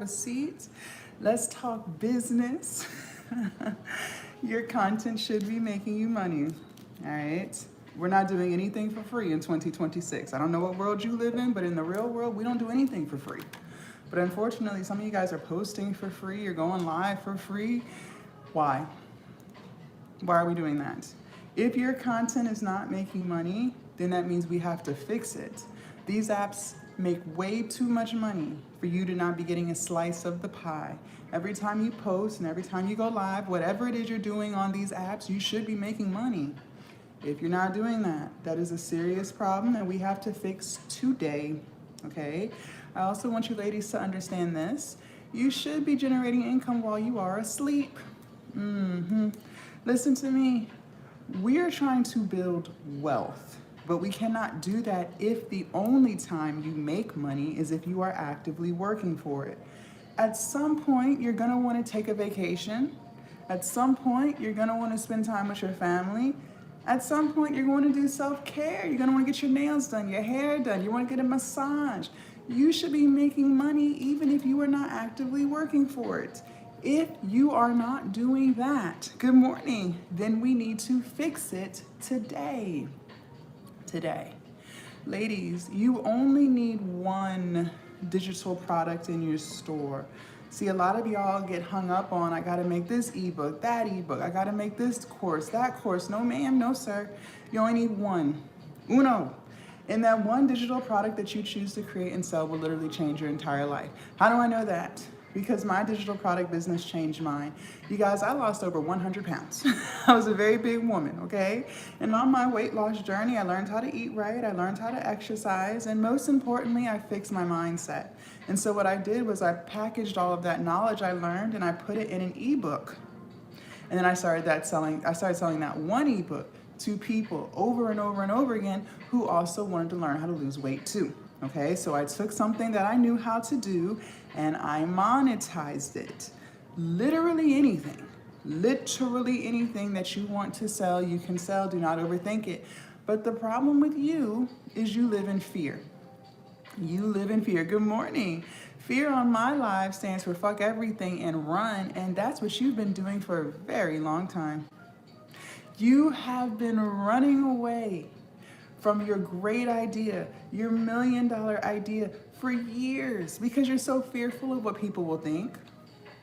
A seat. Let's talk business. Your content should be making you money. All right. We're not doing anything for free in 2026. I don't know what world you live in, but in the real world, we don't do anything for free. But unfortunately, some of you guys are posting for free, you're going live for free. Why? Why are we doing that? If your content is not making money, then that means we have to fix it. These apps make way too much money for you to not be getting a slice of the pie. Every time you post and every time you go live, whatever it is you're doing on these apps, you should be making money. If you're not doing that, that is a serious problem that we have to fix today, okay? I also want you ladies to understand this. You should be generating income while you are asleep. Listen to me. We are trying to build wealth, but we cannot do that if the only time you make money is if you are actively working for it. At some point, you're gonna wanna take a vacation. At some point, you're gonna wanna spend time with your family. At some point, you're going to do self-care. You're gonna wanna get your nails done, your hair done. You wanna get a massage. You should be making money even if you are not actively working for it. If you are not doing that, good morning, then we need to fix it today. Today. Ladies, you only need one digital product in your store. See, a lot of y'all get hung up on, I gotta make this ebook, that ebook, I gotta make this course, that course. No ma'am, no sir. You only need one. Uno. And that one digital product that you choose to create and sell will literally change your entire life. How do I know that? Because my digital product business changed mine. You guys, I lost over 100 pounds. I was a very big woman, okay? And on my weight loss journey, I learned how to eat right, I learned how to exercise, and most importantly, I fixed my mindset. And so what I did was I packaged all of that knowledge I learned and I put it in an ebook. And then I started selling that one ebook to people over and over and over again who also wanted to learn how to lose weight too. Okay, so I took something that I knew how to do and I monetized it. Literally anything that you want to sell, you can sell. Do not overthink it. But the problem with you is you live in fear. You live in fear. Good morning. Fear on my life stands for fuck everything and run, and that's what you've been doing for a very long time. You have been running away from your great idea, your $1 million idea for years because you're so fearful of what people will think.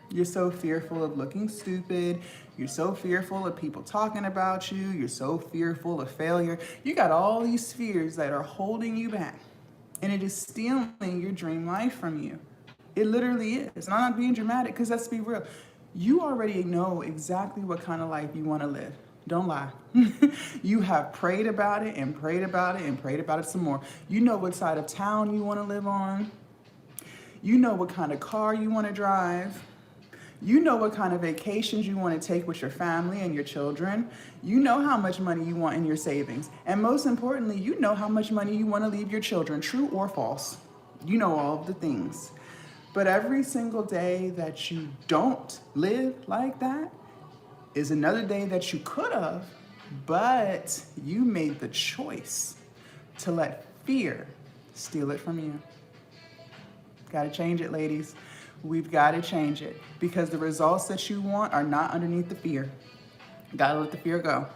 You're so fearful of looking stupid. You're so fearful of people talking about you. You're so fearful of failure. You got all these fears that are holding you back, and it is stealing your dream life from you. It literally is. And I'm not being dramatic because let's be real. You already know exactly what kind of life you want to live. Don't lie. You have prayed about it and prayed about it and prayed about it some more. You know what side of town you want to live on. You know what kind of car you want to drive. You know what kind of vacations you want to take with your family and your children. You know how much money you want in your savings. And most importantly, you know how much money you want to leave your children, true or false. You know all of the things. But every single day that you don't live like that is another day that you could have, but you made the choice to let fear steal it from you. Gotta change it, ladies. We've gotta change it because the results that you want are not underneath the fear. Gotta let the fear go.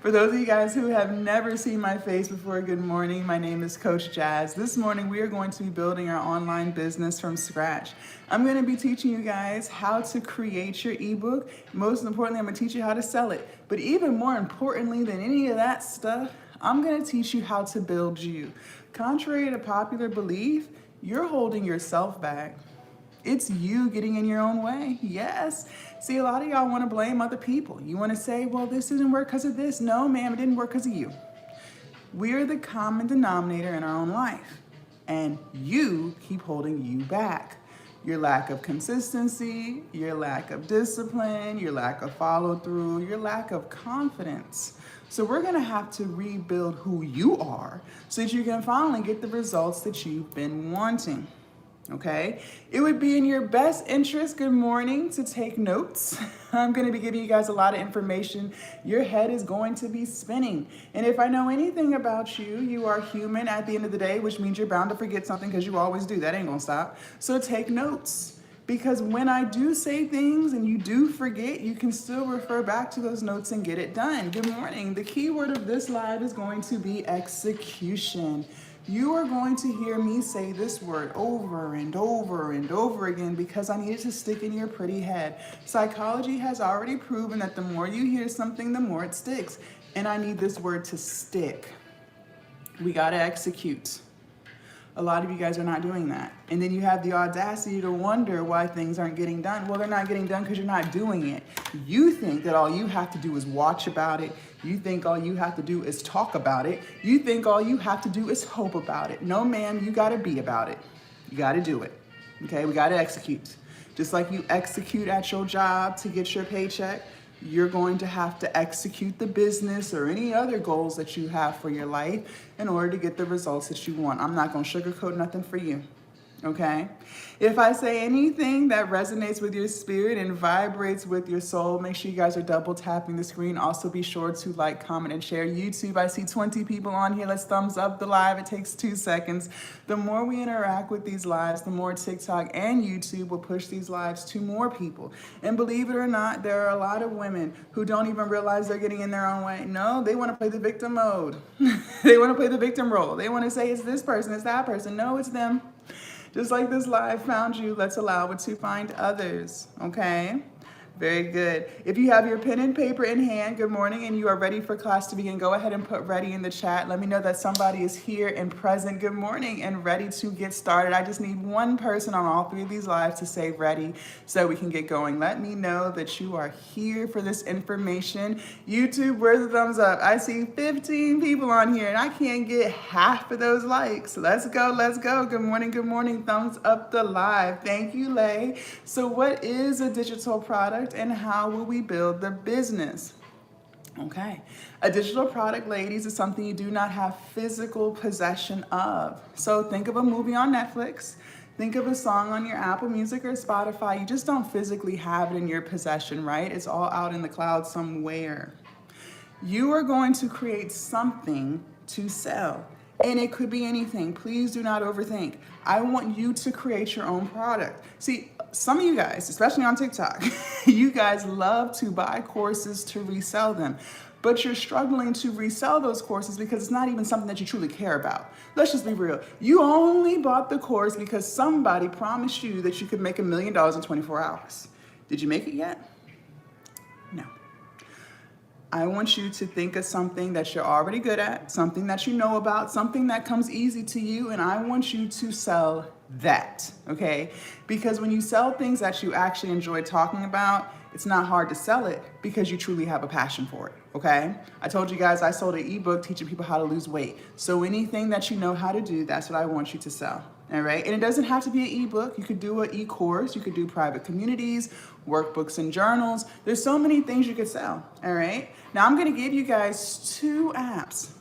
For those of you guys who have never seen my face before, good morning. My name is Coach Jazz. This morning we are going to be building our online business from scratch. I'm going to be teaching you guys how to create your ebook. Most importantly, I'm going to teach you how to sell it. But even more importantly than any of that stuff, I'm going to teach you how to build you. Contrary to popular belief, you're holding yourself back. It's you getting in your own way. Yes. See, a lot of y'all want to blame other people. You want to say, well, this didn't work because of this. No, ma'am, it didn't work because of you. We're the common denominator in our own life. And you keep holding you back. Your lack of consistency, your lack of discipline, your lack of follow through, your lack of confidence. So we're going to have to rebuild who you are so that you can finally get the results that you've been wanting. Okay, it would be in your best interest, good morning, to take notes. I'm going to be giving you guys a lot of information. Your head is going to be spinning. And if I know anything about you, you are human at the end of the day, which means you're bound to forget something because you always do. That ain't going to stop. So take notes. Because when I do say things and you do forget, you can still refer back to those notes and get it done. Good morning. The key word of this live is going to be execution. You are going to hear me say this word over and over and over again because I need it to stick in your pretty head. Psychology has already proven that the more you hear something, the more it sticks. And I need this word to stick. We got to execute. A lot of you guys are not doing that. And then you have the audacity to wonder why things aren't getting done. Well, they're not getting done because you're not doing it. You think that all you have to do is watch about it. You think all you have to do is talk about it. You think all you have to do is hope about it. No, ma'am, you got to be about it. You got to do it. Okay, we got to execute. Just like you execute at your job to get your paycheck, you're going to have to execute the business or any other goals that you have for your life in order to get the results that you want. I'm not going to sugarcoat nothing for you, okay? If I say anything that resonates with your spirit and vibrates with your soul, make sure you guys are double tapping the screen. Also be sure to like, comment, and share. YouTube, I see 20 people on here. Let's thumbs up the live. It takes 2 seconds. The more we interact with these lives, the more TikTok and YouTube will push these lives to more people. And believe it or not, there are a lot of women who don't even realize they're getting in their own way. No, they want to play the victim mode. They want to play the victim role. They want to say it's this person, it's that person. No, it's them. Just like this live found you, let's allow it to find others, okay? Very good. If you have your pen and paper in hand, good morning, and you are ready for class to begin, go ahead and put ready in the chat. Let me know that somebody is here and present, good morning, and ready to get started. I just need one person on all 3 of these lives to say ready so we can get going. Let me know that you are here for this information. YouTube, where's the thumbs up? I see 15 people on here, and I can't get half of those likes. Let's go, let's go. Good morning, thumbs up the live. Thank you, Lay. So what is a digital product? And how will we build the business? Okay, a digital product, ladies, is something you do not have physical possession of. So think of a movie on Netflix, think of a song on your Apple Music or Spotify. You just don't physically have it in your possession, right? It's all out in the cloud somewhere. You are going to create something to sell. And it could be anything. Please do not overthink. I want you to create your own product. See, some of you guys, especially on TikTok, you guys love to buy courses to resell them. But you're struggling to resell those courses because it's not even something that you truly care about. Let's just be real. You only bought the course because somebody promised you that you could make $1 million in 24 hours. Did you make it yet? No. I want you to think of something that you're already good at, something that you know about, something that comes easy to you, and I want you to sell that, okay? Because when you sell things that you actually enjoy talking about, it's not hard to sell it because you truly have a passion for it, okay? I told you guys I sold an ebook teaching people how to lose weight. So anything that you know how to do, that's what I want you to sell. All right, and it doesn't have to be an ebook. You could do an e-course. You could do private communities, workbooks and journals. There's so many things you could sell, all right? Now I'm gonna give you guys 2 apps,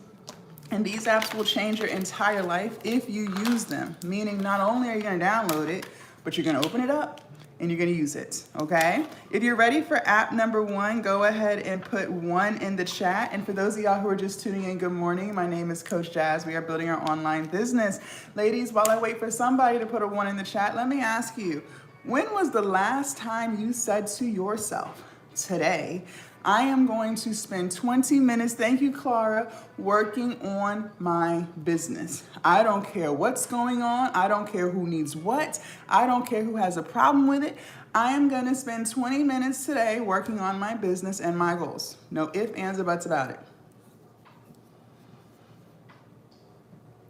and these apps will change your entire life if you use them, meaning not only are you gonna download it, but you're gonna open it up and you're gonna use it, okay? If you're ready for app number 1, go ahead and put 1 in the chat. And for those of y'all who are just tuning in, good morning. My name is Coach Jazz. We are building our online business. Ladies, while I wait for somebody to put a 1 in the chat, let me ask you, when was the last time you said to yourself, today, I am going to spend 20 minutes, thank you, Clara, working on my business. I don't care what's going on. I don't care who needs what. I don't care who has a problem with it. I am going to spend 20 minutes today working on my business and my goals. No ifs, ands, or buts about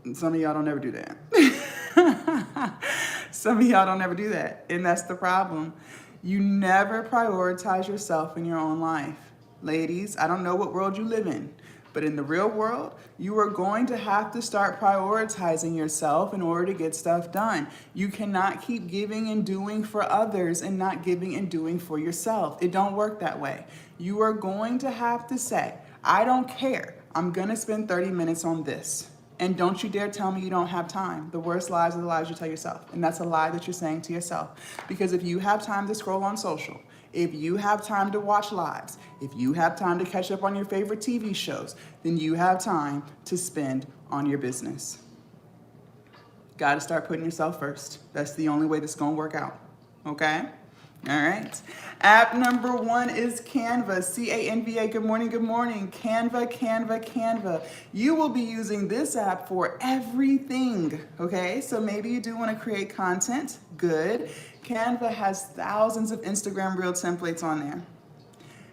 it. Some of y'all don't ever do that. Some of y'all don't ever do that. And that's the problem. You never prioritize yourself in your own life. Ladies, I don't know what world you live in, but in the real world, you are going to have to start prioritizing yourself in order to get stuff done. You cannot keep giving and doing for others and not giving and doing for yourself. It don't work that way. You are going to have to say, I don't care. I'm going to spend 30 minutes on this. And don't you dare tell me you don't have time. The worst lies are the lies you tell yourself. And that's a lie that you're saying to yourself. Because if you have time to scroll on social, if you have time to watch lives, if you have time to catch up on your favorite TV shows, then you have time to spend on your business. Got to start putting yourself first. That's the only way this is going to work out. okay? All right. App number 1 is Canva, C-A-N-V-A. Good morning, good morning. Canva, Canva, Canva. You will be using this app for everything, okay? So maybe you do want to create content, good. Canva has thousands of Instagram Reel templates on there.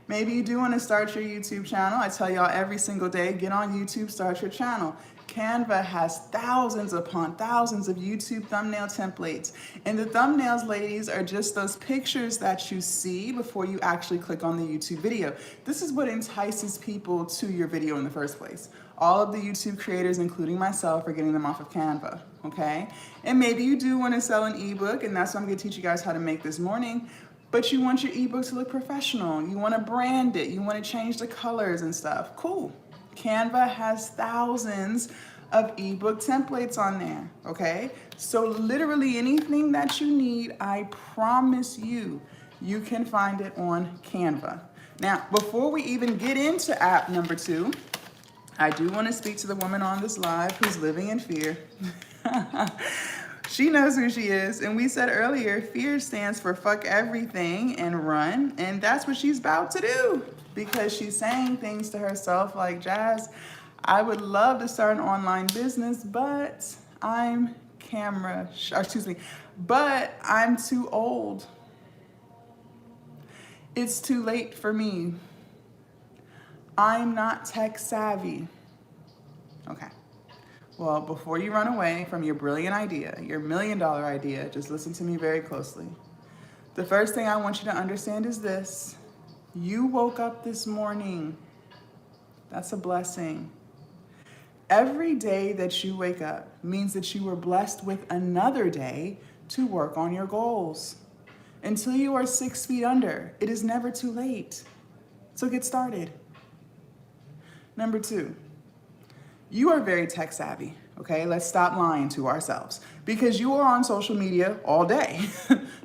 Maybe you do want to start your YouTube channel. I tell y'all every single day, get on YouTube, start your channel. Canva has thousands upon thousands of YouTube thumbnail templates. And the thumbnails, ladies, are just those pictures that you see before you actually click on the YouTube video. This is what entices people to your video in the first place. All of the YouTube creators, including myself, are getting them off of Canva, okay? And maybe you do want to sell an ebook, and that's what I'm going to teach you guys how to make this morning. But you want your ebook to look professional. You want to brand it. You want to change the colors and stuff. Cool. Canva has thousands of ebook templates on there, okay? So literally anything that you need, I promise you, you can find it on Canva. Now, before we even get into app number 2, I do want to speak to the woman on this live who's living in fear. She knows who she is, and we said earlier, fear stands for fuck everything and run, and that's what she's about to do, because she's saying things to herself like, Jazz, I would love to start an online business, but I'm but I'm too old. It's too late for me. I'm not tech savvy. Okay. Well, before you run away from your brilliant idea, your $1 million idea, just listen to me very closely. The first thing I want you to understand is this. You woke up this morning. That's a blessing. Every day that you wake up means that you were blessed with another day to work on your goals. Until you are 6 feet under, it is never too late. So get started. Number 2. You are very tech savvy, okay? Let's stop lying to ourselves, because you are on social media all day.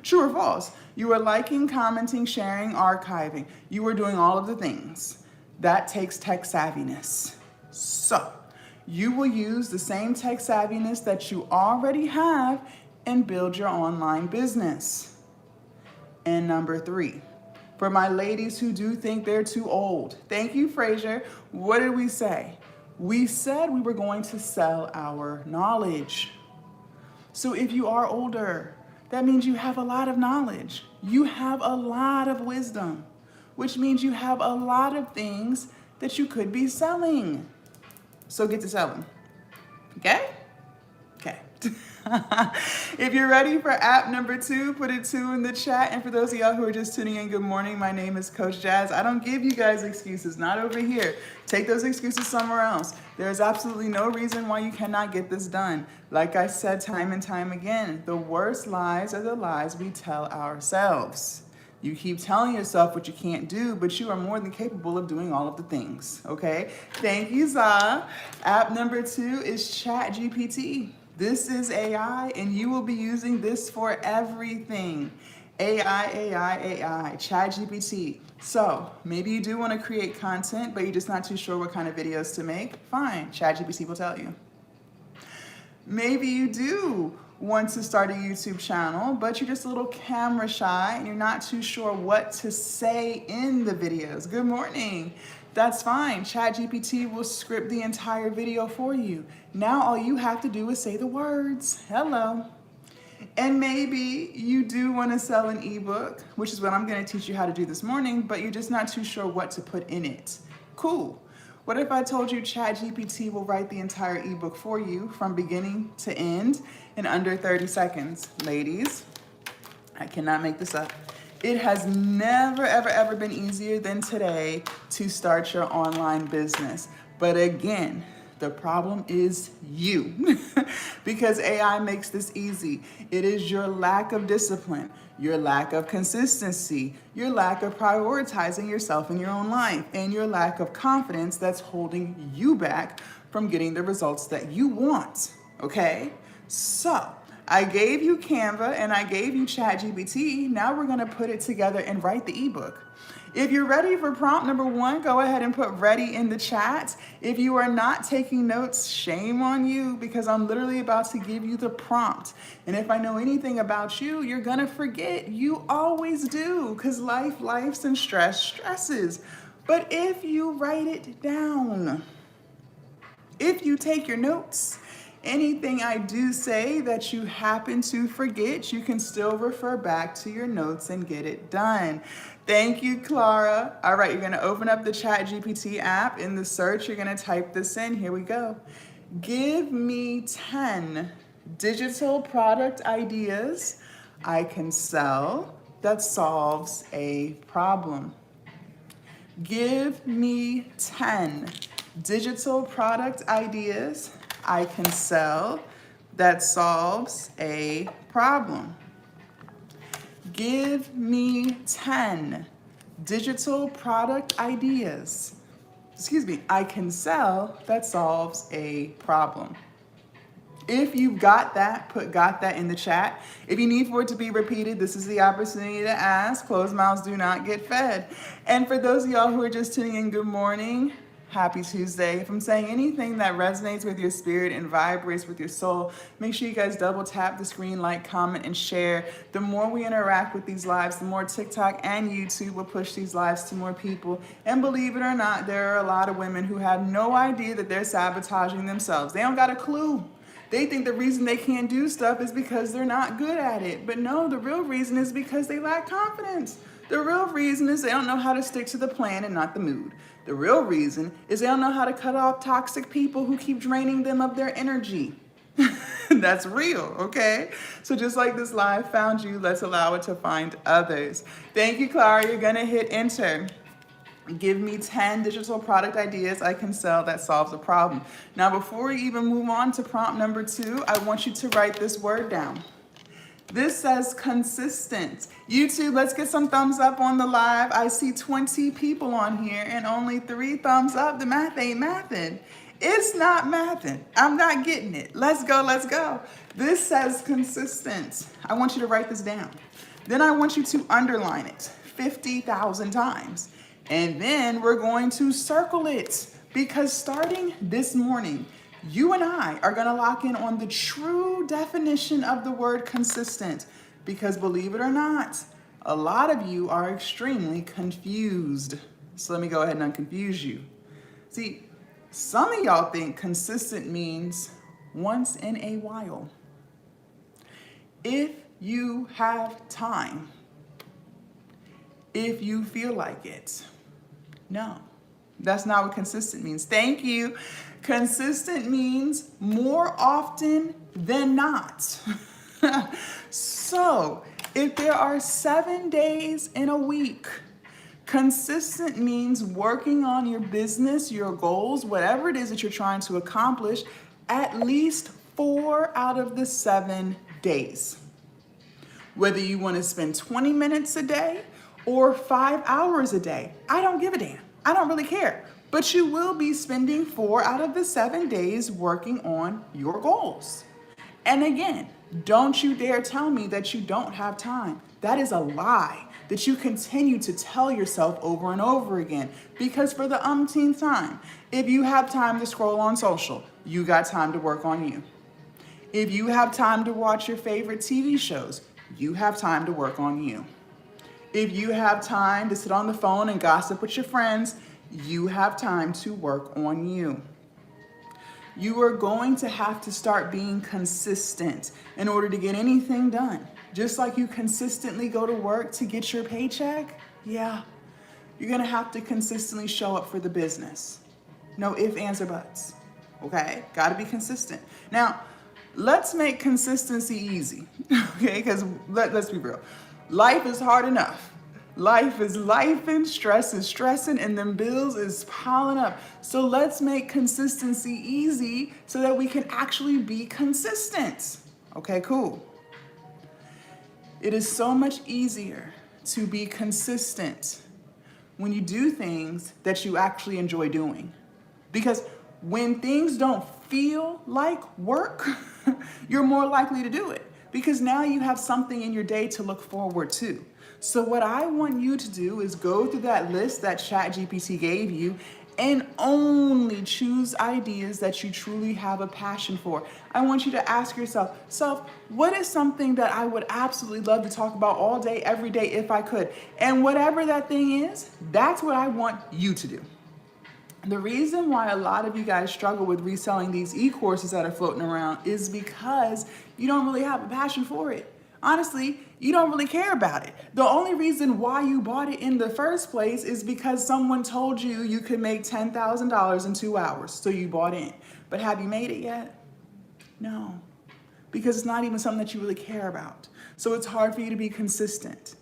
True or false? You are liking, commenting, sharing, archiving. You are doing all of the things. That takes tech savviness. So you will use the same tech savviness that you already have and build your online business. And number 3, for my ladies who do think they're too old, thank you, Fraser. What did we say? We said we were going to sell our knowledge. So if you are older, that means you have a lot of knowledge. You have a lot of wisdom, which means you have a lot of things that you could be selling. So get to selling, okay? Okay. If you're ready for app number 2, put a 2 in the chat. And for those of y'all who are just tuning in, good morning. My name is Coach Jazz. I don't give you guys excuses, not over here. Take those excuses somewhere else. There is absolutely no reason why you cannot get this done. Like I said time and time again, the worst lies are the lies we tell ourselves. You keep telling yourself what you can't do, but you are more than capable of doing all of the things, okay? Thank you, Za. App number 2 is ChatGPT. This is AI, and you will be using this for everything. AI, ChatGPT. So maybe you do want to create content, but you're just not too sure what kind of videos to make. Fine, ChatGPT will tell you. Maybe you do want to start a YouTube channel, but you're just a little camera shy and you're not too sure what to say in the videos. Good morning. That's fine. ChatGPT will script the entire video for you. Now all you have to do is say the words. Hello. And maybe you do want to sell an ebook, which is what I'm going to teach you how to do this morning, but you're just not too sure what to put in it. Cool. What if I told you ChatGPT will write the entire ebook for you from beginning to end in under 30 seconds? Ladies, I cannot make this up. It has never, ever, ever been easier than today to start your online business. But again, the problem is you, because AI makes this easy. It is your lack of discipline, your lack of consistency, your lack of prioritizing yourself in your own life, and your lack of confidence that's holding you back from getting the results that you want, okay? So I gave you Canva and I gave you ChatGPT. Now we're gonna put it together and write the ebook. If you're ready for prompt number 1, go ahead and put ready in the chat. If you are not taking notes, shame on you, because I'm literally about to give you the prompt. And if I know anything about you, you're gonna forget. You always do, because life's and stresses. But if you write it down, if you take your notes, anything I do say that you happen to forget, you can still refer back to your notes and get it done. Thank you, Clara. All right, you're gonna open up the ChatGPT app. In the search, you're gonna type this in. Here we go. Give me 10 digital product ideas I can sell that solves a problem. Give me 10 digital product ideas I can sell that solves a problem. Give me 10 digital product ideas, I can sell that solves a problem. If you've got that, put got that in the chat. If you need for it to be repeated, this is the opportunity to ask. Closed mouths do not get fed. And for those of y'all who are just tuning in, good morning. Happy Tuesday. If I'm saying anything that resonates with your spirit and vibrates with your soul, make sure you guys double tap the screen, like, comment, and share. The more we interact with these lives, the more TikTok and YouTube will push these lives to more people. And believe it or not, there are a lot of women who have no idea that they're sabotaging themselves. They don't got a clue. They think the reason they can't do stuff is because they're not good at it. But no, the real reason is because they lack confidence. The real reason is they don't know how to stick to the plan and not the mood. The real reason is they don't know how to cut off toxic people who keep draining them of their energy. That's real, okay? So just like this live found you, let's allow it to find others. Thank you, Clara. You're gonna hit enter. Give me 10 digital product ideas I can sell that solves a problem. Now, before we even move on to prompt number 2, I want you to write this word down. This says consistent. YouTube, let's get some thumbs up on the live. I see 20 people on here and only 3 thumbs up. The math ain't mathing. It's not mathing. I'm not getting it. Let's go, let's go. This says consistent. I want you to write this down. Then I want you to underline it 50,000 times. And then we're going to circle it, because starting this morning, you and I are going to lock in on the true definition of the word consistent, because believe it or not, a lot of you are extremely confused. So let me go ahead and unconfuse you. See, some of y'all think consistent means once in a while. If you have time, if you feel like it. No, that's not what consistent means. Thank you. Consistent means more often than not. So if there are 7 days in a week, consistent means working on your business, your goals, whatever it is that you're trying to accomplish, at least 4 out of the 7 days. Whether you want to spend 20 minutes a day or 5 hours a day, I don't give a damn. I don't really care. But you will be spending 4 out of the 7 days working on your goals. And again, don't you dare tell me that you don't have time. That is a lie that you continue to tell yourself over and over again. Because for the umpteenth time, if you have time to scroll on social, you got time to work on you. If you have time to watch your favorite TV shows, you have time to work on you. If you have time to sit on the phone and gossip with your friends, you have time to work on you. You are going to have to start being consistent in order to get anything done. Just like you consistently go to work to get your paycheck, yeah, you're gonna have to consistently show up for the business. No ifs, ands, or buts, okay? Gotta be consistent. Now, let's make consistency easy, okay? Because let's be real. Life is hard enough. Life is life and stress is stressing and them bills is piling up. So let's make consistency easy so that we can actually be consistent. Okay, cool. It is so much easier to be consistent when you do things that you actually enjoy doing. Because when things don't feel like work, you're more likely to do it. because now you have something in your day to look forward to. So what I want you to do is go through that list that ChatGPT gave you and only choose ideas that you truly have a passion for. I want you to ask yourself, what is something that I would absolutely love to talk about all day, every day if I could? And whatever that thing is, that's what I want you to do. The reason why a lot of you guys struggle with reselling these e-courses that are floating around is because you don't really have a passion for it. Honestly, you don't really care about it. The only reason why you bought it in the first place is because someone told you you could make $10,000 in 2 hours, so you bought in. But have you made it yet? No, because it's not even something that you really care about. So it's hard for you to be consistent.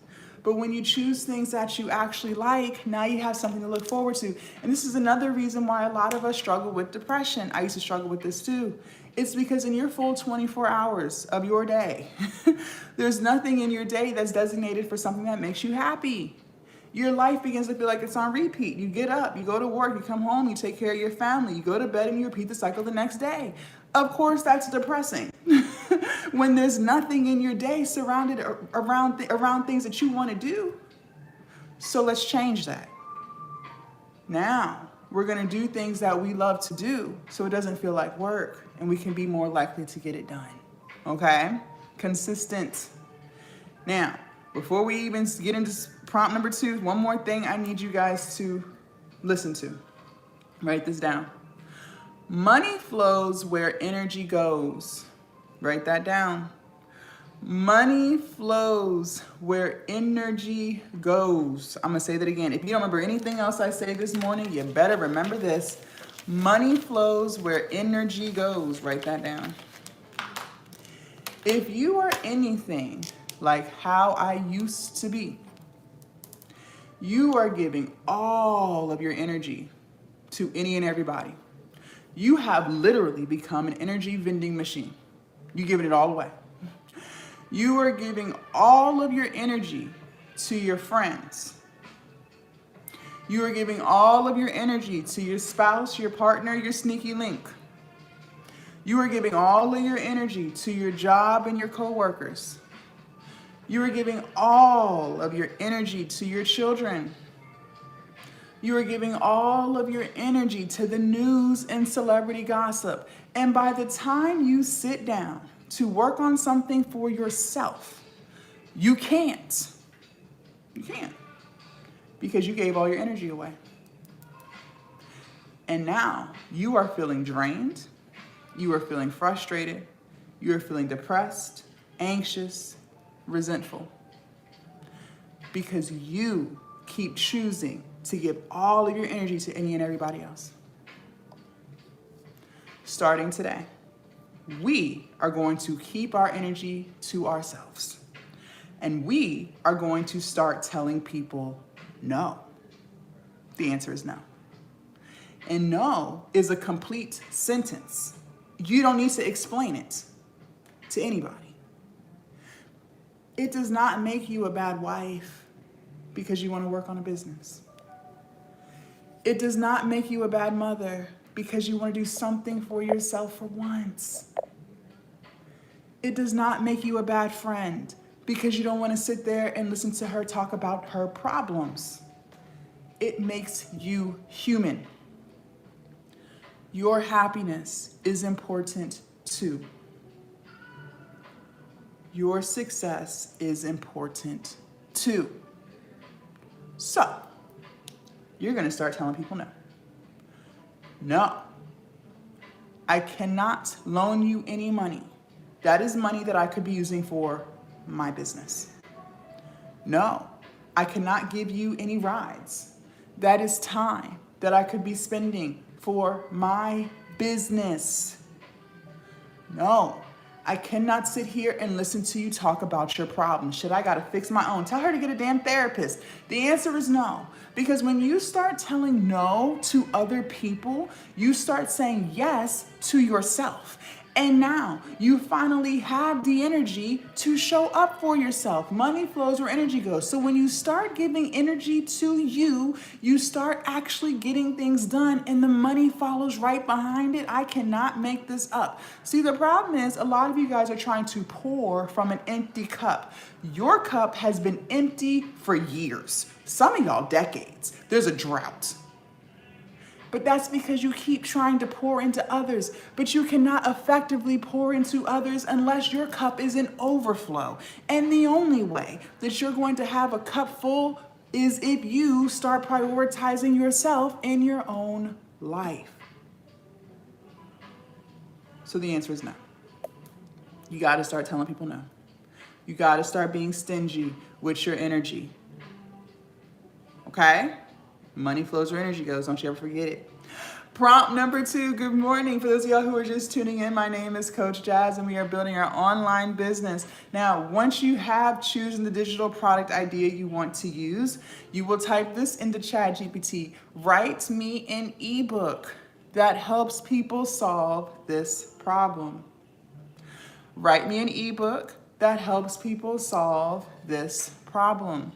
But when you choose things that you actually like, now you have something to look forward to. And this is another reason why a lot of us struggle with depression. I used to struggle with this too. It's because in your full 24 hours of your day, there's nothing in your day that's designated for something that makes you happy. Your life begins to feel like it's on repeat. You get up, you go to work, you come home, you take care of your family, you go to bed and you repeat the cycle the next day. Of course, that's depressing. When there's nothing in your day surrounded around things that you want to do. So let's change that. Now, we're going to do things that we love to do so it doesn't feel like work and we can be more likely to get it done. Okay? Consistent. Now, before we even get into prompt number 2, one more thing I need you guys to listen to. Write this down. Money flows where energy goes. Write that down. Money flows where energy goes. I'm going to say that again. If you don't remember anything else I say this morning, you better remember this. Money flows where energy goes. Write that down. If you are anything like how I used to be, you are giving all of your energy to any and everybody. You have literally become an energy vending machine. You're giving it all away. You are giving all of your energy to your friends. You are giving all of your energy to your spouse, your partner, your sneaky link. You are giving all of your energy to your job and your coworkers. You are giving all of your energy to your children. You are giving all of your energy to the news and celebrity gossip. And by the time you sit down to work on something for yourself, you can't. You can't. Because you gave all your energy away. And now you are feeling drained. You are feeling frustrated. You are feeling depressed, anxious, resentful. Because you keep choosing to give all of your energy to any and everybody else. Starting today, we are going to keep our energy to ourselves. And we are going to start telling people no. The answer is no. And no is a complete sentence. You don't need to explain it to anybody. It does not make you a bad wife because you want to work on a business. It does not make you a bad mother because you want to do something for yourself for once. It does not make you a bad friend because you don't want to sit there and listen to her talk about her problems. It makes you human. Your happiness is important too. Your success is important too. So, you're going to start telling people no. No, I cannot loan you any money. That is money that I could be using for my business. No, I cannot give you any rides. That is time that I could be spending for my business. No, I cannot sit here and listen to you talk about your problems. Shit, I gotta fix my own. Tell her to get a damn therapist. The answer is no. Because when you start telling no to other people, you start saying yes to yourself. And now you finally have the energy to show up for yourself. Money flows where energy goes. So when you start giving energy to you, you start actually getting things done and the money follows right behind it. I cannot make this up. See, the problem is a lot of you guys are trying to pour from an empty cup. Your cup has been empty for years. Some of y'all decades. There's a drought. But that's because you keep trying to pour into others. But you cannot effectively pour into others unless your cup is in overflow. And the only way that you're going to have a cup full is if you start prioritizing yourself in your own life. So the answer is no. You got to start telling people no. You got to start being stingy with your energy. Okay? Money flows where energy goes. Don't you ever forget it. Prompt number 2. Good morning. For those of y'all who are just tuning in, my name is Coach Jazz and we are building our online business. Now, once you have chosen the digital product idea you want to use, you will type this into ChatGPT. Write me an ebook that helps people solve this problem. Write me an ebook that helps people solve this problem.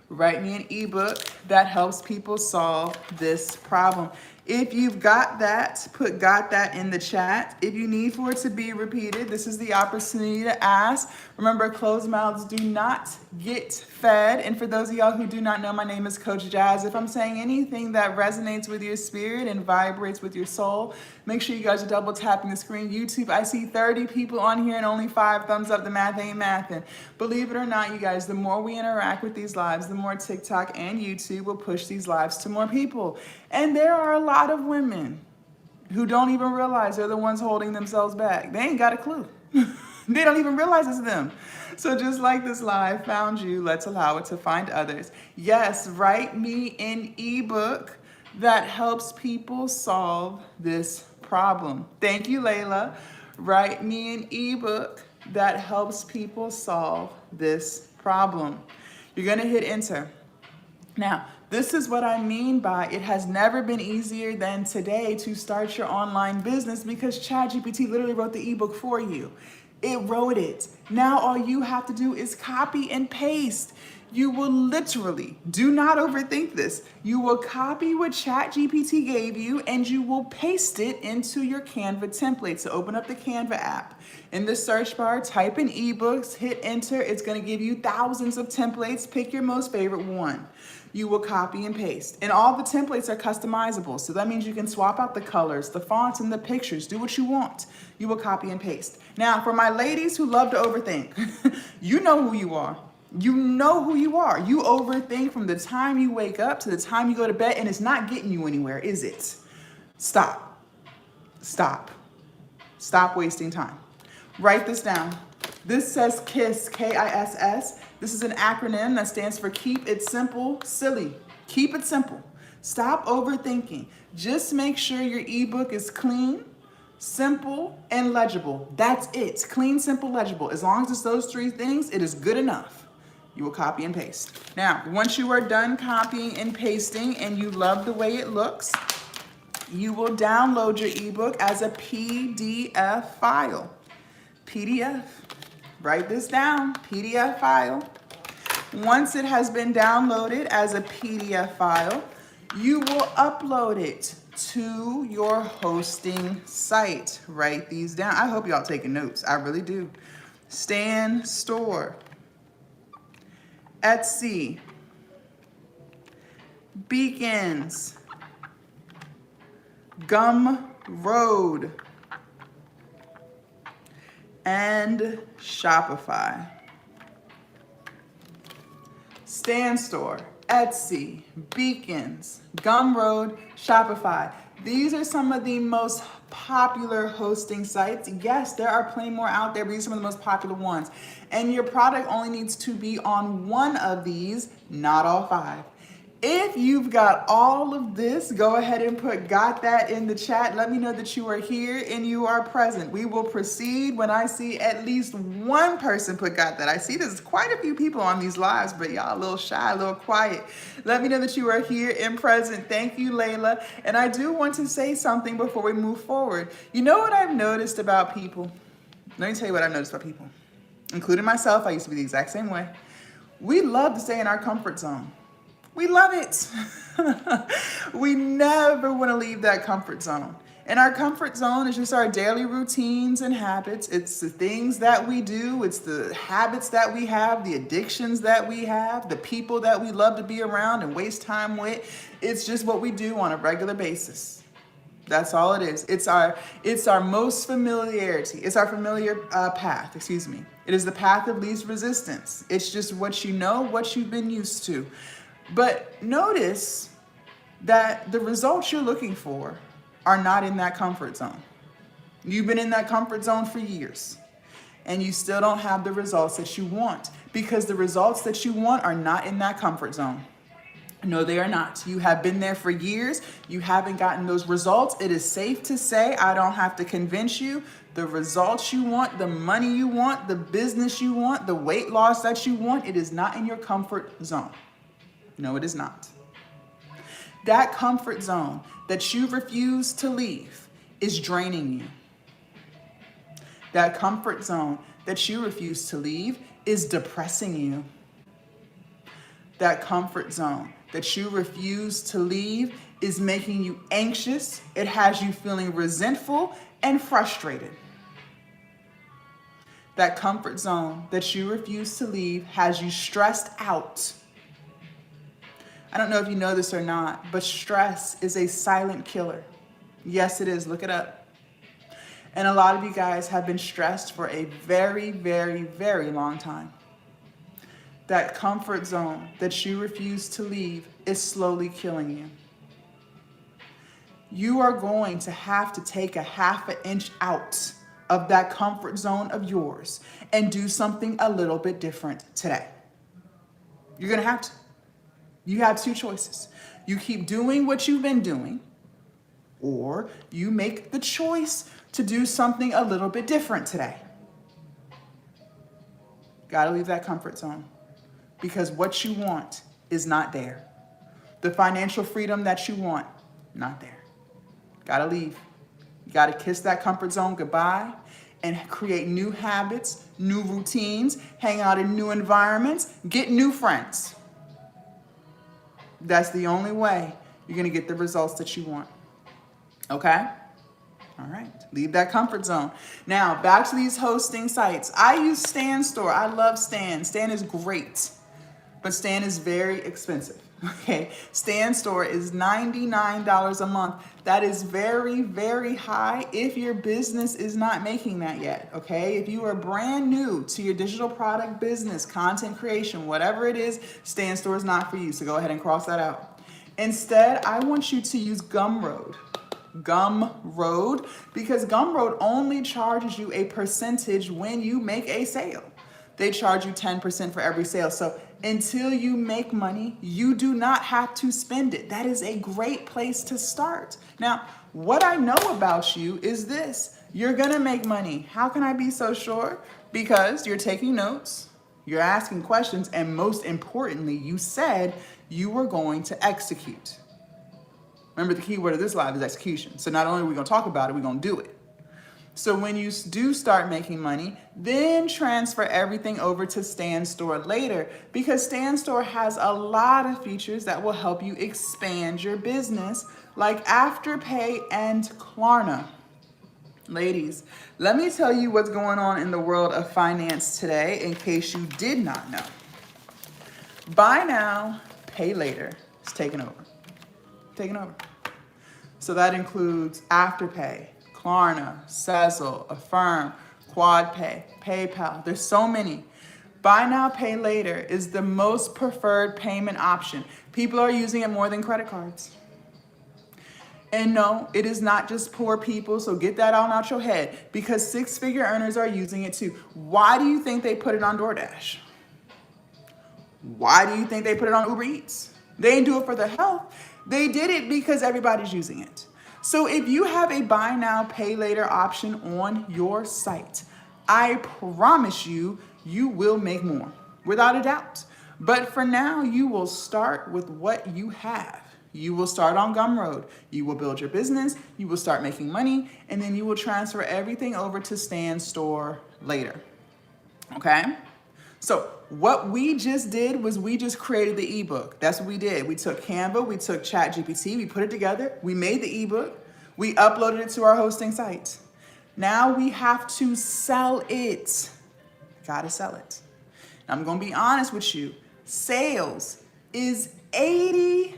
Write me an ebook that helps people solve this problem. If you've got that, put got that in the chat. If you need for it to be repeated, this is the opportunity to ask. Remember, closed mouths do not get fed. And for those of y'all who do not know, my name is Coach Jazz. If I'm saying anything that resonates with your spirit and vibrates with your soul, make sure you guys are double tapping the screen. YouTube, I see 30 people on here and only 5 thumbs up. The math ain't mathin'. Believe it or not, you guys, the more we interact with these lives, the more TikTok and YouTube will push these lives to more people. And there are a lot of women who don't even realize they're the ones holding themselves back. They ain't got a clue. They don't even realize it's them. So just like this live found you, let's allow it to find others. Yes, write me an ebook that helps people solve this problem. Thank you, Layla. Write me an ebook that helps people solve this problem. You're gonna hit enter. Now, this is what I mean by it has never been easier than today to start your online business because ChatGPT literally wrote the ebook for you. It wrote it. Now all you have to do is copy and paste. You will literally, do not overthink this. You will copy what ChatGPT gave you and you will paste it into your Canva template. So open up the Canva app. In the search bar, type in ebooks, hit enter. It's gonna give you thousands of templates. Pick your most favorite one. You will copy and paste. And all the templates are customizable. So that means you can swap out the colors, the fonts, and the pictures. Do what you want. You will copy and paste. Now, for my ladies who love to overthink, you know who you are. You know who you are. You overthink from the time you wake up to the time you go to bed, and it's not getting you anywhere, is it? Stop. Stop. Stop wasting time. Write this down. This says KISS, K-I-S-S. This is an acronym that stands for Keep It Simple, Silly. Keep it simple. Stop overthinking. Just make sure your ebook is clean, simple, and legible. That's it. Clean, simple, legible. As long as it's those 3 things, it is good enough. You will copy and paste. Now, once you are done copying and pasting and you love the way it looks, you will download your ebook as a PDF file. PDF. Write this down, PDF file. Once it has been downloaded as a PDF file, you will upload it to your hosting site. Write these down. I hope y'all taking notes. I really do. Stan Store, Etsy, Beacons, Gumroad, and Shopify. Stan Store, Etsy, Beacons, Gumroad, Shopify. These are some of the most popular hosting sites. Yes, there are plenty more out there, but these are some of the most popular ones. And your product only needs to be on one of these, not all 5. If you've got all of this, go ahead and put "got that" in the chat. Let me know that you are here and you are present. We will proceed when I see at least one person put "got that." I see there's quite a few people on these lives, but y'all a little shy, a little quiet. Let me know that you are here and present. Thank you, Layla. And I do want to say something before we move forward. You know what I've noticed about people? Let me tell you what I've noticed about people, including myself. I used to be the exact same way. We love to stay in our comfort zone. We love it. We never want to leave that comfort zone. And our comfort zone is just our daily routines and habits. It's the things that we do. It's the habits that we have, the addictions that we have, the people that we love to be around and waste time with. It's just what we do on a regular basis. That's all it is. It's our most familiarity. It's our familiar path, excuse me. It is the path of least resistance. It's just what you know, what you've been used to. But notice that the results you're looking for are not in that comfort zone. You've been in that comfort zone for years, and you still don't have the results that you want, because the results that you want are not in that comfort zone. No, they are not. You have been there for years. You haven't gotten those results. It is safe to say, I don't have to convince you, the results you want, the money you want, the business you want, the weight loss that you want, it is not in your comfort zone. No, it is not. That comfort zone that you refuse to leave is draining you. That comfort zone that you refuse to leave is depressing you. That comfort zone that you refuse to leave is making you anxious. It has you feeling resentful and frustrated. That comfort zone that you refuse to leave has you stressed out. I don't know if you know this or not, but stress is a silent killer. Yes, it is. Look it up. And a lot of you guys have been stressed for a very, very, very long time. That comfort zone that you refuse to leave is slowly killing you. You are going to have to take a half an inch out of that comfort zone of yours and do something a little bit different today. You're going to have to. You have two choices. You keep doing what you've been doing, or you make the choice to do something a little bit different today. Gotta leave that comfort zone, because what you want is not there. The financial freedom that you want, not there. Gotta leave. You gotta kiss that comfort zone goodbye and create new habits, new routines, hang out in new environments, get new friends. That's the only way you're going to get the results that you want. Okay? All right. Leave that comfort zone. Now, back to these hosting sites. I use Stan Store. I love Stan. Stan is great, but Stan is very expensive. Okay? Stan Store is $99 a month. That is very, very high if your business is not making that yet. Okay? If you are brand new to your digital product business, content creation, whatever it is, Stan Store is not for you. So go ahead and cross that out. Instead, I want you to use Gumroad. Gumroad, because Gumroad only charges you a percentage when you make a sale. They charge you 10% for every sale. So until you make money, you do not have to spend it. That is a great place to start. Now, what I know about you is this: you're gonna make money. How can I be so sure? Because you're taking notes, you're asking questions, and most importantly, you said you were going to execute. Remember, the key word of this live is execution. So not only are we gonna talk about it, we're gonna do it. So when you do start making money, then transfer everything over to Stan Store later, because Stan Store has a lot of features that will help you expand your business, like Afterpay and Klarna. Ladies, let me tell you what's going on in the world of finance today, in case you did not know. Buy now, pay later is taking over. Taking over. So that includes Afterpay, Klarna, Sezzle, Affirm, QuadPay, PayPal. There's so many. Buy now, pay later is the most preferred payment option. People are using it more than credit cards. And no, it is not just poor people, so get that on out your head, because six-figure earners are using it too. Why do you think they put it on DoorDash? Why do you think they put it on Uber Eats? They didn't do it for their health. They did it because everybody's using it. So if you have a buy now, pay later option on your site, I promise you, you will make more without a doubt. But for now, you will start with what you have. You will start on Gumroad. You will build your business. You will start making money, and then you will transfer everything over to Stan Store later. Okay? So what we just did was we just created the ebook. That's what we did. We took Canva, we took ChatGPT, we put it together, we made the ebook, we uploaded it to our hosting site. Now we have to sell it. Gotta sell it. I'm gonna be honest with you. Sales is 80%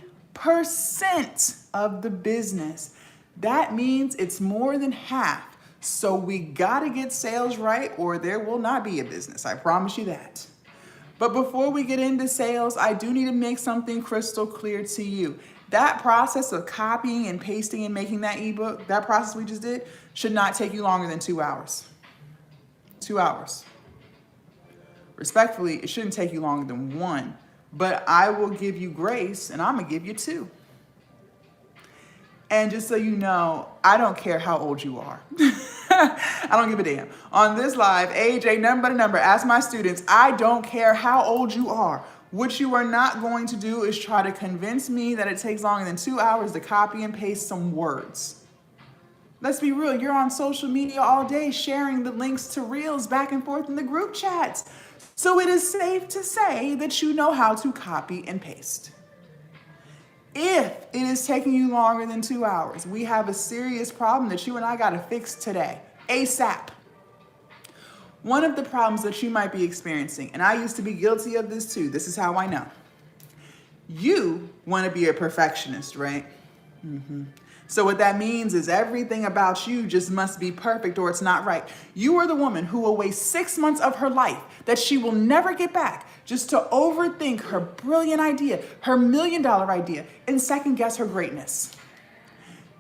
of the business. That means it's more than half. So we gotta get sales right or there will not be a business. I promise you that. But before we get into sales, I do need to make something crystal clear to you. That process of copying and pasting and making that ebook, that process we just did, should not take you longer than 2 hours. 2 hours. Respectfully, it shouldn't take you longer than 1, but I will give you grace and I'm gonna give you 2. And just so you know, I don't care how old you are. I don't give a damn. On this live, age ain't nothing but a number. Ask my students, I don't care how old you are. What you are not going to do is try to convince me that it takes longer than 2 hours to copy and paste some words. Let's be real, you're on social media all day sharing the links to reels back and forth in the group chats. So it is safe to say that you know how to copy and paste. If it is taking you longer than 2 hours, we have a serious problem that you and I gotta fix today, ASAP. One of the problems that you might be experiencing, and I used to be guilty of this too, this is how I know. You wanna be a perfectionist, right? So what that means is everything about you just must be perfect or it's not right. You are the woman who will waste 6 months of her life that she will never get back just to overthink her brilliant idea, her $1 million idea, and second guess her greatness.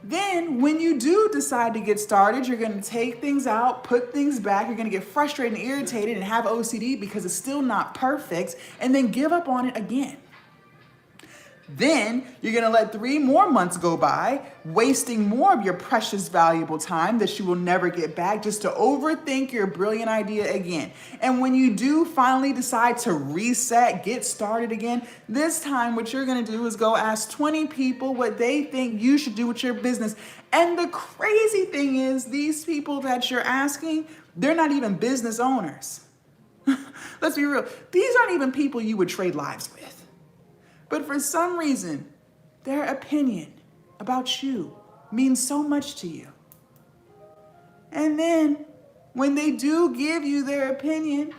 Then when you do decide to get started, you're gonna take things out, put things back, you're gonna get frustrated and irritated and have OCD because it's still not perfect, and then give up on it again. Then you're gonna let 3 more months go by, wasting more of your precious, valuable time that you will never get back just to overthink your brilliant idea again. And when you do finally decide to reset, get started again, this time what you're gonna do is go ask 20 people what they think you should do with your business. And the crazy thing is, these people that you're asking, they're not even business owners. Let's be real. These aren't even people you would trade lives with. But for some reason, their opinion about you means so much to you. And then when they do give you their opinion,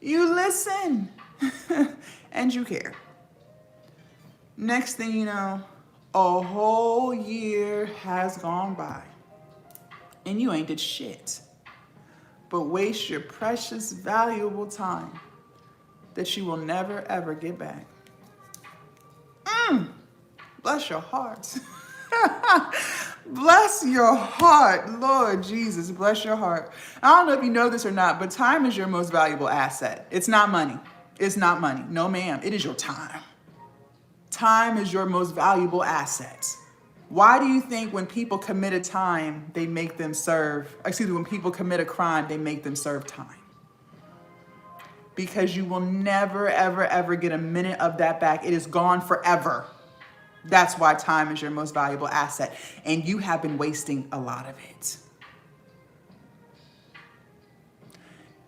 you listen and you care. Next thing you know, a whole year has gone by and you ain't did shit but waste your precious, valuable time that you will never, ever get back. Bless your heart. Bless your heart, Lord Jesus, bless your heart. I don't know if you know this or not, but time is your most valuable asset. It's not money. It's not money. No, ma'am. It is your time. Time is your most valuable asset. Why do you think when people commit a crime, they make them serve, when people commit a crime, they make them serve time? Because you will never, ever, ever get a minute of that back. It is gone forever. That's why time is your most valuable asset. And you have been wasting a lot of it.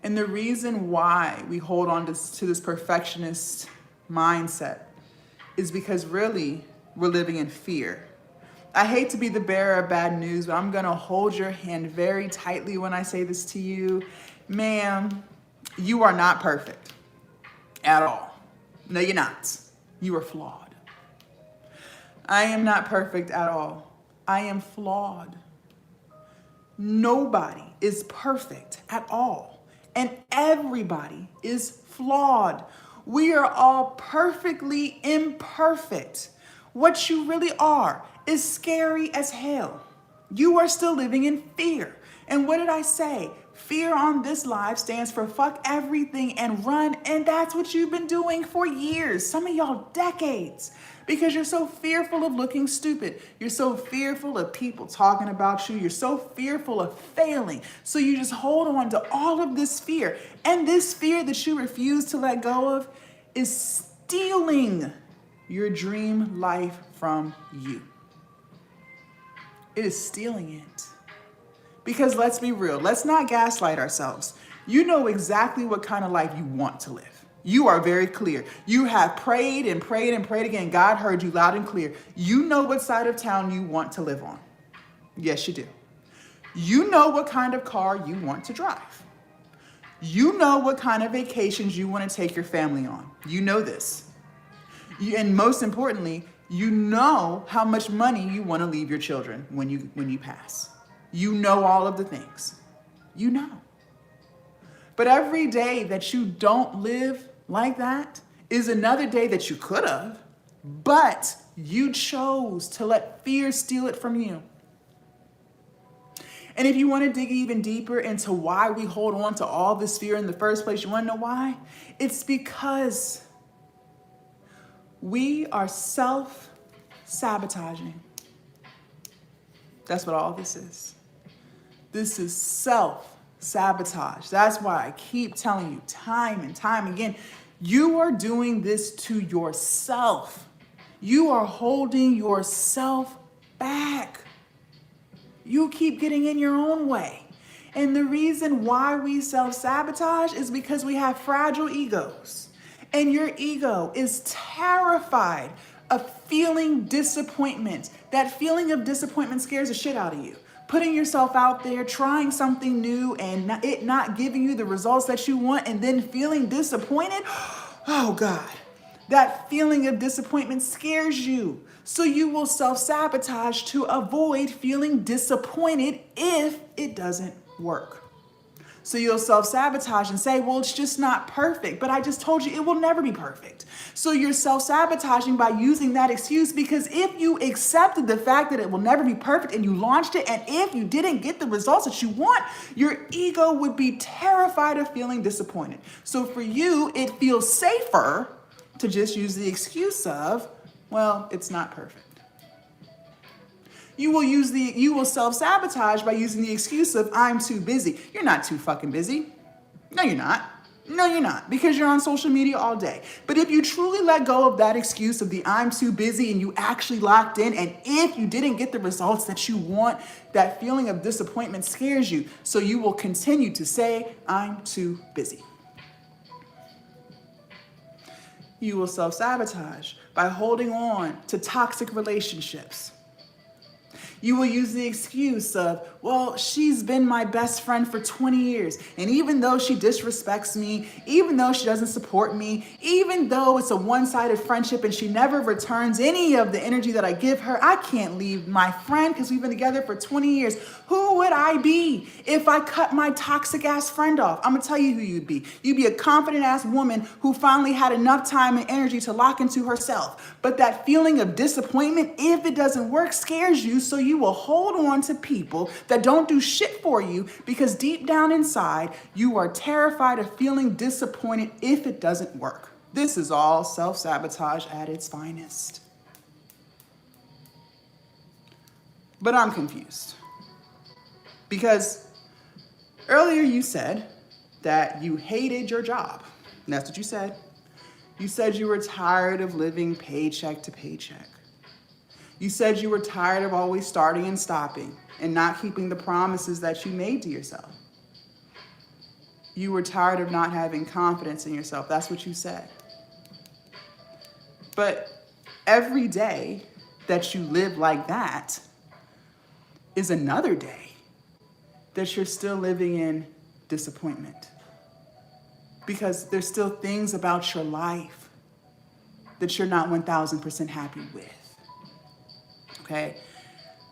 And the reason why we hold on to this perfectionist mindset is because really we're living in fear. I hate to be the bearer of bad news, but I'm going to hold your hand very tightly when I say this to you. Ma'am, you are not perfect at all. No, you're not. You are flawed. I am not perfect at all. I am flawed. Nobody is perfect at all. And everybody is flawed. We are all perfectly imperfect. What you really are is scary as hell. You are still living in fear. And what did I say? Fear on this live stands for fuck everything and run. And that's what you've been doing for years. Some of y'all decades. Because you're so fearful of looking stupid. You're so fearful of people talking about you. You're so fearful of failing. So you just hold on to all of this fear. And this fear that you refuse to let go of is stealing your dream life from you. It is stealing it. Because let's be real. Let's not gaslight ourselves. You know exactly what kind of life you want to live. You are very clear. You have prayed and prayed and prayed again. God heard you loud and clear. You know what side of town you want to live on. Yes, you do. You know what kind of car you want to drive. You know what kind of vacations you want to take your family on. You know this. And most importantly, you know how much money you want to leave your children when you pass. You know all of the things. You know. But every day that you don't live like that is another day that you could have, but you chose to let fear steal it from you. And if you want to dig even deeper into why we hold on to all this fear in the first place, you want to know why? It's because we are self-sabotaging. That's what all this is. This is self-sabotage. That's why I keep telling you time and time again, you are doing this to yourself. You are holding yourself back. You keep getting in your own way. And the reason why we self-sabotage is because we have fragile egos. And your ego is terrified of feeling disappointment. That feeling of disappointment scares the shit out of you. Putting yourself out there, trying something new and it not giving you the results that you want and then feeling disappointed. Oh God, that feeling of disappointment scares you. So you will self-sabotage to avoid feeling disappointed if it doesn't work. So you'll self-sabotage and say, well, it's just not perfect. But I just told you it will never be perfect. So you're self-sabotaging by using that excuse, because if you accepted the fact that it will never be perfect and you launched it, and if you didn't get the results that you want, your ego would be terrified of feeling disappointed. So for you, it feels safer to just use the excuse of, well, it's not perfect. You will self-sabotage by using the excuse of, I'm too busy. You're not too fucking busy. No, you're not. No, you're not, because you're on social media all day. But if you truly let go of that excuse of the I'm too busy and you actually locked in, and if you didn't get the results that you want, that feeling of disappointment scares you. So you will continue to say, I'm too busy. You will self-sabotage by holding on to toxic relationships. You will use the excuse of, well, she's been my best friend for 20 years. And even though she disrespects me, even though she doesn't support me, even though it's a one-sided friendship and she never returns any of the energy that I give her, I can't leave my friend because we've been together for 20 years. Who would I be if I cut my toxic ass friend off? I'm gonna tell you who you'd be. You'd be a confident ass woman who finally had enough time and energy to lock into herself. But that feeling of disappointment, if it doesn't work, scares you, so you will hold on to people that don't do shit for you, because deep down inside, you are terrified of feeling disappointed if it doesn't work. This is all self-sabotage at its finest. But I'm confused, because earlier you said that you hated your job. And that's what you said. You said you were tired of living paycheck to paycheck. You said you were tired of always starting and stopping and not keeping the promises that you made to yourself. You were tired of not having confidence in yourself. That's what you said. But every day that you live like that is another day that you're still living in disappointment, because there's still things about your life that you're not 1000% happy with. Okay?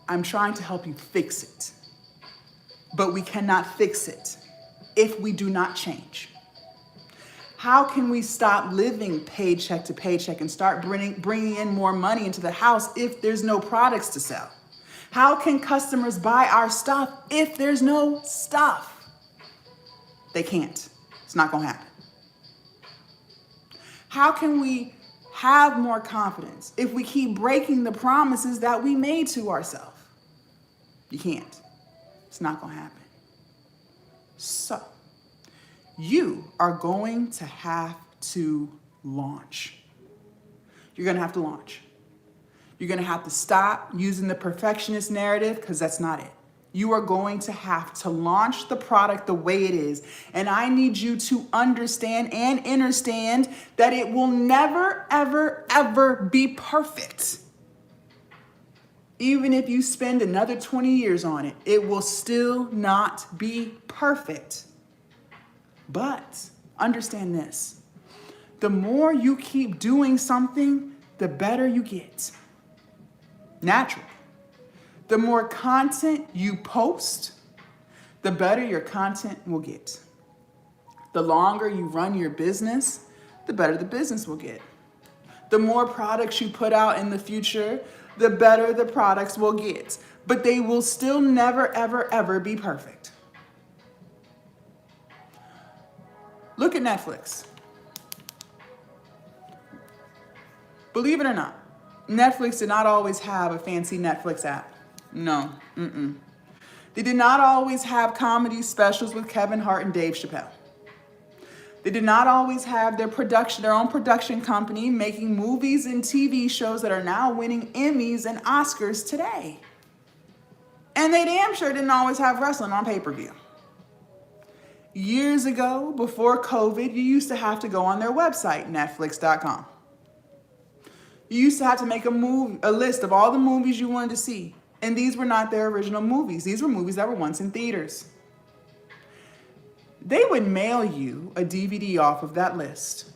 I'm trying to help you fix it, but we cannot fix it if we do not change. How can we stop living paycheck to paycheck and start bringing in more money into the house if there's no products to sell? How can customers buy our stuff if there's no stuff? They can't. It's not going to happen. How can we have more confidence if we keep breaking the promises that we made to ourselves? You can't. It's not going to happen. So, you are going to have to launch. You're going to have to launch. You're going to have to stop using the perfectionist narrative because that's not it. You are going to have to launch the product the way it is. And I need you to understand and understand that it will never, ever, ever be perfect. Even if you spend another 20 years on it, it will still not be perfect. But understand this. The more you keep doing something, the better you get. Naturally. The more content you post, the better your content will get. The longer you run your business, the better the business will get. The more products you put out in the future, the better the products will get. But they will still never, ever, ever be perfect. Look at Netflix. Believe it or not, Netflix did not always have a fancy Netflix app. No. They did not always have comedy specials with Kevin Hart and Dave Chappelle. They did not always have their own production company making movies and TV shows that are now winning Emmys and Oscars today. And they damn sure didn't always have wrestling on pay-per-view. Years ago, before COVID, you used to have to go on their website, Netflix.com. You used to have to make a list of all the movies you wanted to see. And these were not their original movies. These were movies that were once in theaters. They would mail you a DVD off of that list.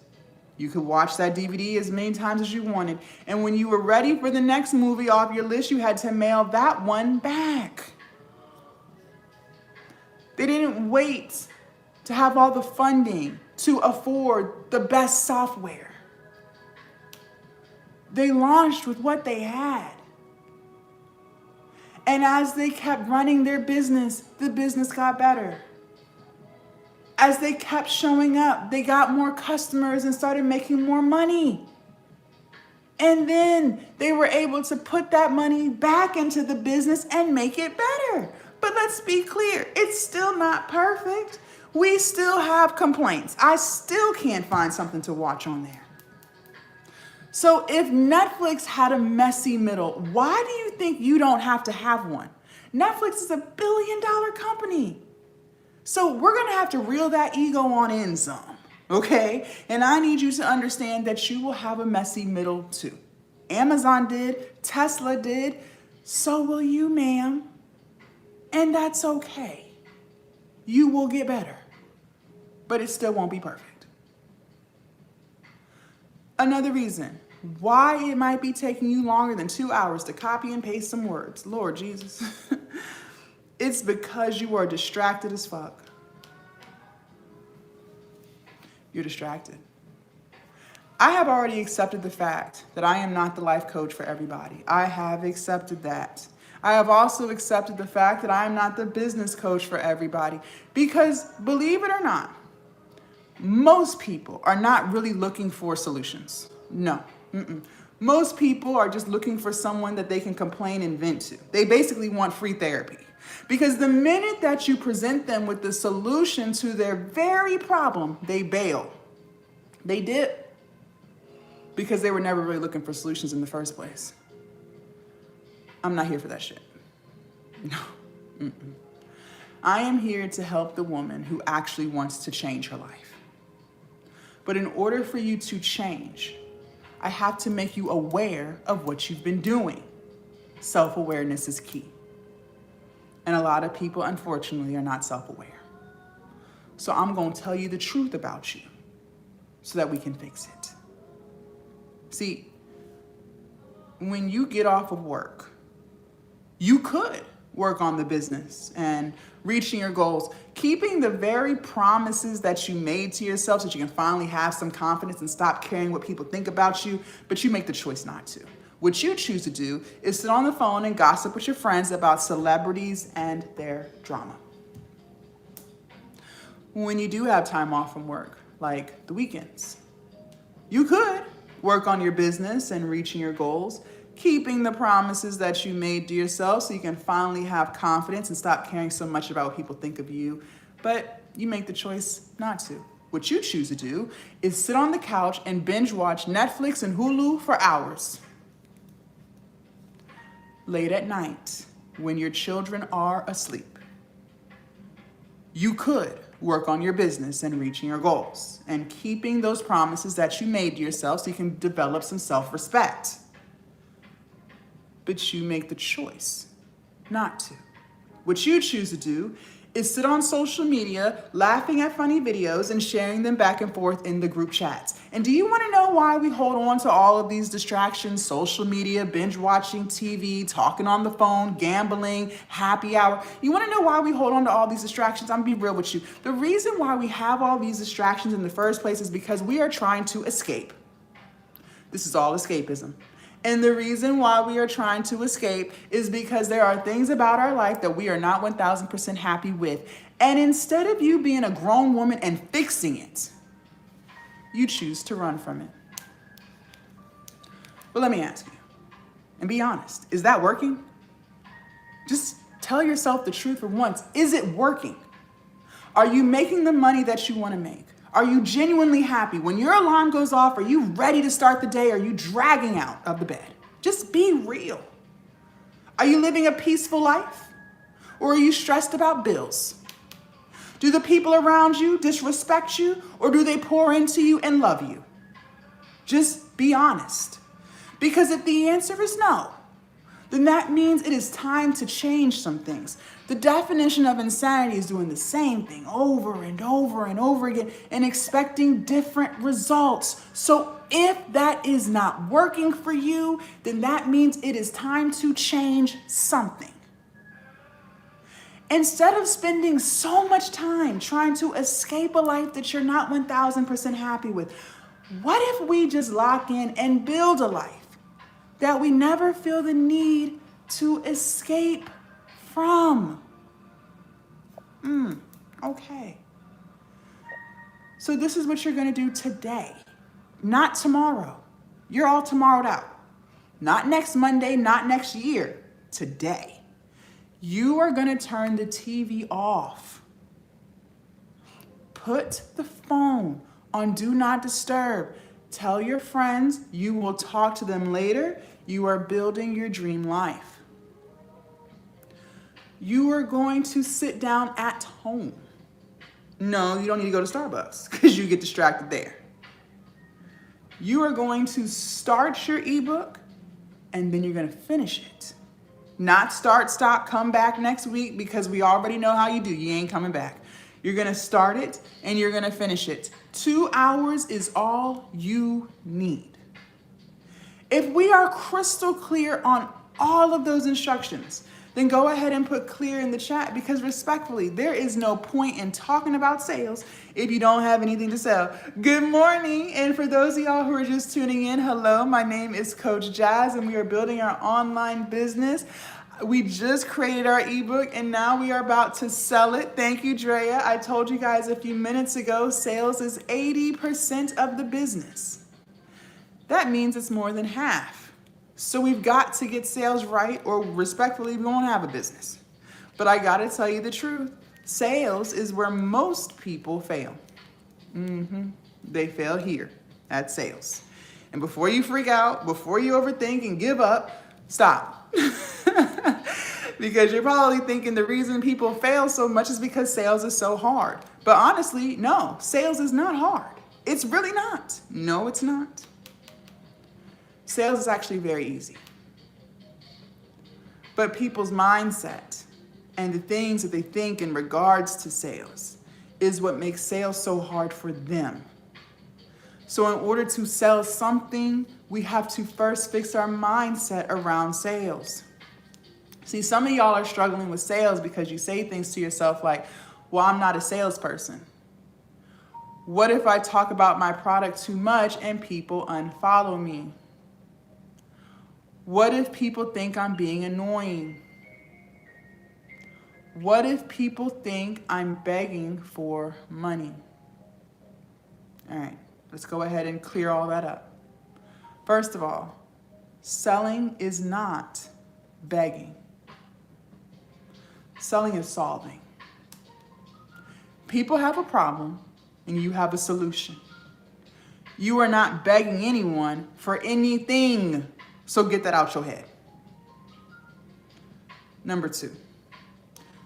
You could watch that DVD as many times as you wanted. And when you were ready for the next movie off your list, you had to mail that one back. They didn't wait to have all the funding to afford the best software. They launched with what they had. And as they kept running their business, the business got better. As they kept showing up, they got more customers and started making more money. And then they were able to put that money back into the business and make it better. But let's be clear, it's still not perfect. We still have complaints. I still can't find something to watch on there. So if Netflix had a messy middle, why do you think you don't have to have one? Netflix is $1 billion company. So we're going to have to reel that ego on in some, okay? And I need you to understand that you will have a messy middle too. Amazon did, Tesla did, so will you, ma'am. And that's okay. You will get better, but it still won't be perfect. Another reason why it might be taking you longer than 2 hours to copy and paste some words, Lord Jesus, it's because you are distracted as fuck. You're distracted. I have already accepted the fact that I am not the life coach for everybody. I have accepted that. I have also accepted the fact that I am not the business coach for everybody. Because believe it or not, most people are not really looking for solutions. No. Most people are just looking for someone that they can complain and vent to. They basically want free therapy. Because the minute that you present them with the solution to their very problem, they bail. They dip. Because they were never really looking for solutions in the first place. I'm not here for that shit. No. I am here to help the woman who actually wants to change her life. But in order for you to change, I have to make you aware of what you've been doing. Self-awareness is key. And a lot of people, unfortunately, are not self-aware. So I'm going to tell you the truth about you so that we can fix it. See, when you get off of work, you could work on the business and reaching your goals, keeping the very promises that you made to yourself so that you can finally have some confidence and stop caring what people think about you, but you make the choice not to. What you choose to do is sit on the phone and gossip with your friends about celebrities and their drama. when you do have time off from work, like the weekends. You could work on your business and reaching your goals, keeping the promises that you made to yourself so you can finally have confidence and stop caring so much about what people think of you. But you make the choice not to. What you choose to do is sit on the couch and binge watch Netflix and Hulu for hours. Late at night, when your children are asleep. You could work on your business and reaching your goals and keeping those promises that you made to yourself so you can develop some self-respect. But you make the choice not to. What you choose to do is sit on social media, laughing at funny videos and sharing them back and forth in the group chats. And do you want to know why we hold on to all of these distractions? Social media, binge watching TV, talking on the phone, gambling, happy hour. You want to know why we hold on to all these distractions? I'm gonna be real with you. The reason why we have all these distractions in the first place is because we are trying to escape. This is all escapism. And the reason why we are trying to escape is because there are things about our life that we are not 1000% happy with. And instead of you being a grown woman and fixing it, you choose to run from it. But let me ask you, and be honest, is that working? Just tell yourself the truth for once. Is it working? Are you making the money that you want to make? Are you genuinely happy? When your alarm goes off, are you ready to start the day? Are you dragging out of the bed? Just be real. Are you living a peaceful life? Or are you stressed about bills? Do the people around you disrespect you? Or do they pour into you and love you? Just be honest. Because if the answer is no, then that means it is time to change some things. The definition of insanity is doing the same thing over and over and over again and expecting different results. So if that is not working for you, then that means it is time to change something. Instead of spending so much time trying to escape a life that you're not 1000% happy with, what if we just lock in and build a life that we never feel the need to escape from? Okay. So this is what you're going to do today, not tomorrow. You're all tomorrowed out. Not next Monday, not next year. Today. You are going to turn the TV off. Put the phone on Do Not Disturb. Tell your friends you will talk to them later. You are building your dream life. You are going to sit down at home. No, you don't need to go to Starbucks because you get distracted there. You are going to start your ebook and then you're going to finish it. Not start, stop, come back next week because we already know how you do. You ain't coming back. You're going to start it and you're going to finish it. 2 hours is all you need. If we are crystal clear on all of those instructions, then go ahead and put clear in the chat because respectfully, there is no point in talking about sales if you don't have anything to sell. Good morning. And for those of y'all who are just tuning in, hello, my name is Coach Jazz and we are building our online business. We just created our ebook and now we are about to sell it. Thank you, Drea. I told you guys a few minutes ago, sales is 80% of the business. That means it's more than half. So we've got to get sales right or respectfully, we won't have a business. But I got to tell you the truth. Sales is where most people fail. They fail here at sales. And before you freak out, before you overthink and give up, stop. Because you're probably thinking the reason people fail so much is because sales is so hard. But honestly, no, sales is not hard. It's really not. No, it's not. Sales is actually very easy. But people's mindset and the things that they think in regards to sales is what makes sales so hard for them. So in order to sell something, we have to first fix our mindset around sales. See, some of y'all are struggling with sales because you say things to yourself like, well, I'm not a salesperson. What if I talk about my product too much and people unfollow me? What if people think I'm being annoying? What if people think I'm begging for money? All right, let's go ahead and clear all that up. First of all, selling is not begging. Selling is solving. People have a problem and you have a solution. You are not begging anyone for anything, so get that out your head. Number 2,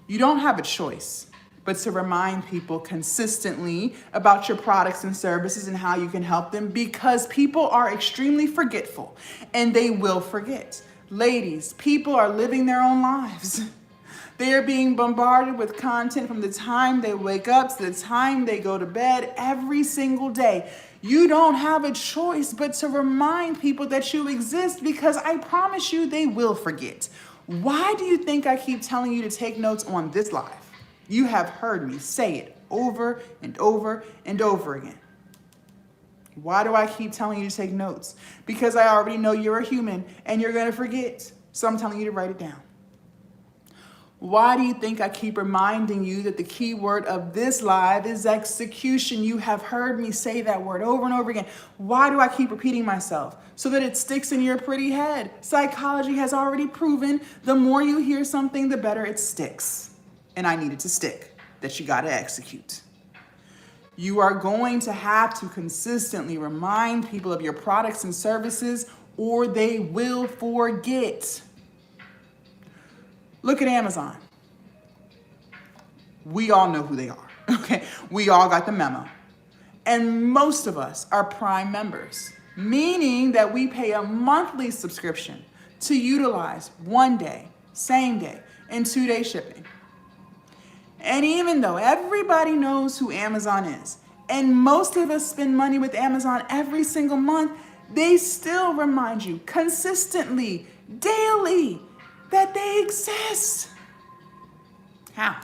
you don't have a choice but to remind people consistently about your products and services and how you can help them, because people are extremely forgetful and they will forget. Ladies, people are living their own lives. They are being bombarded with content from the time they wake up to the time they go to bed every single day. You don't have a choice but to remind people that you exist, because I promise you they will forget. Why do you think I keep telling you to take notes on this live? You have heard me say it over and over and over again. Why do I keep telling you to take notes? Because I already know you're a human and you're going to forget. So I'm telling you to write it down. Why do you think I keep reminding you that the key word of this live is execution? You have heard me say that word over and over again. Why do I keep repeating myself? So that it sticks in your pretty head. Psychology has already proven the more you hear something, the better it sticks. And I need it to stick, that you got to execute. You are going to have to consistently remind people of your products and services, or they will forget. Look at Amazon. We all know who they are, okay? We all got the memo. And most of us are Prime members, meaning that we pay a monthly subscription to utilize 1 day, same day, and 2-day shipping. And even though everybody knows who Amazon is, and most of us spend money with Amazon every single month, they still remind you consistently, daily, that they exist. How?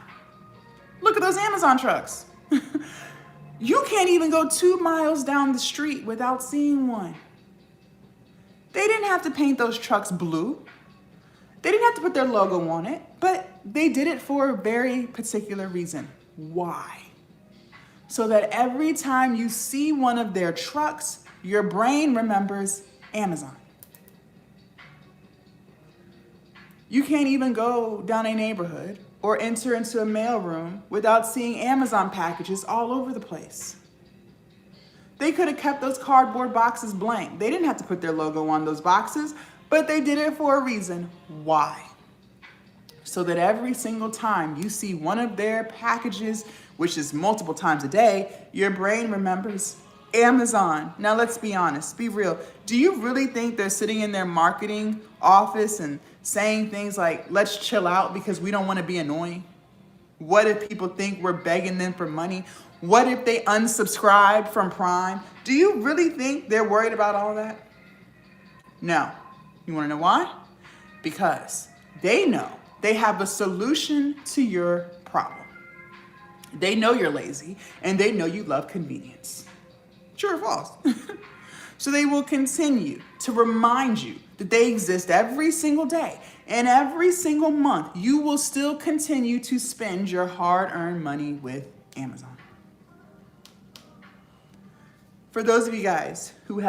Look at those Amazon trucks. You can't even go 2 miles down the street without seeing one. They didn't have to paint those trucks blue. They didn't have to put their logo on it, but they did it for a very particular reason. Why? So that every time you see one of their trucks, your brain remembers Amazon. You can't even go down a neighborhood or enter into a mailroom without seeing Amazon packages all over the place. They could have kept those cardboard boxes blank. They didn't have to put their logo on those boxes, but they did it for a reason. Why? So that every single time you see one of their packages, which is multiple times a day, your brain remembers Amazon. Now let's be honest, be real. Do you really think they're sitting in their marketing office and saying things like, let's chill out because we don't want to be annoying? What if people think we're begging them for money? What if they unsubscribe from Prime? Do you really think they're worried about all that? No. You want to know why? Because they know they have a solution to your problem. They know you're lazy and they know you love convenience. True or false? So they will continue to remind you that they exist every single day, and every single month you will still continue to spend your hard-earned money with Amazon. For those of you guys for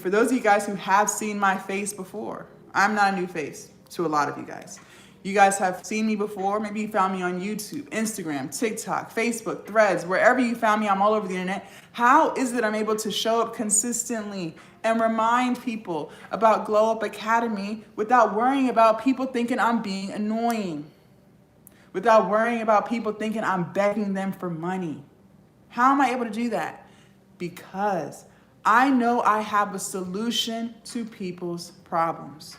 those of you guys who have seen my face before, I'm not a new face to a lot of you guys. You guys have seen me before. Maybe you found me on YouTube, Instagram, TikTok, Facebook, Threads, wherever you found me, I'm all over the internet. How is it I'm able to show up consistently and remind people about Glow Up Academy without worrying about people thinking I'm being annoying, without worrying about people thinking I'm begging them for money? How am I able to do that? Because I know I have a solution to people's problems.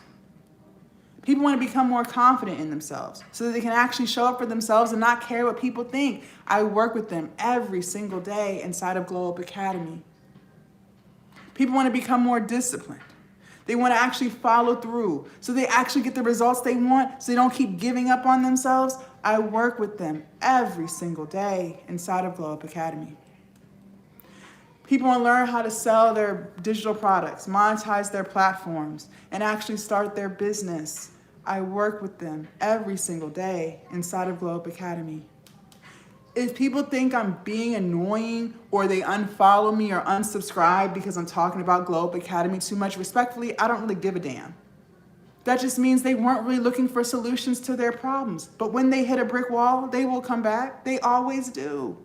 People want to become more confident in themselves so that they can actually show up for themselves and not care what people think. I work with them every single day inside of Glow Up Academy. People want to become more disciplined. They want to actually follow through so they actually get the results they want, so they don't keep giving up on themselves. I work with them every single day inside of Glow Up Academy. People want to learn how to sell their digital products, monetize their platforms, and actually start their business. I work with them every single day inside of Glow Up Academy. If people think I'm being annoying or they unfollow me or unsubscribe because I'm talking about Glow Up Academy too much, respectfully, I don't really give a damn. That just means they weren't really looking for solutions to their problems. But when they hit a brick wall, they will come back. They always do.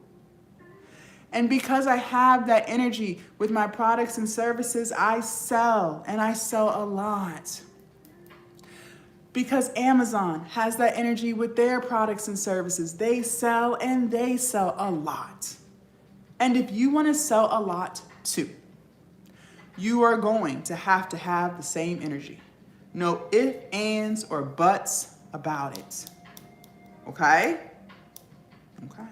And because I have that energy with my products and services, I sell, and I sell a lot. Because Amazon has that energy with their products and services. They sell and they sell a lot. And if you want to sell a lot too, you are going to have the same energy. No ifs, ands, or buts about it. Okay? Okay.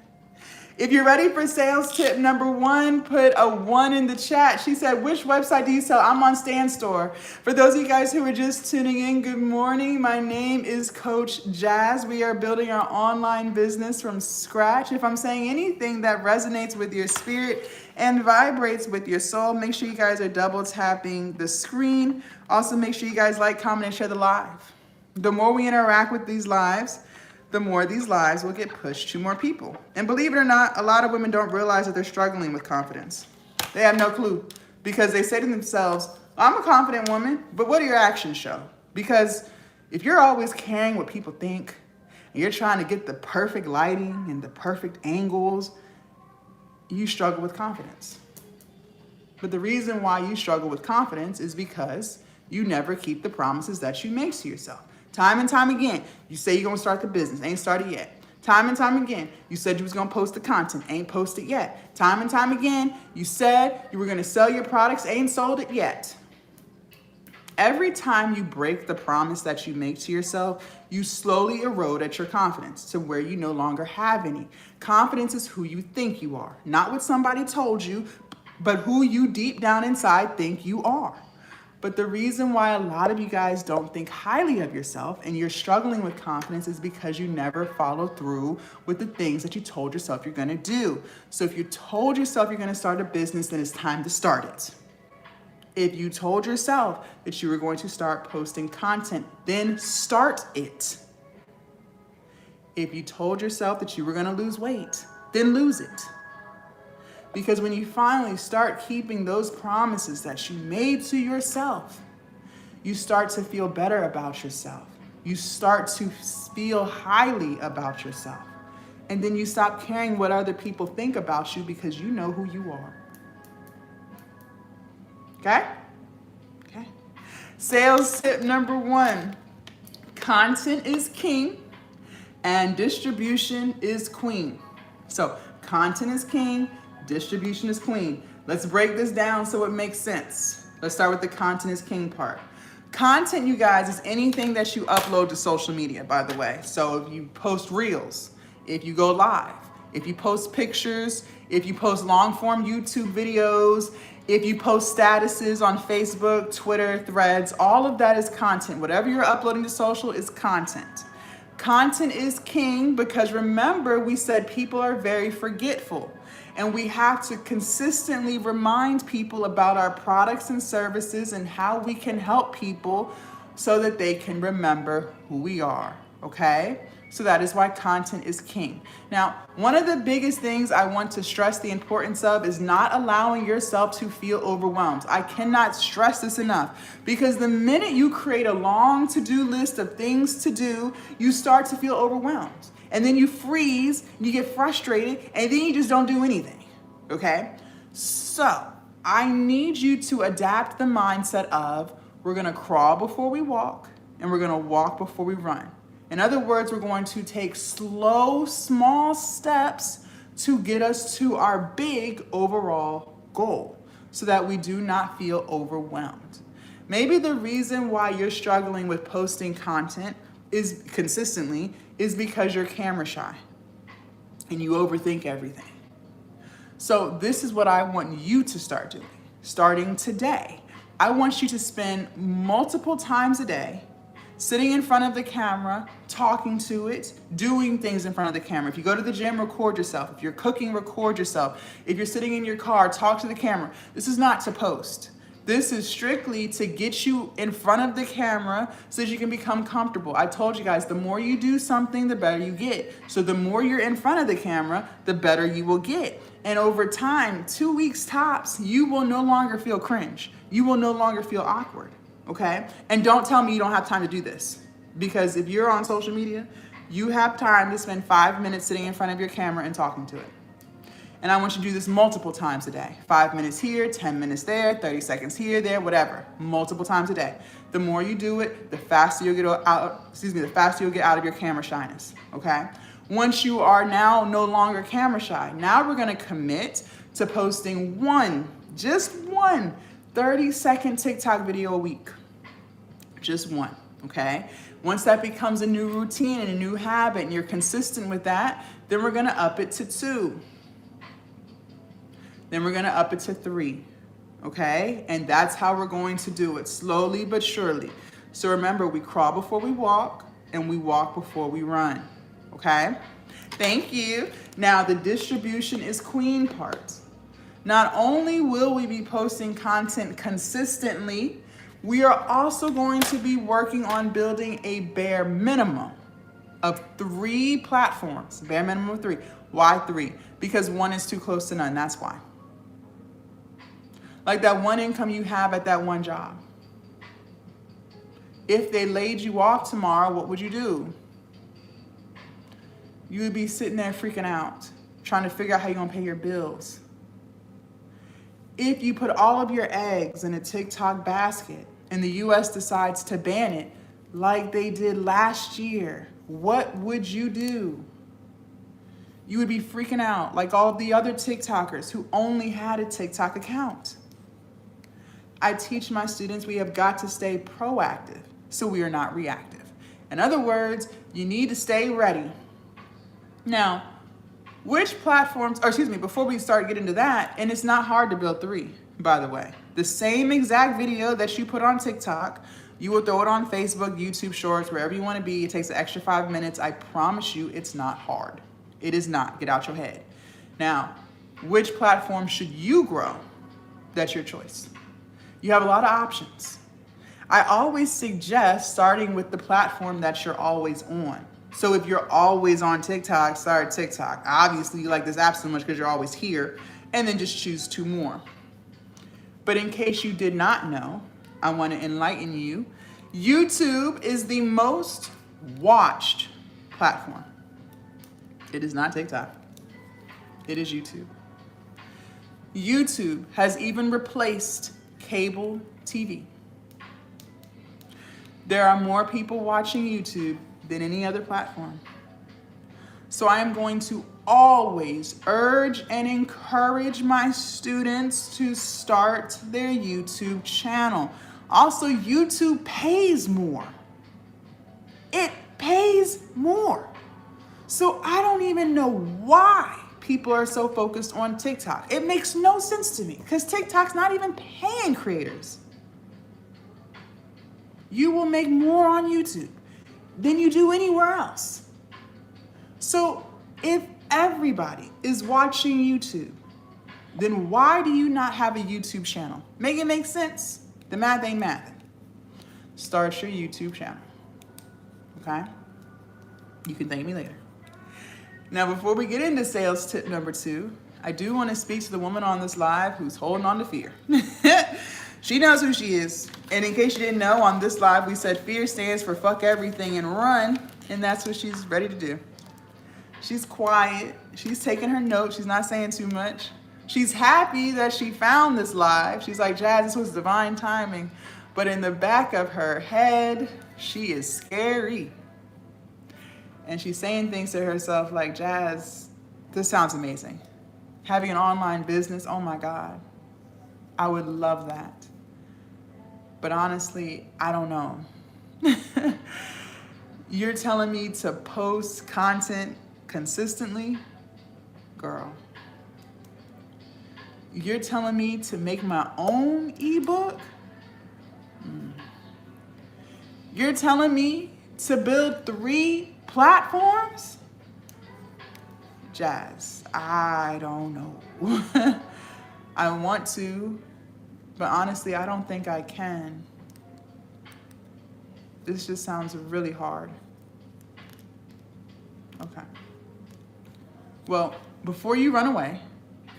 If you're ready for sales tip number 1, put a 1 in the chat. She said, which website do you sell? I'm on Stan Store. For those of you guys who are just tuning in, good morning. My name is Coach Jazz. We are building our online business from scratch. If I'm saying anything that resonates with your spirit and vibrates with your soul, make sure you guys are double tapping the screen. Also, make sure you guys like, comment, and share the live. The more we interact with these lives, the more these lives will get pushed to more people. And believe it or not, a lot of women don't realize that they're struggling with confidence. They have no clue because they say to themselves, I'm a confident woman, but what do your actions show? Because if you're always caring what people think and you're trying to get the perfect lighting and the perfect angles, you struggle with confidence. But the reason why you struggle with confidence is because you never keep the promises that you make to yourself. Time and time again, you say you're gonna start the business, ain't started yet. Time and time again, you said you was gonna post the content, ain't posted yet. Time and time again, you said you were gonna sell your products, ain't sold it yet. Every time you break the promise that you make to yourself, you slowly erode at your confidence to where you no longer have any. Confidence is who you think you are, not what somebody told you, but who you deep down inside think you are. But the reason why a lot of you guys don't think highly of yourself and you're struggling with confidence is because you never follow through with the things that you told yourself you're gonna do. So if you told yourself you're gonna start a business, then it's time to start it. If you told yourself that you were going to start posting content, then start it. If you told yourself that you were gonna lose weight, then lose it. Because when you finally start keeping those promises that you made to yourself, you start to feel better about yourself. You start to feel highly about yourself. And then you stop caring what other people think about you because you know who you are. Okay? Okay. Sales tip number 1, content is king and distribution is queen. So content is king, distribution is queen. Let's break this down so it makes sense. Let's start with the content is king part. Content, you guys, is anything that you upload to social media, by the way. So if you post reels, if you go live, if you post pictures, if you post long form YouTube videos, if you post statuses on Facebook, Twitter, Threads, all of that is content. Whatever you're uploading to social is content. Content is king because remember, we said people are very forgetful. And we have to consistently remind people about our products and services and how we can help people so that they can remember who we are, okay? So that is why content is king. Now, one of the biggest things I want to stress the importance of is not allowing yourself to feel overwhelmed. I cannot stress this enough because the minute you create a long to-do list of things to do, you start to feel overwhelmed. And then you freeze, you get frustrated, and then you just don't do anything, okay? So I need you to adapt the mindset of we're gonna crawl before we walk, and we're gonna walk before we run. In other words, we're going to take slow, small steps to get us to our big overall goal so that we do not feel overwhelmed. Maybe the reason why you're struggling with posting content is consistently is because you're camera shy and you overthink everything. So this is what I want you to start doing. Starting today, I want you to spend multiple times a day sitting in front of the camera, talking to it, doing things in front of the camera. If you go to the gym, record yourself. If you're cooking, record yourself. If you're sitting in your car, talk to the camera. This is not to post. This is strictly to get you in front of the camera so that you can become comfortable. I told you guys, the more you do something, the better you get. So the more you're in front of the camera, the better you will get. And over time, 2 weeks tops, you will no longer feel cringe. You will no longer feel awkward, okay? And don't tell me you don't have time to do this. Because if you're on social media, you have time to spend 5 minutes sitting in front of your camera and talking to it. And I want you to do this multiple times a day. 5 minutes here, 10 minutes there, 30 seconds here, there, whatever. Multiple times a day. The more you do it, the faster you'll get out of your camera shyness, okay? Once you are now no longer camera shy, now we're gonna commit to posting just one 30-second TikTok video a week. Just one, okay? Once that becomes a new routine and a new habit and you're consistent with that, then we're gonna up it to 2. Then we're gonna up it to 3, okay? And that's how we're going to do it, slowly but surely. So remember, we crawl before we walk and we walk before we run, okay? Thank you. Now the distribution is queen part. Not only will we be posting content consistently, we are also going to be working on building a bare minimum of 3 platforms, bare minimum of 3. Why 3? Because 1 is too close to none, that's why. Like that one income you have at that one job. If they laid you off tomorrow, what would you do? You would be sitting there freaking out, trying to figure out how you're gonna pay your bills. If you put all of your eggs in a TikTok basket and the US decides to ban it like they did last year, what would you do? You would be freaking out like all the other TikTokers who only had a TikTok account. I teach my students we have got to stay proactive so we are not reactive. In other words, you need to stay ready. Now, which platforms, before we start getting to that, and it's not hard to build 3, by the way. The same exact video that you put on TikTok, you will throw it on Facebook, YouTube Shorts, wherever you want to be. It takes an extra 5 minutes. I promise you it's not hard. It is not. Get out your head. Now, which platform should you grow? That's your choice. You have a lot of options. I always suggest starting with the platform that you're always on. So if you're always on TikTok, start TikTok. Obviously, you like this app so much because you're always here, and then just choose 2 more. But in case you did not know, I want to enlighten you. YouTube is the most watched platform. It is not TikTok. It is YouTube. YouTube has even replaced cable TV. There are more people watching YouTube than any other platform. So I am going to always urge and encourage my students to start their YouTube channel. Also, YouTube pays more. It pays more. So I don't even know why people are so focused on TikTok. It makes no sense to me because TikTok's not even paying creators. You will make more on YouTube than you do anywhere else. So if everybody is watching YouTube, then why do you not have a YouTube channel? Make it make sense. The math ain't math. Start your YouTube channel, okay? You can thank me later. Now, before we get into sales tip number 2, I do want to speak to the woman on this live who's holding on to fear. She knows who she is. And in case you didn't know, on this live, we said fear stands for fuck everything and run. And that's what she's ready to do. She's quiet. She's taking her notes. She's not saying too much. She's happy that she found this live. She's like, Jazz, this was divine timing. But in the back of her head, she is scary. And she's saying things to herself like, Jazz, this sounds amazing. Having an online business, oh my God, I would love that. But honestly, I don't know. You're telling me to post content consistently? Girl. You're telling me to make my own ebook? You're telling me to build 3 platforms? Jazz, I don't know. I want to, But honestly, I don't think I can. This just sounds really hard. Okay. Well, before you run away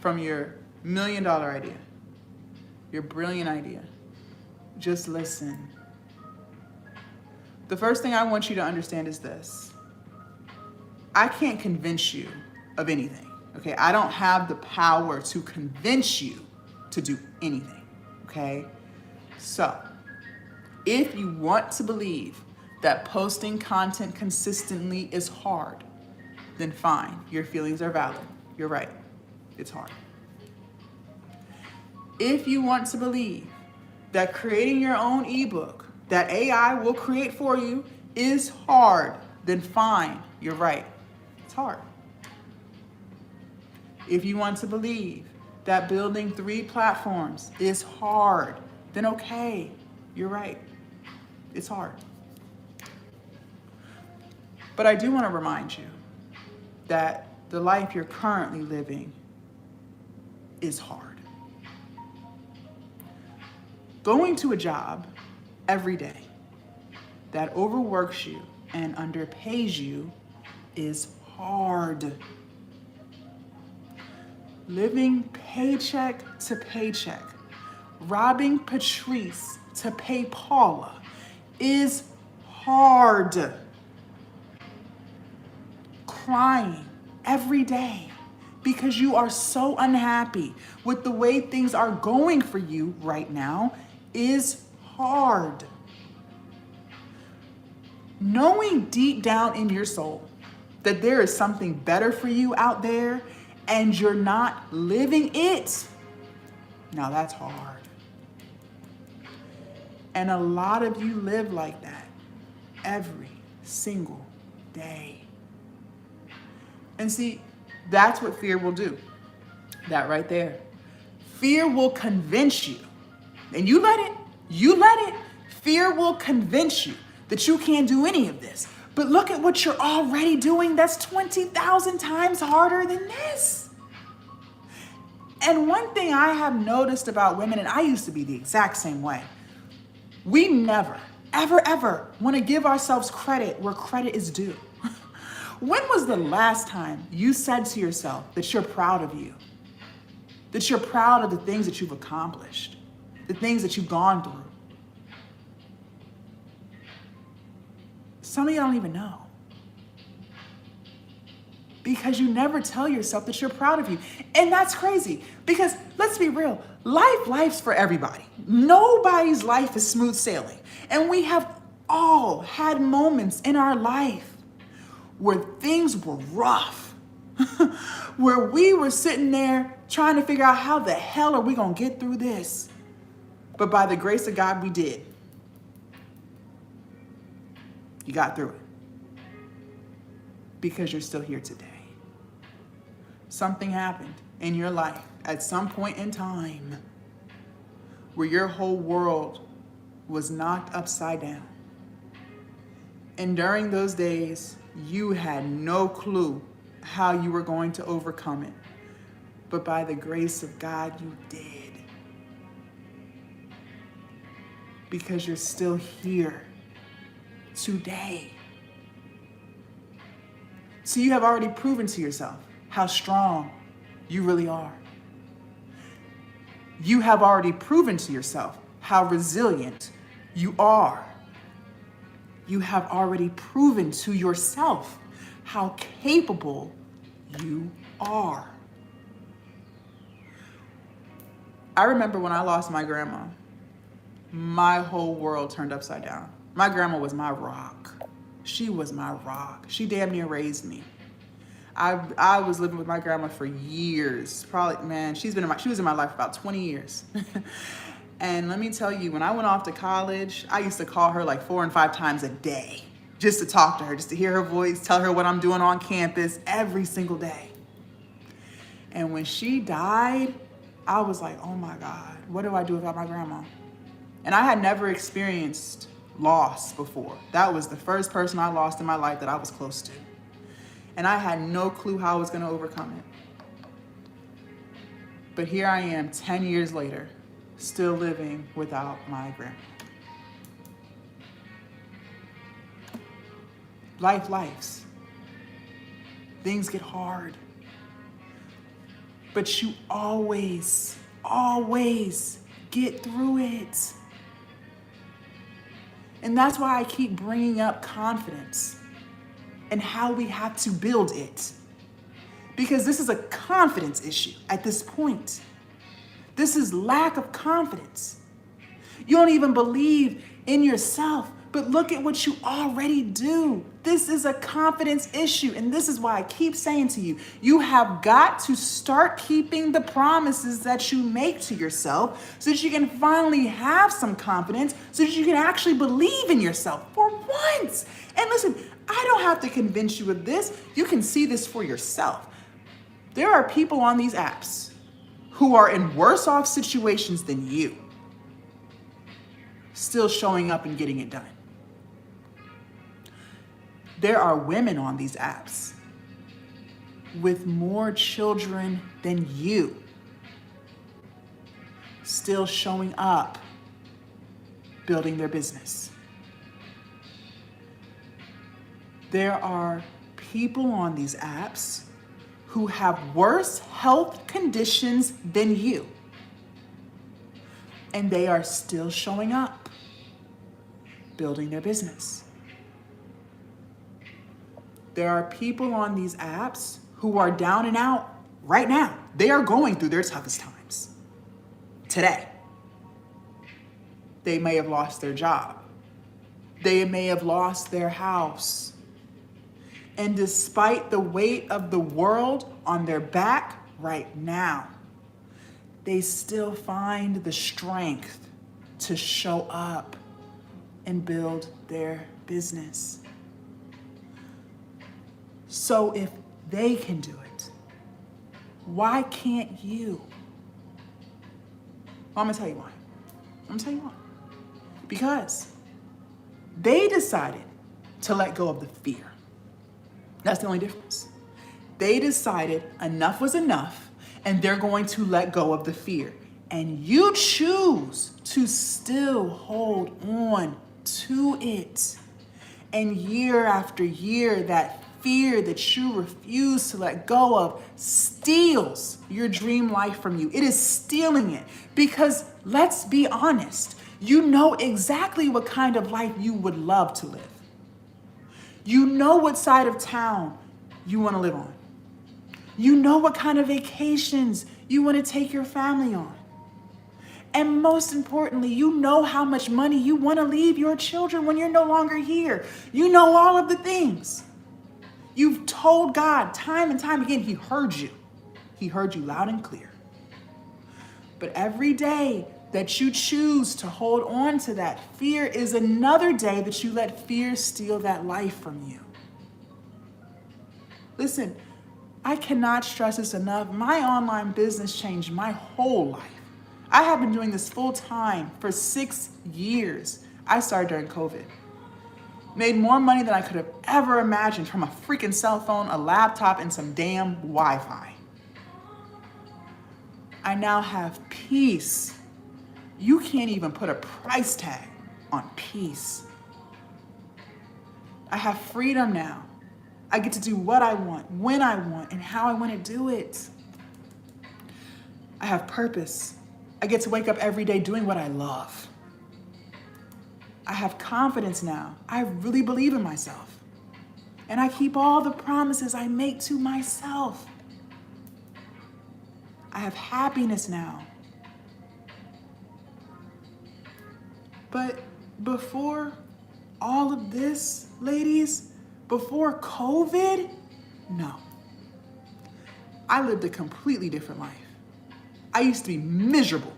from your $1 million idea, your brilliant idea, just listen. The first thing I want you to understand is this. I can't convince you of anything, okay? I don't have the power to convince you to do anything, okay? So, if you want to believe that posting content consistently is hard, then fine, your feelings are valid. You're right, it's hard. If you want to believe that creating your own ebook that AI will create for you is hard, then fine, you're right, it's hard. If you want to believe that building 3 platforms is hard, then okay, you're right, it's hard. But I do want to remind you that the life you're currently living is hard. Going to a job every day that overworks you and underpays you is hard. Living paycheck to paycheck, robbing Patrice to pay Paula is hard. Crying every day because you are so unhappy with the way things are going for you right now is hard. Knowing deep down in your soul that there is something better for you out there and you're not living it, now that's hard. And a lot of you live like that every single day. And see, that's what fear will do. That right there. Fear will convince you, and you let it, fear will convince you that you can't do any of this. But look at what you're already doing that's 20,000 times harder than this. And one thing I have noticed about women, and I used to be the exact same way, we never, ever want to give ourselves credit where credit is due. When was the last time you said to yourself that you're proud of you? That you're proud of the things that you've accomplished, the things that you've gone through? Some of you don't even know. Because you never tell yourself that you're proud of you. And that's crazy because let's be real, life's for everybody. Nobody's life is smooth sailing. And we have all had moments in our life where things were rough, where we were sitting there trying to figure out how the hell are we gonna get through this? But by the grace of God, we did. You got through it because you're still here today. Something happened in your life at some point in time where your whole world was knocked upside down. And during those days, you had no clue how you were going to overcome it. But by the grace of God, you did. Because you're still here today. So you have already proven to yourself how strong you really are. You have already proven to yourself how resilient you are. You have already proven to yourself how capable you are. I remember when I lost my grandma, my whole world turned upside down. My grandma was my rock. She was my rock. She damn near raised me. I was living with my grandma for years. Probably, man, she was in my life for about 20 years. And let me tell you, when I went off to college, I used to call her like 4 and 5 times a day just to talk to her, just to hear her voice, tell her what I'm doing on campus every single day. And when she died, I was like, oh my God, what do I do without my grandma? And I had never experienced loss before. That was the first person I lost in my life that I was close to. And I had no clue how I was going to overcome it. But here I am 10 years later, still living without my grandma. Lives. Things get hard. But you always get through it. And that's why I keep bringing up confidence and how we have to build it. Because this is a confidence issue at this point. This is lack of confidence. You don't even believe in yourself, but look at what you already do. This is a confidence issue. And this is why I keep saying to you, you have got to start keeping the promises that you make to yourself so that you can finally have some confidence, so that you can actually believe in yourself for once. And listen, I don't have to convince you of this. You can see this for yourself. There are people on these apps who are in worse off situations than you, still showing up and getting it done. There are women on these apps with more children than you, still showing up, building their business. There are people on these apps who have worse health conditions than you, and they are still showing up, building their business. There are people on these apps who are down and out right now. They are going through their toughest times today. They may have lost their job. They may have lost their house. And despite the weight of the world on their back right now, they still find the strength to show up and build their business. So if they can do it, why can't you? Well, I'm gonna tell you why. Because they decided to let go of the fear. That's the only difference. They decided enough was enough, and they're going to let go of the fear. And you choose to still hold on to it. And year after year, that fear that you refuse to let go of steals your dream life from you. It is stealing it because, let's be honest, you know exactly what kind of life you would love to live. You know what side of town you want to live on. You know what kind of vacations you want to take your family on. And most importantly, you know how much money you want to leave your children when you're no longer here. You know all of the things. You've told God time and time again, He heard you. He heard you loud and clear. But every day that you choose to hold on to that fear is another day that you let fear steal that life from you. Listen, I cannot stress this enough. My online business changed my whole life. I have been doing this full time for 6 years. I started during COVID. Made more money than I could have ever imagined from a freaking cell phone, a laptop, and some damn Wi-Fi. I now have peace. You can't even put a price tag on peace. I have freedom now. I get to do what I want, when I want, and how I want to do it. I have purpose. I get to wake up every day doing what I love. I have confidence now. I really believe in myself. And I keep all the promises I make to myself. I have happiness now. But before all of this, ladies, before COVID, no. I lived a completely different life. I used to be miserable.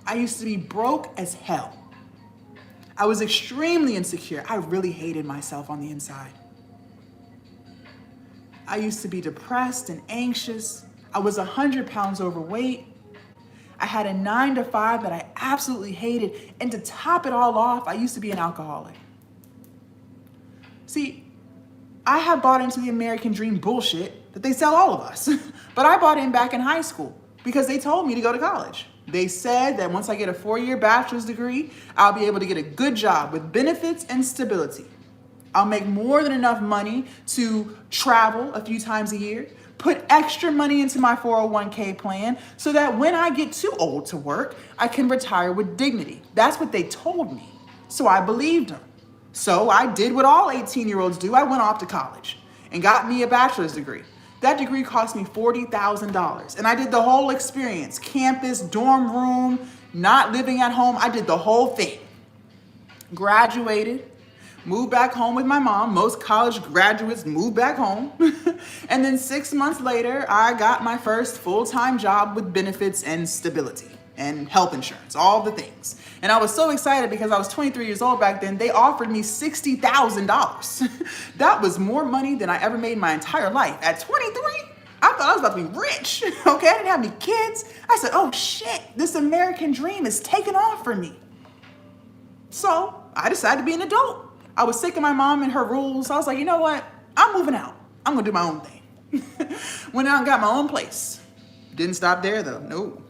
I used to be broke as hell. I was extremely insecure. I really hated myself on the inside. I used to be depressed and anxious. I was 100 pounds overweight. I had a 9-to-5 that I absolutely hated. And to top it all off, I used to be an alcoholic. See, I have bought into the American dream bullshit that they sell all of us. But I bought in back in high school because they told me to go to college. They said that once I get a 4-year bachelor's degree, I'll be able to get a good job with benefits and stability. I'll make more than enough money to travel a few times a year, put extra money into my 401k plan so that when I get too old to work, I can retire with dignity. That's what they told me. So I believed them. So I did what all 18-year-olds do. I went off to college and got me a bachelor's degree. That degree cost me $40,000. And I did the whole experience, campus, dorm room, not living at home. I did the whole thing. Graduated, moved back home with my mom. Most college graduates move back home. And then 6 months later, I got my first full-time job with benefits and stability and health insurance, all the things. And I was so excited because I was 23 years old back then. They offered me $60,000. That was more money than I ever made in my entire life. At 23, I thought I was about to be rich. Okay, I didn't have any kids. I said, oh shit, this American dream is taking off for me. So I decided to be an adult. I was sick of my mom and her rules. I was like, you know what? I'm moving out. I'm gonna do my own thing. Went out and got my own place. Didn't stop there though, no.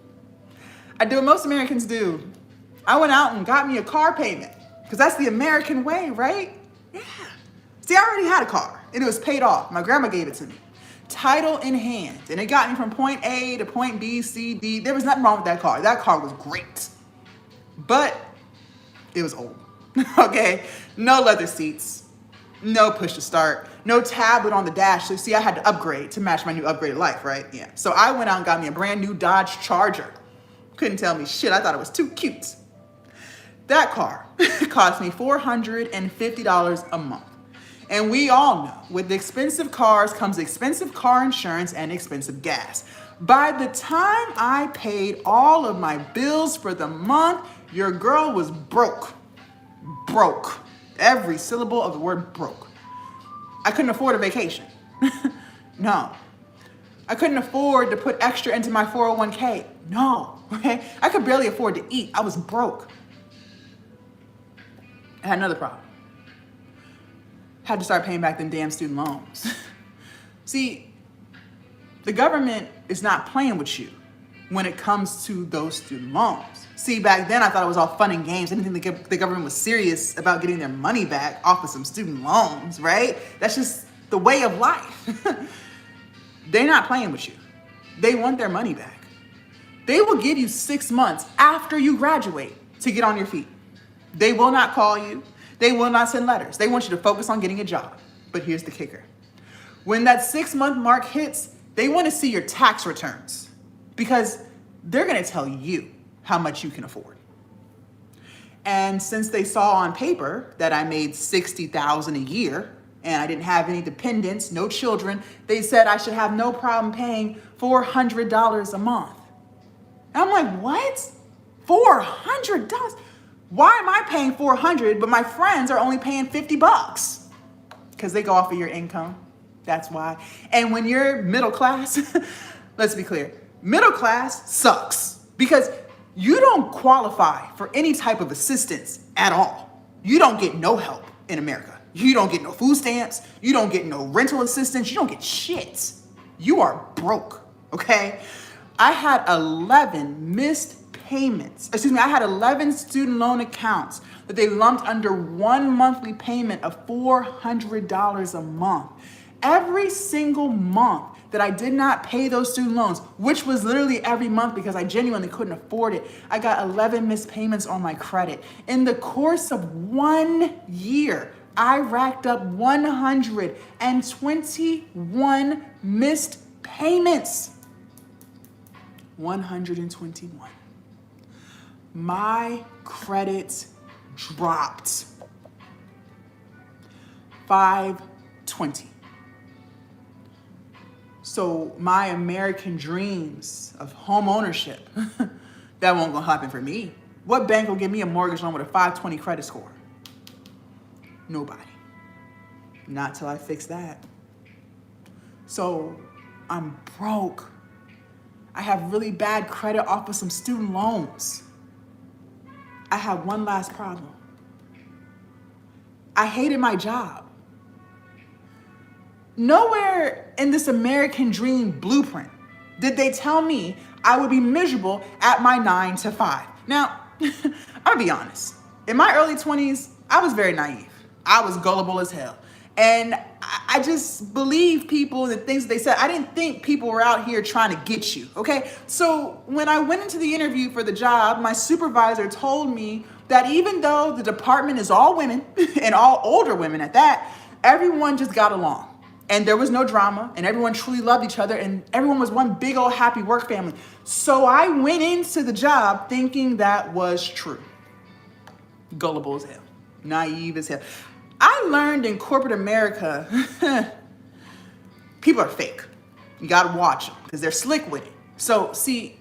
I did what most Americans do. I went out and got me a car payment because that's the American way, right? Yeah. See, I already had a car and it was paid off. My grandma gave it to me. Title in hand. And it got me from point A to point B, C, D. There was nothing wrong with that car. That car was great. But it was old. Okay? No leather seats. No push to start. No tablet on the dash. So see, I had to upgrade to match my new upgraded life, right? Yeah. So I went out and got me a brand new Dodge Charger. Couldn't tell me shit. I thought it was too cute. That car cost me $450 a month. And we all know with expensive cars comes expensive car insurance and expensive gas. By the time I paid all of my bills for the month, your girl was broke. Broke. Every syllable of the word broke. I couldn't afford a vacation. No. I couldn't afford to put extra into my 401k. No. Okay? I could barely afford to eat. I was broke. I had another problem. Had to start paying back them damn student loans. See, the government is not playing with you when it comes to those student loans. See, back then I thought it was all fun and games. I didn't think the government was serious about getting their money back off of some student loans, right? That's just the way of life. They're not playing with you. They want their money back. They will give you 6 months after you graduate to get on your feet. They will not call you. They will not send letters. They want you to focus on getting a job. But here's the kicker. When that 6-month mark hits, they want to see your tax returns because they're going to tell you how much you can afford. And since they saw on paper that I made $60,000 a year and I didn't have any dependents, no children, they said I should have no problem paying $400 a month. And I'm like, what? $400? Why am I paying $400 but my friends are only paying $50? Because they go off of your income. That's why. And when you're middle class, let's be clear, middle class sucks because you don't qualify for any type of assistance at all. You don't get no help in America. You don't get no food stamps. You don't get no rental assistance. You don't get shit. You are broke, okay? I had 11 missed payments. I had 11 student loan accounts that they lumped under one monthly payment of $400 a month. Every single month that I did not pay those student loans, which was literally every month because I genuinely couldn't afford it, I got 11 missed payments on my credit. In the course of 1 year, I racked up 121 missed payments. 121. My credit dropped. 520. So my American dreams of home ownership, that won't gonna happen for me. What bank will give me a mortgage loan with a 520 credit score? Nobody. Not till I fix that. So I'm broke. I have really bad credit off of some student loans. I have one last problem. I hated my job. Nowhere in this American dream blueprint did they tell me I would be miserable at my 9 to 5? Now, I'll be honest. In my early 20s, I was very naive. I was gullible as hell. And I just believed people and the things that they said. I didn't think people were out here trying to get you, okay? So when I went into the interview for the job, my supervisor told me that even though the department is all women and all older women at that, everyone just got along. And there was no drama, and everyone truly loved each other, and everyone was one big old happy work family. So I went into the job thinking that was true. Gullible as hell, naive as hell. I learned in corporate America, people are fake. You gotta watch them because they're slick with it. So see,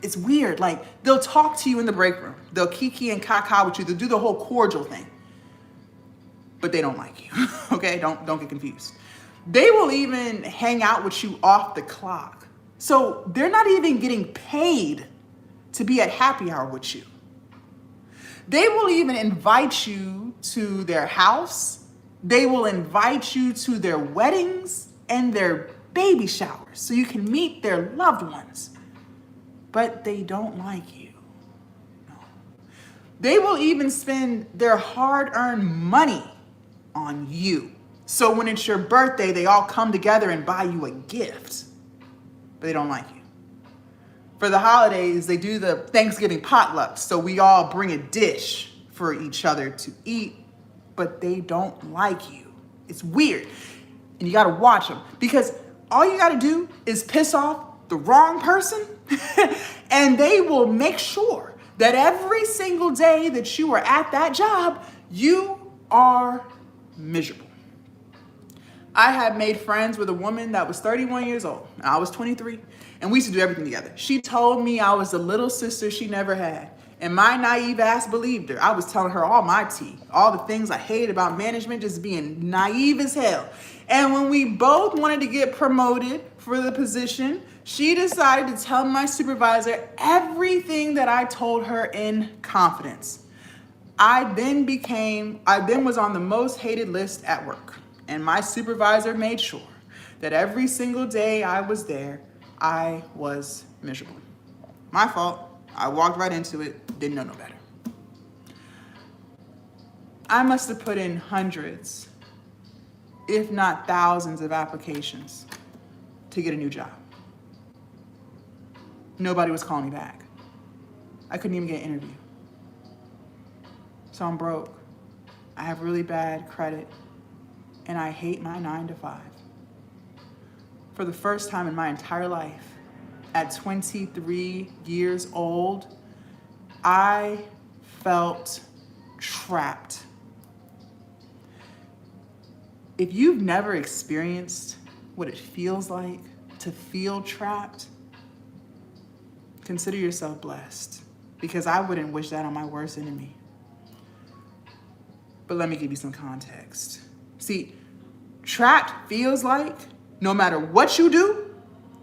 it's weird. Like, they'll talk to you in the break room. They'll kiki and kaka with you. They'll do the whole cordial thing. But they don't like you, okay? Don't get confused. They will even hang out with you off the clock. So they're not even getting paid to be at happy hour with you. They will even invite you to their house. They will invite you to their weddings and their baby showers so you can meet their loved ones. But they don't like you. No. They will even spend their hard-earned money on you. So when it's your birthday, they all come together and buy you a gift. But they don't like you. For the holidays, they do the Thanksgiving potluck, so we all bring a dish for each other to eat, but they don't like you. It's weird. And you gotta watch them, because all you gotta do is piss off the wrong person, and they will make sure that every single day that you are at that job, you are miserable. I had made friends with a woman that was 31 years old, and I was 23. And we used to do everything together. She told me I was the little sister she never had. And my naive ass believed her. I was telling her all my tea, all the things I hated about management, just being naive as hell. And when we both wanted to get promoted for the position, she decided to tell my supervisor everything that I told her in confidence. I then was on the most hated list at work. And my supervisor made sure that every single day I was there, I was miserable. My fault. I walked right into it, didn't know no better. I must have put in hundreds, if not thousands of applications to get a new job. Nobody was calling me back. I couldn't even get an interview. So I'm broke. I have really bad credit, and I hate my 9 to 5. For the first time in my entire life, at 23 years old, I felt trapped. If you've never experienced what it feels like to feel trapped, consider yourself blessed, because I wouldn't wish that on my worst enemy. But let me give you some context. See, trapped feels like no matter what you do,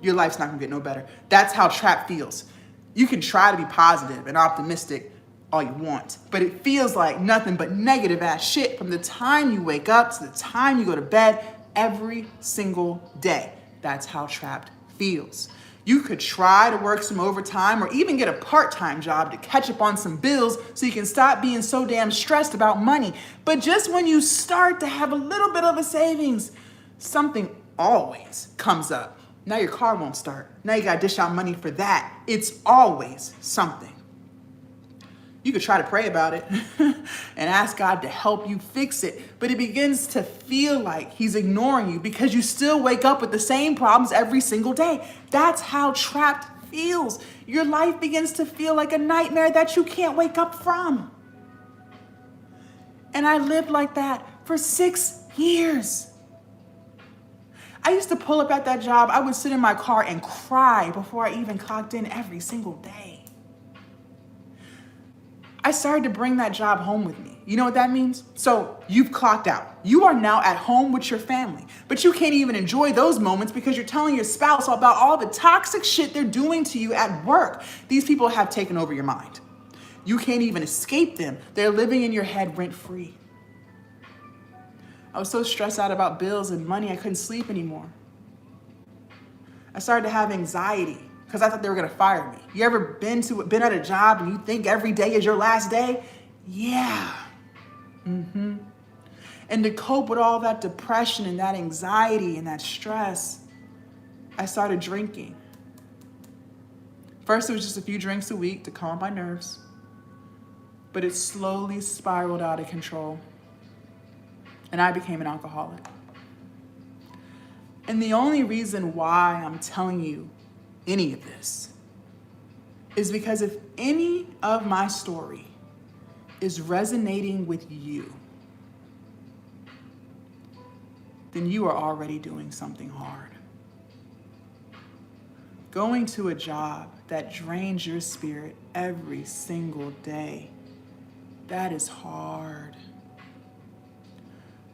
your life's not gonna get no better. That's how trapped feels. You can try to be positive and optimistic all you want, but it feels like nothing but negative ass shit from the time you wake up to the time you go to bed every single day. That's how trapped feels. You could try to work some overtime or even get a part-time job to catch up on some bills so you can stop being so damn stressed about money. But just when you start to have a little bit of a savings, something always comes up. Now your car won't start. Now you gotta dish out money for that. It's always something. You could try to pray about it and ask God to help you fix it, but it begins to feel like He's ignoring you because you still wake up with the same problems every single day. That's how trapped feels. Your life begins to feel like a nightmare that you can't wake up from. And I lived like that for 6 years. I used to pull up at that job. I would sit in my car and cry before I even clocked in every single day. I started to bring that job home with me. You know what that means? So you've clocked out. You are now at home with your family, but you can't even enjoy those moments because you're telling your spouse about all the toxic shit they're doing to you at work. These people have taken over your mind. You can't even escape them. They're living in your head rent-free. I was so stressed out about bills and money, I couldn't sleep anymore. I started to have anxiety because I thought they were going to fire me. You ever been at a job and you think every day is your last day? Yeah. And to cope with all that depression and that anxiety and that stress, I started drinking. First, it was just a few drinks a week to calm my nerves, but it slowly spiraled out of control, and I became an alcoholic. And the only reason why I'm telling you any of this is because if any of my story is resonating with you, then you are already doing something hard. Going to a job that drains your spirit every single day, that is hard.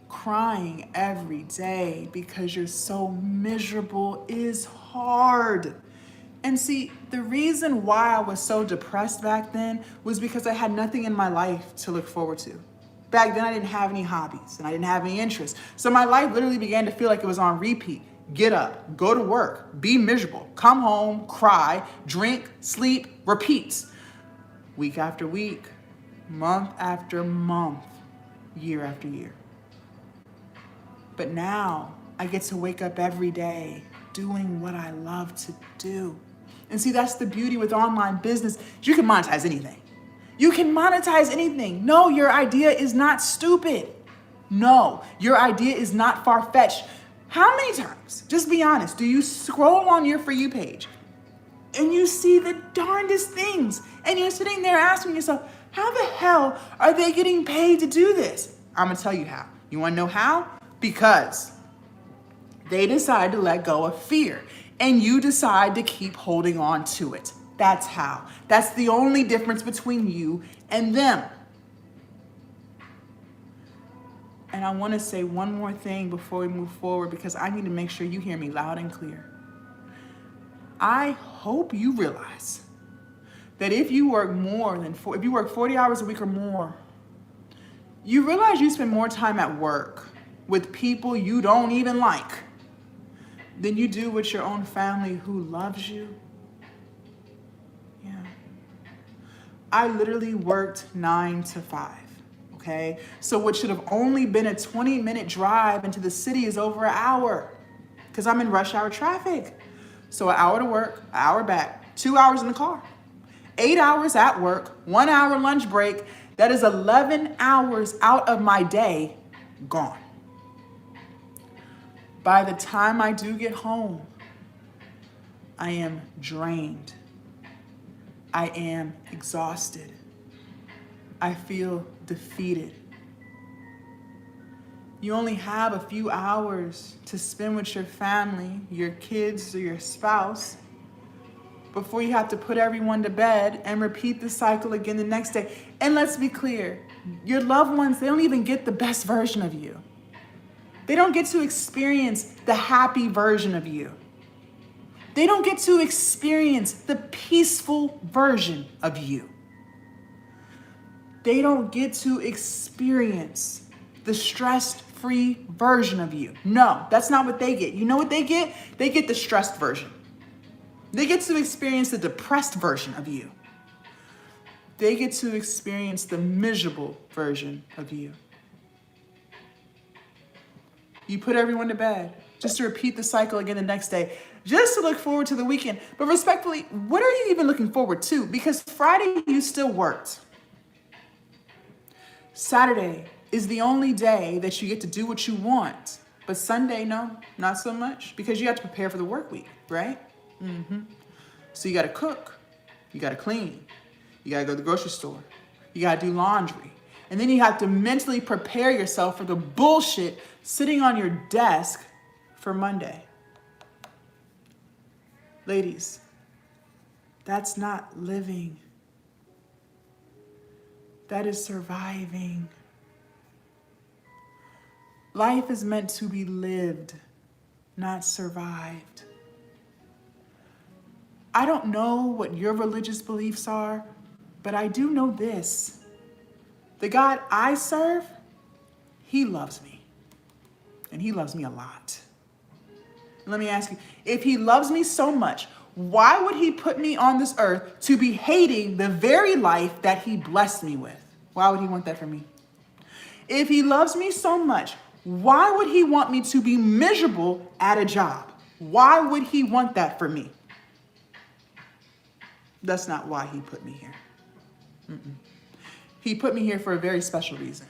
Crying every day because you're so miserable is hard. And see, the reason why I was so depressed back then was because I had nothing in my life to look forward to. Back then, I didn't have any hobbies and I didn't have any interests. So my life literally began to feel like it was on repeat. Get up, go to work, be miserable, come home, cry, drink, sleep, repeat. Week after week, month after month, year after year. But now I get to wake up every day doing what I love to do. And see, that's the beauty with online business. You can monetize anything. You can monetize anything. No, your idea is not stupid. No, your idea is not far-fetched. How many times, just be honest, do you scroll on your For You page and you see the darndest things and you're sitting there asking yourself, how the hell are they getting paid to do this? I'm gonna tell you how. You wanna know how? Because they decide to let go of fear and you decide to keep holding on to it. That's how. That's the only difference between you and them. And I want to say one more thing before we move forward because I need to make sure you hear me loud and clear. I hope you realize that if you work if you work 40 hours a week or more, you realize you spend more time at work with people you don't even like than you do with your own family who loves you. Yeah. I literally worked 9 to 5. Okay, so what should have only been a 20-minute drive into the city is over an hour because I'm in rush hour traffic. So an hour to work, an hour back, 2 hours in the car, 8 hours at work, 1 hour lunch break. That is 11 hours out of my day gone. By the time I do get home, I am drained. I am exhausted. I feel defeated. You only have a few hours to spend with your family, your kids, or your spouse before you have to put everyone to bed and repeat the cycle again the next day. And let's be clear, your loved ones, they don't even get the best version of you. They don't get to experience the happy version of you. They don't get to experience the peaceful version of you. They don't get to experience the stress-free version of you. No, that's not what they get. You know what they get? They get the stressed version. They get to experience the depressed version of you. They get to experience the miserable version of you. You put everyone to bed just to repeat the cycle again the next day, just to look forward to the weekend. But respectfully, what are you even looking forward to? Because Friday, you still worked. Saturday is the only day that you get to do what you want. But Sunday, no, not so much, because you have to prepare for the work week, right? So you got to cook, you got to clean, you got to go to the grocery store, you got to do laundry. And then you have to mentally prepare yourself for the bullshit sitting on your desk for Monday. Ladies, that's not living. That is surviving. Life is meant to be lived, not survived. I don't know what your religious beliefs are, but I do know this. The God I serve, He loves me. And He loves me a lot. Let me ask you, if he loves me so much, why would he put me on this earth to be hating the very life that he blessed me with? Why would he want that for me? If he loves me so much, why would he want me to be miserable at a job? Why would he want that for me? That's not why he put me here. He put me here for a very special reason.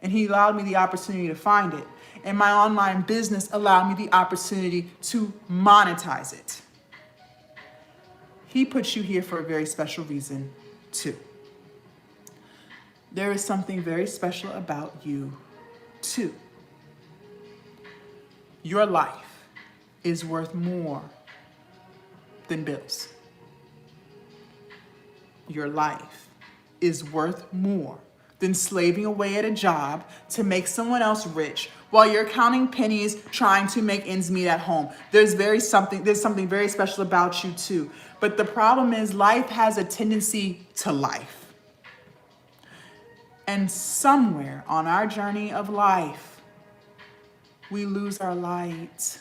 And he allowed me the opportunity to find it. And my online business allowed me the opportunity to monetize it. He put you here for a very special reason too. There is something very special about you too. Your life is worth more than bills. Your life is worth more than slaving away at a job to make someone else rich while you're counting pennies trying to make ends meet at home. There's something very special about you too. But the problem is life has a tendency to life. And somewhere on our journey of life, we lose our light.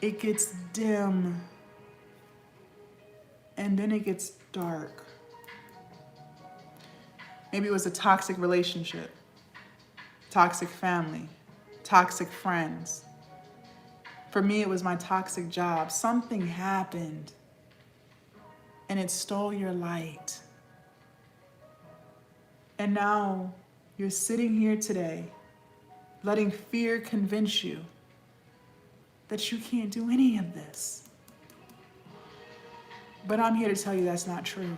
It gets dim. And then it gets dark. Maybe it was a toxic relationship, toxic family, toxic friends. For me, it was my toxic job. Something happened and it stole your light. And now you're sitting here today, letting fear convince you that you can't do any of this. But I'm here to tell you that's not true.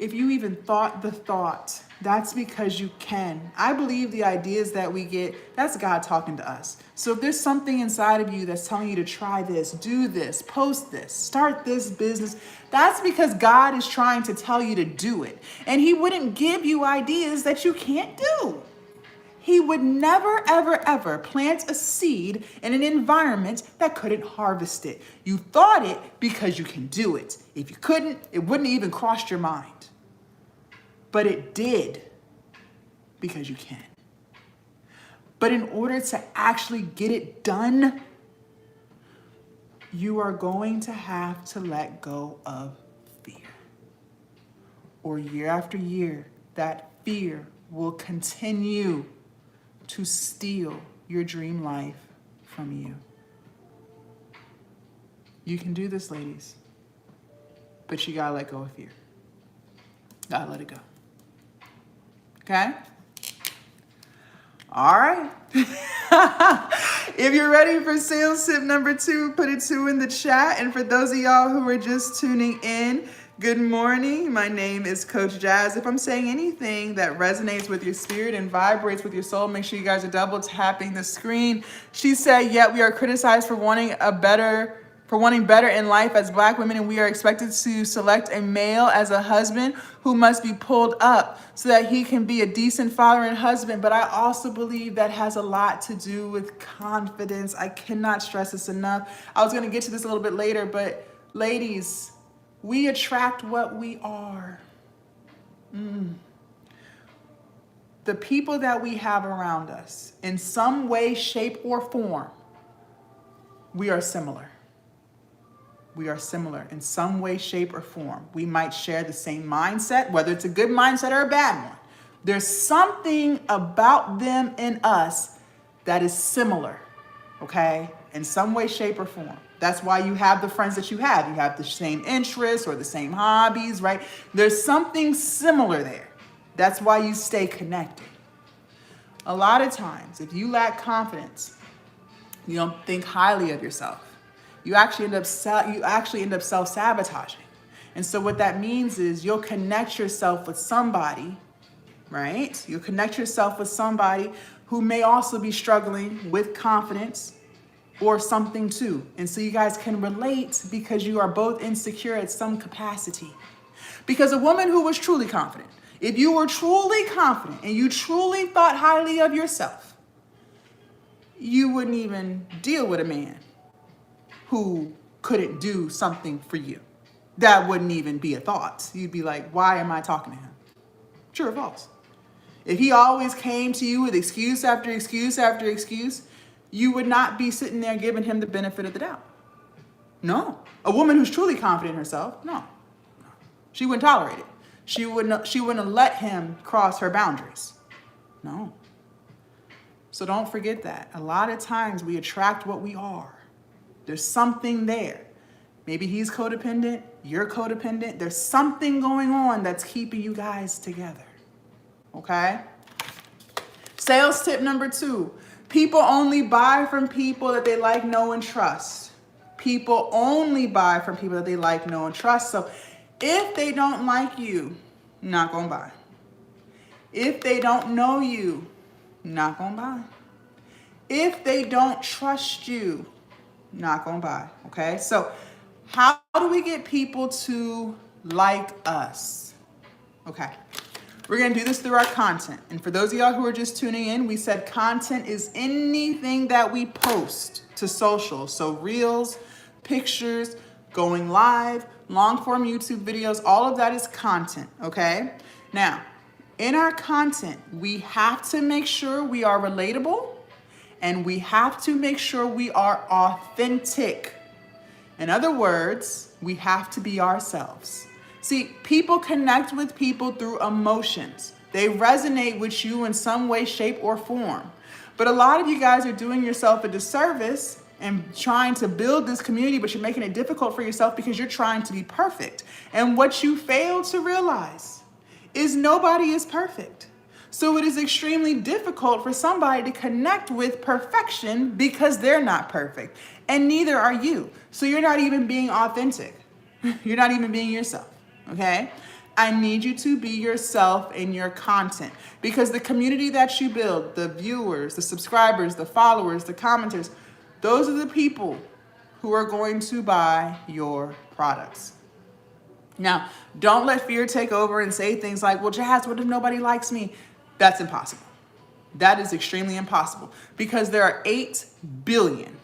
If you even thought the thought, that's because you can. I believe the ideas that we get, that's God talking to us. So if there's something inside of you that's telling you to try this, do this, post this, start this business, that's because God is trying to tell you to do it. And he wouldn't give you ideas that you can't do. He would never, ever, ever plant a seed in an environment that couldn't harvest it. You thought it because you can do it. If you couldn't, it wouldn't even cross your mind. But it did because you can. But in order to actually get it done, you are going to have to let go of fear. Or year after year, that fear will continue to steal your dream life from you. You can do this, ladies, but you gotta let go of fear. Gotta let it go. Okay? All right. If you're ready for sales tip number 2, put a 2 in the chat. And for those of y'all who are just tuning in, good morning. My name is Coach Jazz. If I'm saying anything that resonates with your spirit and vibrates with your soul, make sure you guys are double tapping the screen. She said, yet we are criticized for wanting better in life as Black women, and we are expected to select a male as a husband who must be pulled up so that he can be a decent father and husband. But I also believe that has a lot to do with confidence. I cannot stress this enough. I was going to get to this a little bit later, but ladies, we attract what we are. The people that we have around us, in some way, shape, or form, we are similar. We are similar in some way, shape, or form. We might share the same mindset, whether it's a good mindset or a bad one. There's something about them and us that is similar, okay? In some way, shape, or form. That's why you have the friends that you have. You have the same interests or the same hobbies, right? There's something similar there. That's why you stay connected. A lot of times, if you lack confidence, you don't think highly of yourself. You actually end up self-sabotaging. And so what that means is you'll connect yourself with somebody, right? You'll connect yourself with somebody who may also be struggling with confidence or something too. And so you guys can relate because you are both insecure at some capacity. Because a woman who was truly confident, if you were truly confident and you truly thought highly of yourself, you wouldn't even deal with a man who couldn't do something for you. That wouldn't even be a thought. You'd be like, why am I talking to him? True or false? If he always came to you with excuse after excuse after excuse, you would not be sitting there giving him the benefit of the doubt. No. A woman who's truly confident in herself, no. She wouldn't tolerate it. She wouldn't let him cross her boundaries. No. So don't forget that. A lot of times we attract what we are. There's something there. Maybe he's codependent, you're codependent. There's something going on that's keeping you guys together. Okay? Sales tip number 2. People only buy from people that they like, know, and trust. People only buy from people that they like, know, and trust. So if they don't like you, not gonna buy. If they don't know you, not gonna buy. If they don't trust you, not gonna buy. Okay? So how do we get people to like us? Okay. We're going to do this through our content. And for those of y'all who are just tuning in, we said content is anything that we post to social. So reels, pictures, going live, long form YouTube videos, all of that is content, okay? Now, in our content, we have to make sure we are relatable and we have to make sure we are authentic. In other words, we have to be ourselves. See, people connect with people through emotions. They resonate with you in some way, shape, or form. But a lot of you guys are doing yourself a disservice and trying to build this community, but you're making it difficult for yourself because you're trying to be perfect. And what you fail to realize is nobody is perfect. So it is extremely difficult for somebody to connect with perfection because they're not perfect. And neither are you. So you're not even being authentic. You're not even being yourself. Okay? I need you to be yourself in your content because the community that you build, the viewers, the subscribers, the followers, the commenters, those are the people who are going to buy your products. Now, don't let fear take over and say things like, well, Jazz, what if nobody likes me? That's impossible. That is extremely impossible because there are 8 billion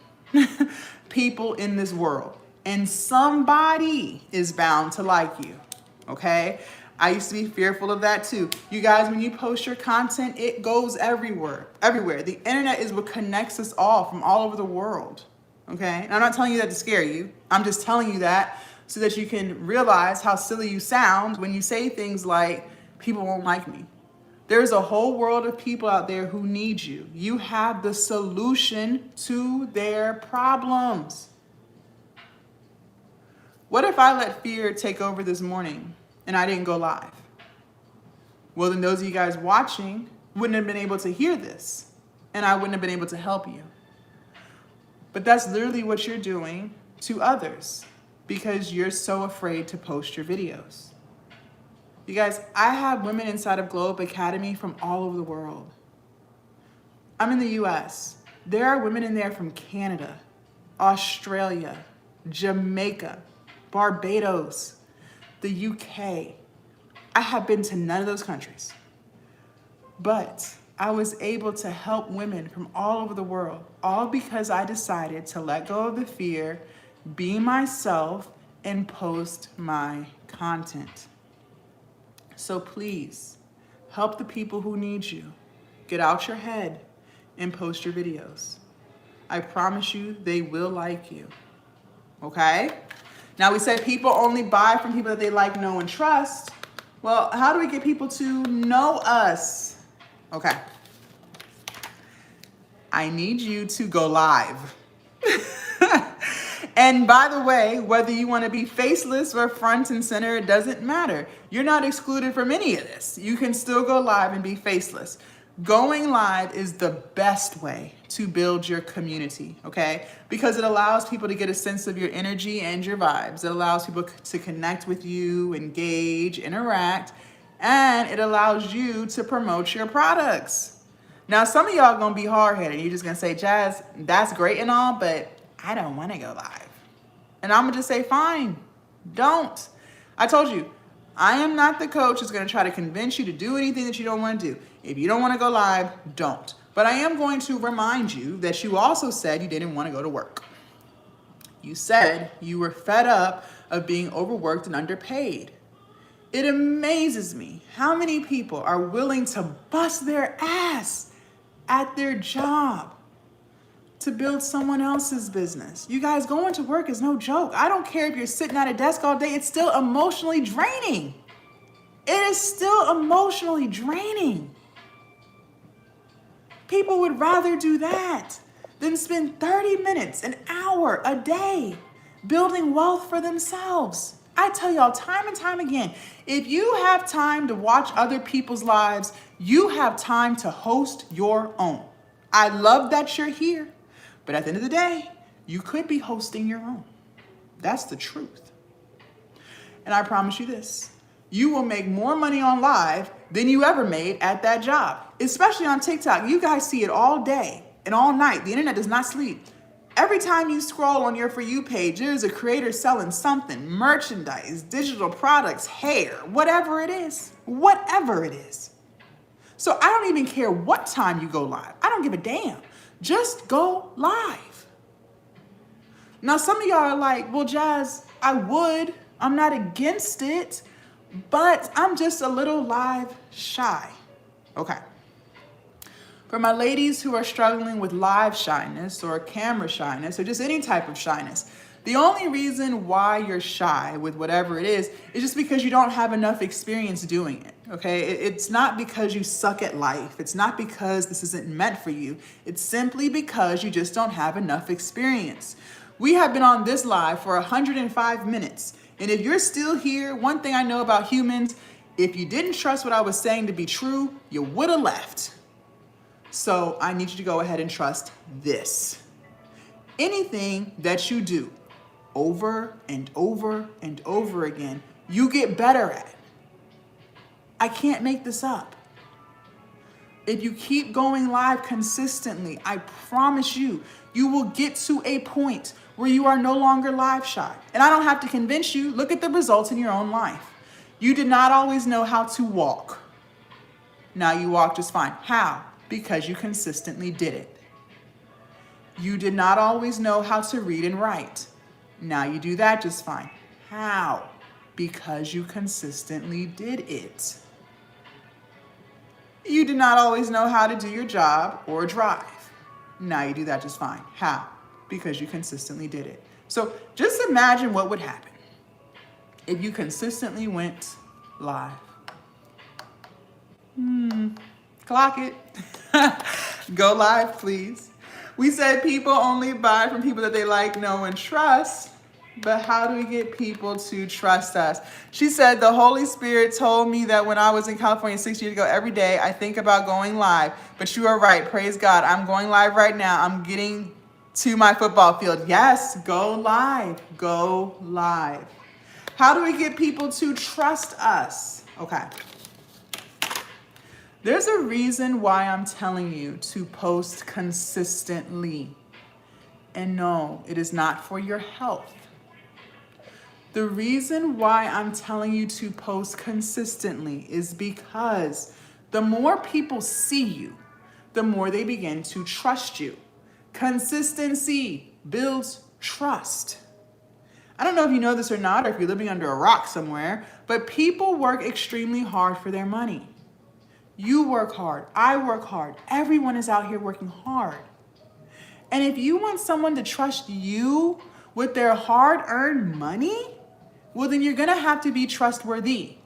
people in this world and somebody is bound to like you. Okay? I used to be fearful of that too. You guys, when you post your content, it goes everywhere. The internet is what connects us all from all over the world. Okay? And I'm not telling you that to scare you. I'm just telling you that so that you can realize how silly you sound when you say things like, people won't like me. There's a whole world of people out there who need you. You have the solution to their problems. What if I let fear take over this morning and I didn't go live? Well, then those of you guys watching wouldn't have been able to hear this and I wouldn't have been able to help you. But that's literally what you're doing to others because you're so afraid to post your videos. You guys, I have women inside of Globe Academy from all over the world. I'm in the US. There are women in there from Canada, Australia, Jamaica, Barbados, the UK. I have been to none of those countries. But I was able to help women from all over the world, all because I decided to let go of the fear, be myself, and post my content. So please, help the people who need you. Get out your head and post your videos. I promise you, they will like you. Okay? Now we said people only buy from people that they like, know, and trust. Well, how do we get people to know us? Okay. I need you to go live. And by the way, whether you want to be faceless or front and center, it doesn't matter. You're not excluded from any of this. You can still go live and be faceless. Going live is the best way to build your community, okay? Because it allows people to get a sense of your energy and your vibes. It allows people to connect with you, engage, interact, and it allows you to promote your products. Now, some of y'all gonna be hard-headed. You're just gonna say, Jazz, that's great and all, but I don't wanna go live. And I'm gonna just say, fine, don't. I told you, I am not the coach that's gonna try to convince you to do anything that you don't wanna do. If you don't wanna go live, don't. But I am going to remind you that you also said you didn't wanna go to work. You said you were fed up of being overworked and underpaid. It amazes me how many people are willing to bust their ass at their job to build someone else's business. You guys, going to work is no joke. I don't care if you're sitting at a desk all day, it's still emotionally draining. It is still emotionally draining. People would rather do that than spend 30 minutes, an hour a day building wealth for themselves. I tell y'all time and time again, if you have time to watch other people's lives, you have time to host your own. I love that you're here, but at the end of the day, you could be hosting your own. That's the truth. And I promise you this, you will make more money on live than you ever made at that job, especially on TikTok. You guys see it all day and all night. The internet does not sleep. Every time you scroll on your For You page, there's a creator selling something, merchandise, digital products, hair, whatever it is, whatever it is. So I don't even care what time you go live. I don't give a damn. Just go live. Now, some of y'all are like, well, Jazz, I'm not against it, but I'm just a little live shy. Okay. For my ladies who are struggling with live shyness or camera shyness or just any type of shyness, the only reason why you're shy with whatever it is just because you don't have enough experience doing it, okay? It's not because you suck at life. It's not because this isn't meant for you. It's simply because you just don't have enough experience. We have been on this live for 105 minutes. And if you're still here, one thing I know about humans, if you didn't trust what I was saying to be true, you would have left. So I need you to go ahead and trust this. Anything that you do over and over and over again, you get better at. I can't make this up. If you keep going live consistently, I promise you, you will get to a point where you are no longer live shy. And I don't have to convince you, look at the results in your own life. You did not always know how to walk. Now you walk just fine. How? Because you consistently did it. You did not always know how to read and write. Now you do that just fine. How? Because you consistently did it. You did not always know how to do your job or drive. Now you do that just fine. How? Because you consistently did it. So just imagine what would happen if you consistently went live. Clock it. Go live, please. We said people only buy from people that they like, know, and trust. But how do we get people to trust us? She said, the Holy Spirit told me that when I was in California 6 years ago, every day I think about going live. But you are right. Praise God. I'm going live right now. I'm getting to my football field. Yes, go live. Go live. How do we get people to trust us? Okay. There's a reason why I'm telling you to post consistently. And no, it is not for your health. The reason why I'm telling you to post consistently is because the more people see you, the more they begin to trust you. Consistency builds trust. I don't know if you know this or not, or if you're living under a rock somewhere, but people work extremely hard for their money. You work hard. I work hard. Everyone is out here working hard. And if you want someone to trust you with their hard-earned money, well, then you're going to have to be trustworthy,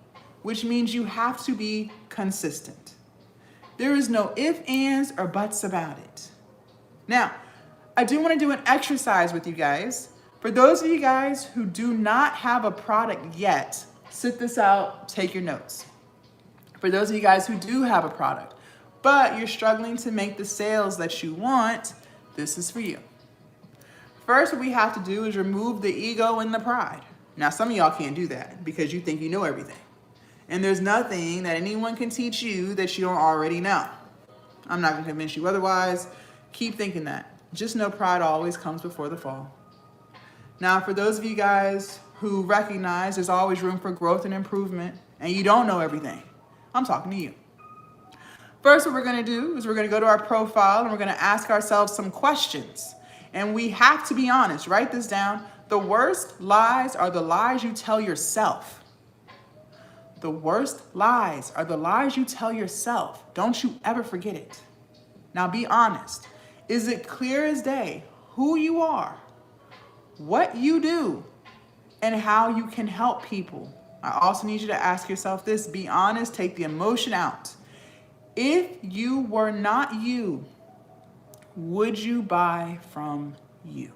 which means you have to be consistent. There is no ifs, ands, or buts about it. Now, I do want to do an exercise with you guys. For those of you guys who do not have a product yet, sit this out, take your notes. For those of you guys who do have a product, but you're struggling to make the sales that you want, this is for you. First, what we have to do is remove the ego and the pride. Now, some of y'all can't do that because you think you know everything. And there's nothing that anyone can teach you that you don't already know. I'm not going to convince you otherwise. Keep thinking that. Just know pride always comes before the fall. Now, for those of you guys who recognize there's always room for growth and improvement, and you don't know everything, I'm talking to you. First, what we're going to do is we're going to go to our profile and we're going to ask ourselves some questions. And we have to be honest. Write this down. The worst lies are the lies you tell yourself. The worst lies are the lies you tell yourself. Don't you ever forget it. Now be honest. Is it clear as day who you are, what you do, and how you can help people? I also need you to ask yourself this. Be honest. Take the emotion out. If you were not you, would you buy from you?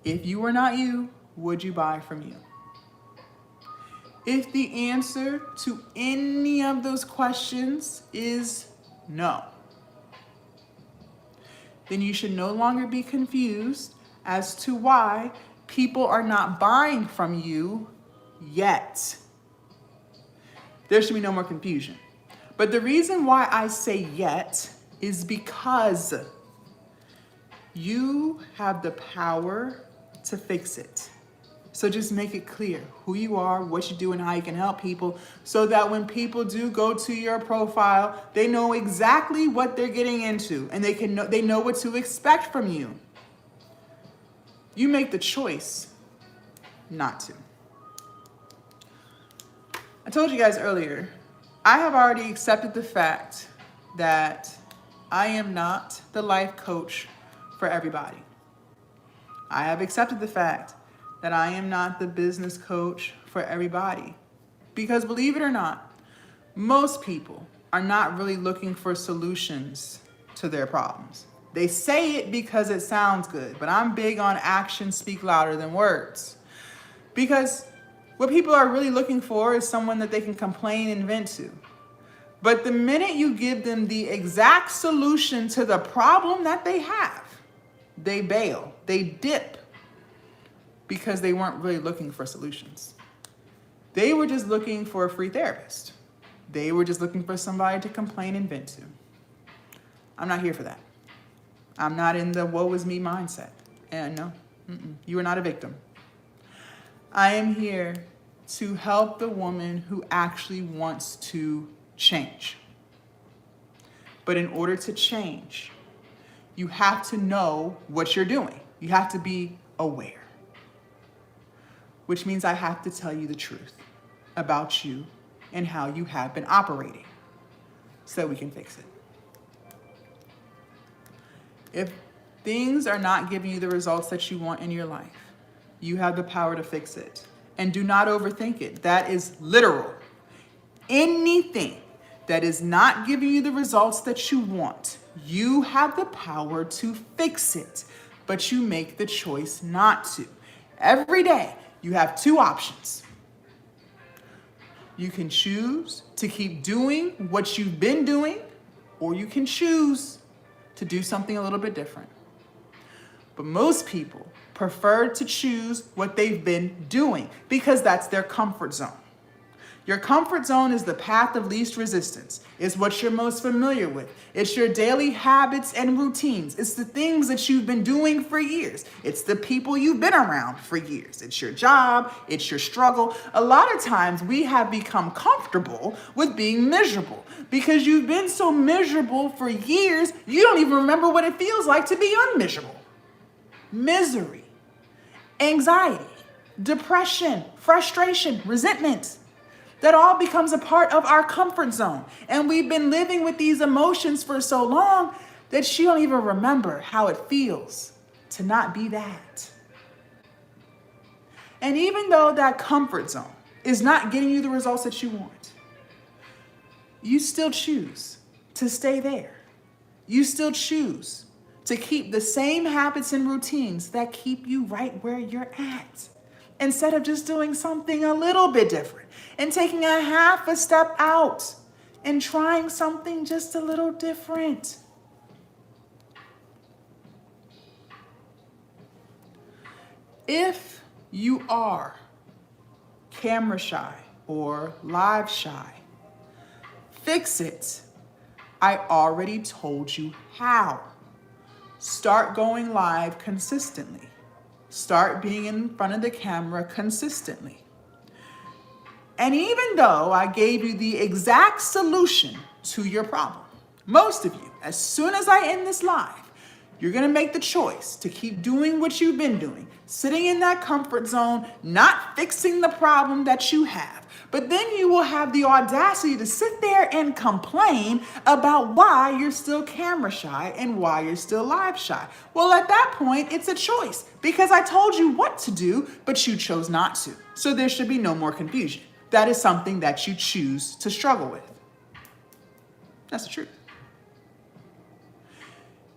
If you were not you, would you buy from you? If the answer to any of those questions is no, then you should no longer be confused as to why people are not buying from you yet. There should be no more confusion. But the reason why I say yet is because you have the power to fix it. So just make it clear who you are, what you do, and how you can help people, so that when people do go to your profile, they know exactly what they're getting into, and they know what to expect from you. You make the choice not to. I told you guys earlier, I have already accepted the fact that I am not the life coach for everybody. I have accepted the fact that I am not the business coach for everybody. Because believe it or not, most people are not really looking for solutions to their problems. They say it because it sounds good, but I'm big on actions speak louder than words. Because what people are really looking for is someone that they can complain and vent to. But the minute you give them the exact solution to the problem that they have, they bail, they dip, because they weren't really looking for solutions. They were just looking for a free therapist. They were just looking for somebody to complain and vent to. I'm not here for that. I'm not in the woe is me mindset. And no, you are not a victim. I am here to help the woman who actually wants to change. But in order to change, you have to know what you're doing. You have to be aware. Which means I have to tell you the truth about you and how you have been operating so that we can fix it. If things are not giving you the results that you want in your life, you have the power to fix it. And do not overthink it. That is literal. Anything that is not giving you the results that you want, you have the power to fix it, but you make the choice not to. Every day, you have two options. You can choose to keep doing what you've been doing, or you can choose to do something a little bit different. But most people prefer to choose what they've been doing because that's their comfort zone. Your comfort zone is the path of least resistance. It's what you're most familiar with. It's your daily habits and routines. It's the things that you've been doing for years. It's the people you've been around for years. It's your job. It's your struggle. A lot of times we have become comfortable with being miserable because you've been so miserable for years, you don't even remember what it feels like to be unmiserable. Misery, anxiety, depression, frustration, resentment. That all becomes a part of our comfort zone. And we've been living with these emotions for so long that you don't even remember how it feels to not be that. And even though that comfort zone is not getting you the results that you want, you still choose to stay there. You still choose to keep the same habits and routines that keep you right where you're at, instead of just doing something a little bit different and taking a half a step out and trying something just a little different. If you are camera shy or live shy, fix it. I already told you how. Start going live consistently. Start being in front of the camera consistently. And even though I gave you the exact solution to your problem, most of you, as soon as I end this live, you're going to make the choice to keep doing what you've been doing, sitting in that comfort zone, not fixing the problem that you have, But then you will have the audacity to sit there and complain about why you're still camera shy and why you're still live shy. Well, at that point, it's a choice because I told you what to do, but you chose not to. So there should be no more confusion. That is something that you choose to struggle with. That's the truth.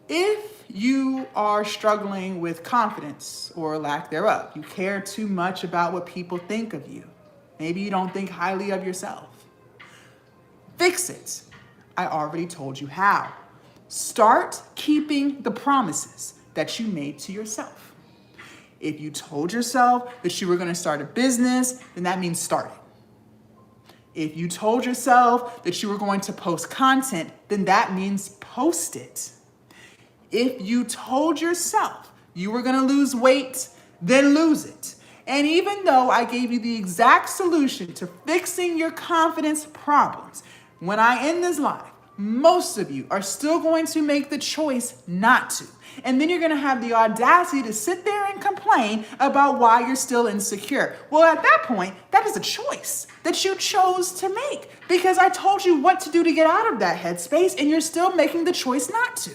If you are struggling with confidence or lack thereof, you care too much about what people think of you. Maybe you don't think highly of yourself. Fix it. I already told you how. Start keeping the promises that you made to yourself. If you told yourself that you were going to start a business, then that means start it. If you told yourself that you were going to post content, then that means post it. If you told yourself you were going to lose weight, then lose it. And even though I gave you the exact solution to fixing your confidence problems, when I end this live, most of you are still going to make the choice not to. And then you're going to have the audacity to sit there and complain about why you're still insecure. Well, at that point, that is a choice that you chose to make because I told you what to do to get out of that headspace, and you're still making the choice not to.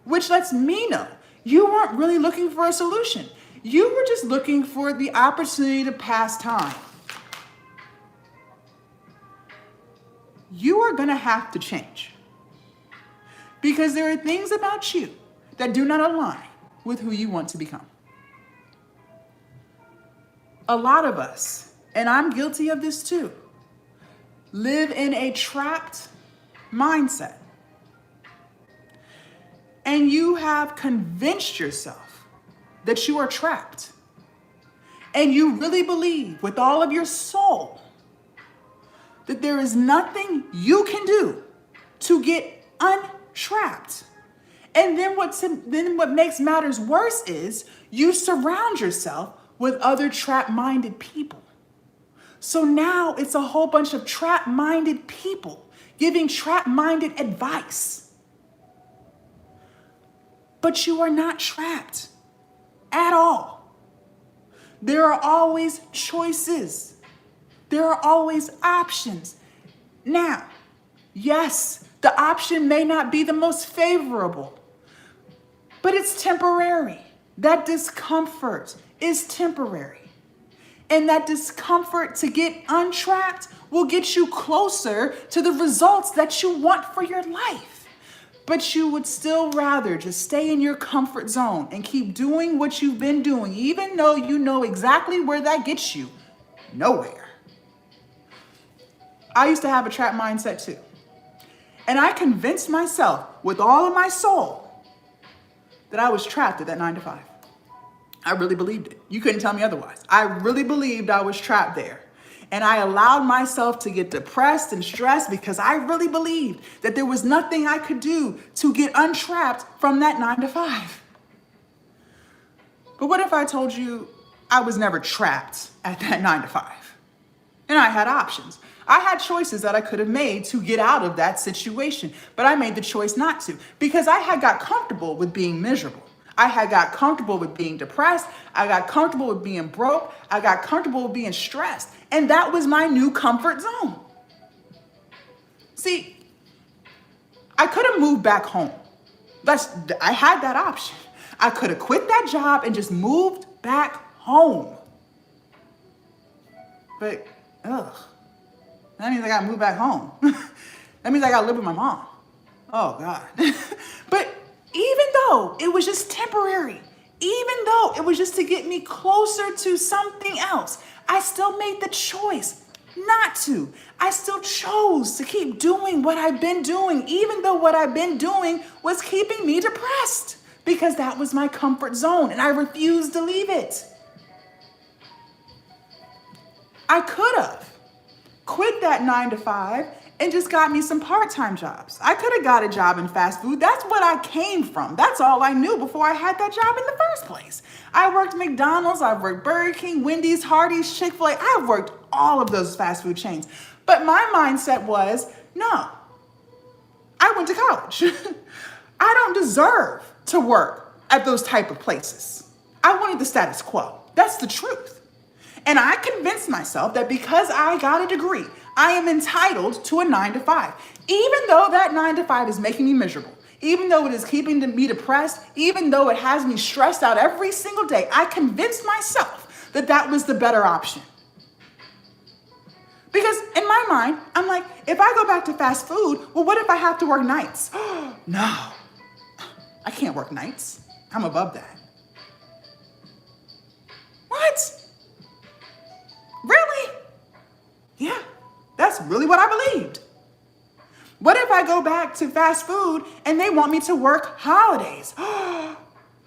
Which lets me know you weren't really looking for a solution. You were just looking for the opportunity to pass time. You are going to have to change because there are things about you that do not align with who you want to become. A lot of us, and I'm guilty of this too, live in a trapped mindset. And you have convinced yourself that you are trapped. And you really believe with all of your soul that there is nothing you can do to get untrapped. And then what makes matters worse is you surround yourself with other trap-minded people. So now it's a whole bunch of trap-minded people giving trap-minded advice. But you are not trapped at all. There are always choices. There are always options. Now, yes, the option may not be the most favorable, but it's temporary. That discomfort is temporary. And that discomfort to get untrapped will get you closer to the results that you want for your life. But you would still rather just stay in your comfort zone and keep doing what you've been doing, even though you know exactly where that gets you. Nowhere. I used to have a trap mindset too. And I convinced myself with all of my soul that I was trapped at that 9 to 5. I really believed it. You couldn't tell me otherwise. I really believed I was trapped there. And I allowed myself to get depressed and stressed because I really believed that there was nothing I could do to get untrapped from that 9 to 5. But what if I told you I was never trapped at that 9 to 5? And I had options. I had choices that I could have made to get out of that situation, but I made the choice not to because I had got comfortable with being miserable. I had got comfortable with being depressed. I got comfortable with being broke. I got comfortable with being stressed. And that was my new comfort zone. See, I could have moved back home. I had that option. I could have quit that job and just moved back home. But, that means I got to move back home. That means I got to live with my mom. Oh, God. But even though it was just temporary, even though it was just to get me closer to something else, I still made the choice not to. I still chose to keep doing what I've been doing, even though what I've been doing was keeping me depressed, because that was my comfort zone and I refused to leave it. I could have quit that 9 to 5 and just got me some part-time jobs. I could have got a job in fast food. That's what I came from. That's all I knew before I had that job in the first place. I worked McDonald's, I've worked Burger King, Wendy's, Hardee's, Chick-fil-A. I've worked all of those fast food chains. But my mindset was, no, I went to college. I don't deserve to work at those type of places. I wanted the status quo. That's the truth. And I convinced myself that because I got a degree, I am entitled to a 9 to 5, even though that 9 to 5 is making me miserable, even though it is keeping me depressed, even though it has me stressed out every single day. I convinced myself that that was the better option. Because in my mind, I'm like, if I go back to fast food, well, what if I have to work nights? No, I can't work nights. I'm above that. What? Really? Yeah, that's really what I believed. What if I go back to fast food and they want me to work holidays? No,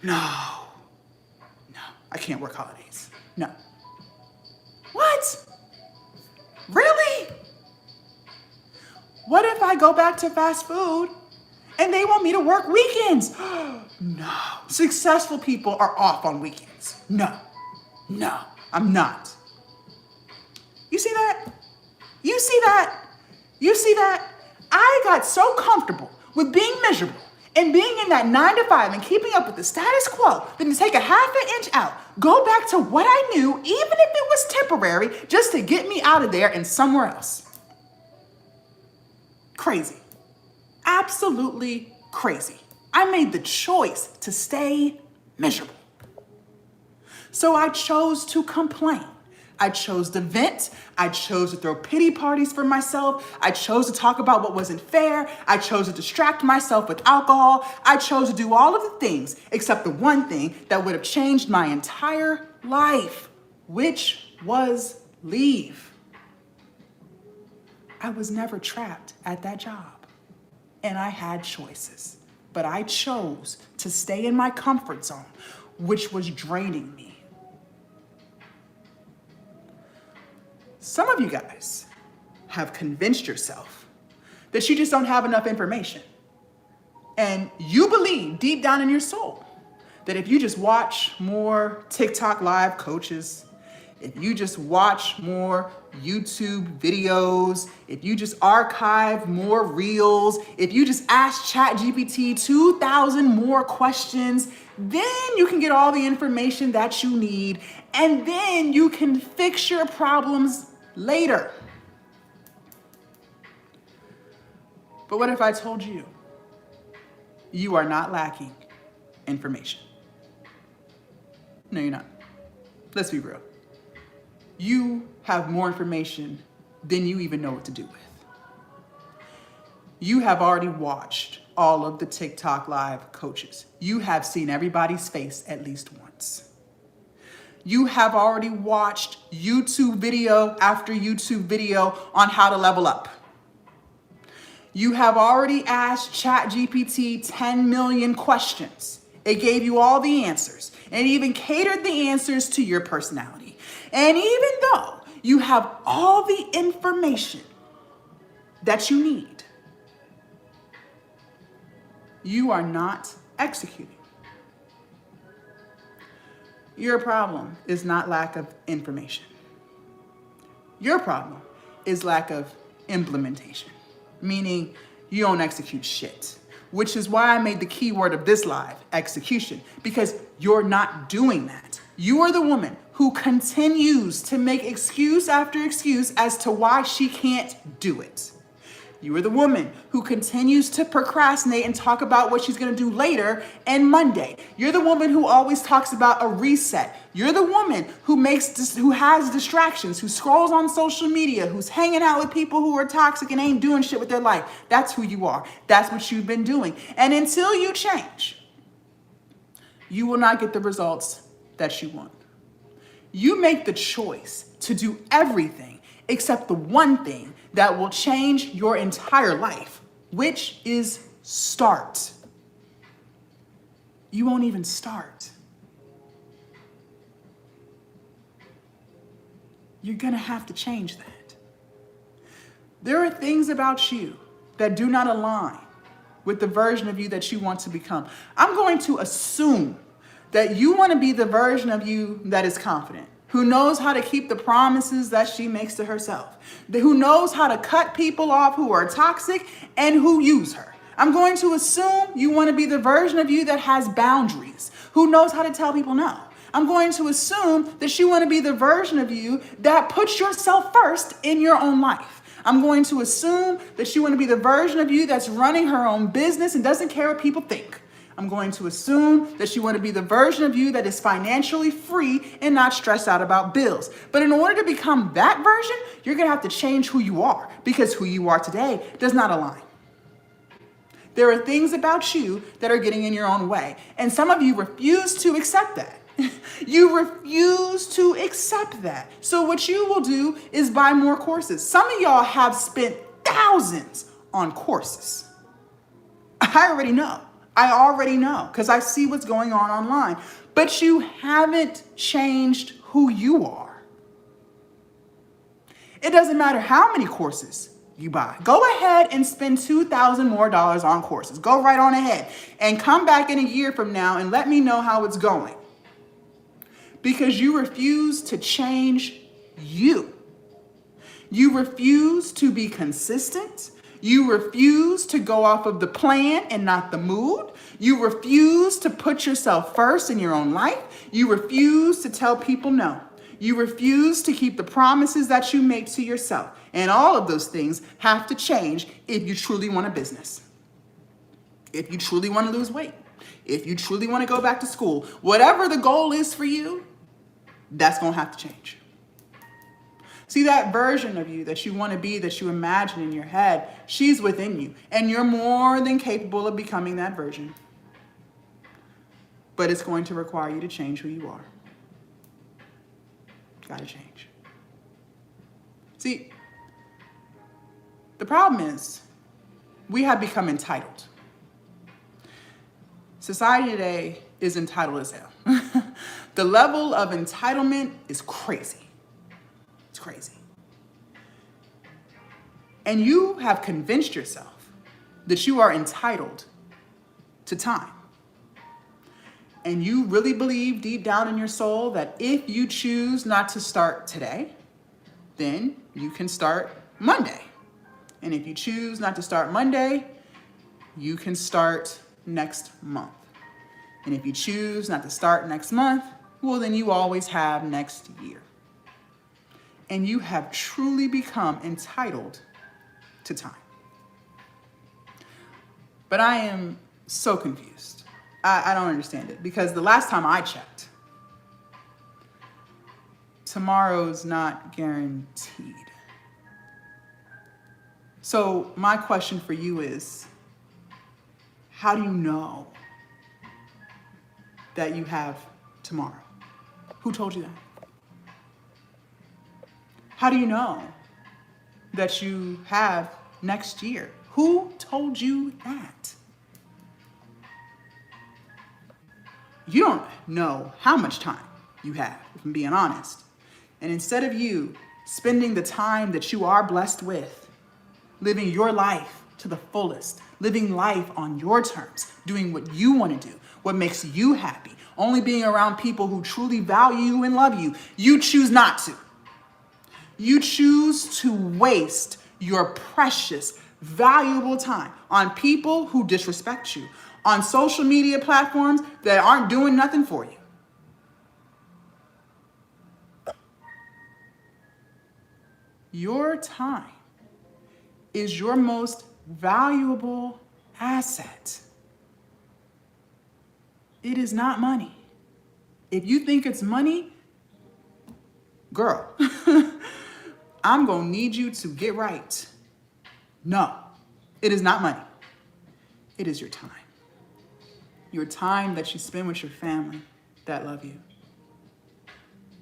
I can't work holidays. No. What? Really? What if I go back to fast food and they want me to work weekends? No. Successful people are off on weekends. No, I'm not. You see that? You see that? You see that? I got so comfortable with being miserable and being in that 9 to 5 and keeping up with the status quo that to take a half an inch out, go back to what I knew, even if it was temporary, just to get me out of there and somewhere else. Crazy. Absolutely crazy. I made the choice to stay miserable. So I chose to complain. I chose to vent. I chose to throw pity parties for myself. I chose to talk about what wasn't fair. I chose to distract myself with alcohol. I chose to do all of the things except the one thing that would have changed my entire life, which was leave. I was never trapped at that job, and I had choices, but I chose to stay in my comfort zone, which was draining me. Some of you guys have convinced yourself that you just don't have enough information. And you believe deep down in your soul that if you just watch more TikTok live coaches, if you just watch more YouTube videos, if you just archive more reels, if you just ask ChatGPT 2,000 more questions, then you can get all the information that you need, and then you can fix your problems later. But what if I told you, you are not lacking information? No, you're not. Let's be real. You have more information than you even know what to do with. You have already watched all of the TikTok live coaches. You have seen everybody's face at least once. You have already watched YouTube video after YouTube video on how to level up. You have already asked ChatGPT 10 million questions. It gave you all the answers and even catered the answers to your personality. And even though you have all the information that you need, you are not executing. Your problem is not lack of information. Your problem is lack of implementation, meaning you don't execute shit, which is why I made the key word of this live, execution, because you're not doing that. You are the woman who continues to make excuse after excuse as to why she can't do it. You are the woman who continues to procrastinate and talk about what she's going to do later and Monday. You're the woman who always talks about a reset. You're the woman who has distractions, who scrolls on social media, who's hanging out with people who are toxic and ain't doing shit with their life. That's who you are. That's what you've been doing. And until you change, you will not get the results that you want. You make the choice to do everything except the one thing that will change your entire life, which is start. You won't even start. You're gonna have to change that. There are things about you that do not align with the version of you that you want to become. I'm going to assume that you want to be the version of you that is confident, who knows how to keep the promises that she makes to herself, who knows how to cut people off who are toxic and who use her. I'm going to assume you want to be the version of you that has boundaries, who knows how to tell people no. I'm going to assume that you want to be the version of you that puts yourself first in your own life. I'm going to assume that you want to be the version of you that's running her own business and doesn't care what people think. I'm going to assume that you want to be the version of you that is financially free and not stressed out about bills. But in order to become that version, you're going to have to change who you are, because who you are today does not align. There are things about you that are getting in your own way. And some of you refuse to accept that. You refuse to accept that. So what you will do is buy more courses. Some of y'all have spent thousands on courses. I already know, because I see what's going on online. But you haven't changed who you are. It doesn't matter how many courses you buy. Go ahead and spend $2,000 more on courses. Go right on ahead and come back in a year from now and let me know how it's going. Because you refuse to change you. You refuse to be consistent. You refuse to go off of the plan and not the mood. You refuse to put yourself first in your own life. You refuse to tell people no. You refuse to keep the promises that you make to yourself. And all of those things have to change if you truly want a business. If you truly want to lose weight. If you truly want to go back to school. Whatever the goal is for you, that's going to have to change. See, that version of you that you want to be, that you imagine in your head, she's within you. And you're more than capable of becoming that version. But it's going to require you to change who you are. Got to change. See, the problem is we have become entitled. Society today is entitled as hell. The level of entitlement is crazy. It's crazy. And you have convinced yourself that you are entitled to time. And you really believe deep down in your soul that if you choose not to start today, then you can start Monday. And if you choose not to start Monday, you can start next month. And if you choose not to start next month, well, then you always have next year. And you have truly become entitled to time. But I am so confused. I don't understand it, because the last time I checked, tomorrow's not guaranteed. So my question for you is, how do you know that you have tomorrow? Who told you that? How do you know that you have next year? Who told you that? You don't know how much time you have, if I'm being honest. And instead of you spending the time that you are blessed with, living your life to the fullest, living life on your terms, doing what you want to do, what makes you happy, only being around people who truly value you and love you, you choose not to. You choose to waste your precious, valuable time on people who disrespect you, on social media platforms that aren't doing nothing for you. Your time is your most valuable asset. It is not money. If you think it's money, girl, I'm going to need you to get right. No, it is not money. It is your time. Your time that you spend with your family that love you.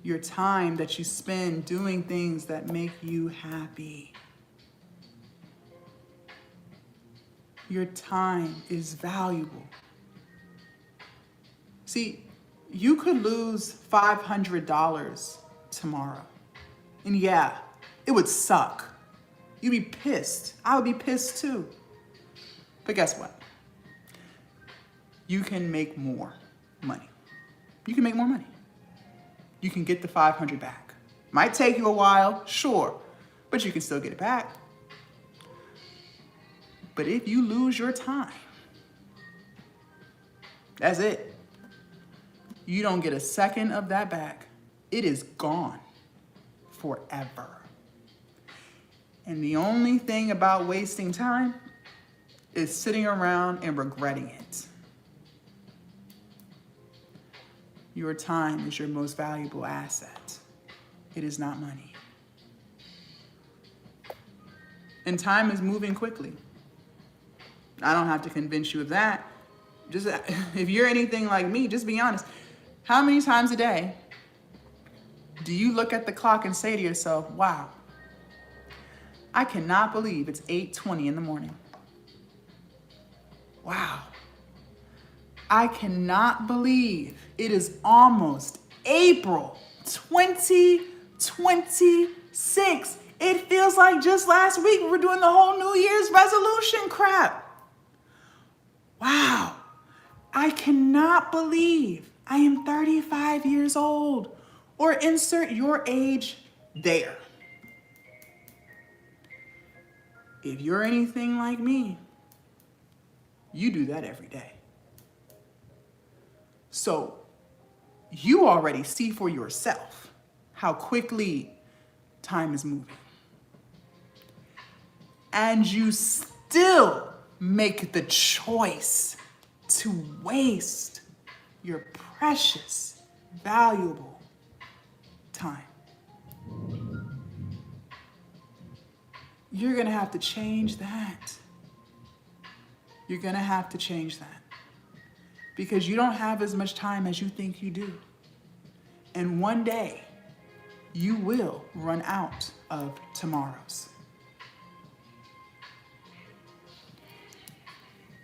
Your time that you spend doing things that make you happy. Your time is valuable. See, you could lose $500 tomorrow. And yeah, it would suck. You'd be pissed. I would be pissed too. But guess what? You can make more money. You can make more money. You can get the 500 back. Might take you a while, sure, but you can still get it back. But if you lose your time, that's it. You don't get a second of that back. It is gone forever. And the only thing about wasting time is sitting around and regretting it. Your time is your most valuable asset. It is not money. And time is moving quickly. I don't have to convince you of that. Just if you're anything like me, just be honest. How many times a day do you look at the clock and say to yourself, wow, I cannot believe it's 8:20 in the morning. Wow. I cannot believe it is almost April 2026. It feels like just last week we were doing the whole New Year's resolution crap. Wow. I cannot believe I am 35 years old, or insert your age there. If you're anything like me, you do that every day. So you already see for yourself how quickly time is moving. And you still make the choice to waste your precious, valuable time. You're gonna have to change that. You're gonna have to change that. Because you don't have as much time as you think you do. And one day, you will run out of tomorrows.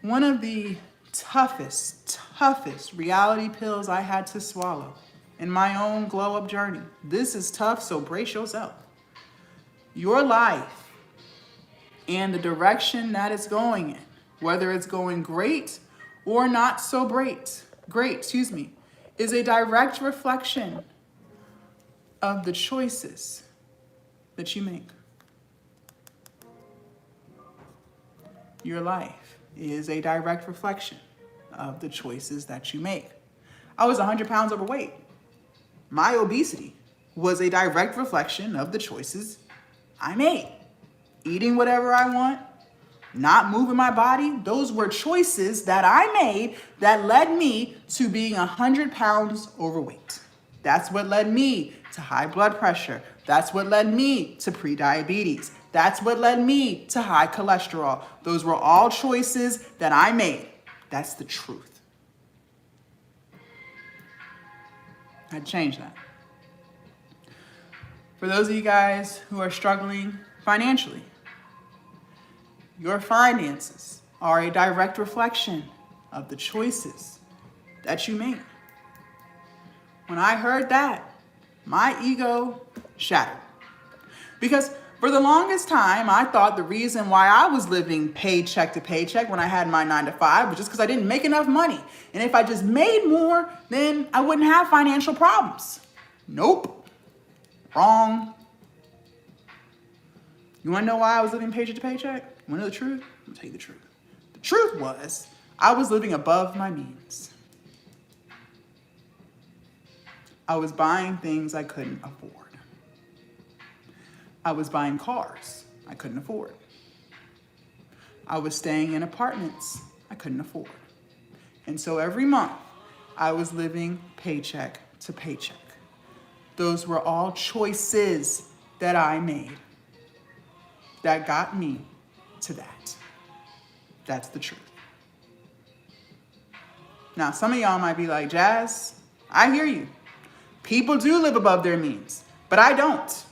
One of the toughest reality pills I had to swallow in my own glow up journey. This is tough, so brace yourself. Your life and the direction that it's going in, whether it's going great or not so great, is a direct reflection of the choices that you make. Your life is a direct reflection of the choices that you make. I was 100 pounds overweight. My obesity was a direct reflection of the choices I made. Eating whatever I want, not moving my body, those were choices that I made that led me to being 100 pounds overweight. That's what led me to high blood pressure. That's what led me to prediabetes. That's what led me to high cholesterol. Those were all choices that I made. That's the truth. I'd change that. For those of you guys who are struggling financially, your finances are a direct reflection of the choices that you make. When I heard that, my ego shattered. Because for the longest time, I thought the reason why I was living paycheck to paycheck when I had my 9-to-5 was just because I didn't make enough money. And if I just made more, then I wouldn't have financial problems. Nope. Wrong. You want to know why I was living paycheck to paycheck? You want to know the truth? I'm going to tell you the truth. The truth was I was living above my means. I was buying things I couldn't afford. I was buying cars I couldn't afford. I was staying in apartments I couldn't afford. And so every month, I was living paycheck to paycheck. Those were all choices that I made that got me to that. That's the truth. Now, some of y'all might be like, Jazz, I hear you. People do live above their means, but I don't.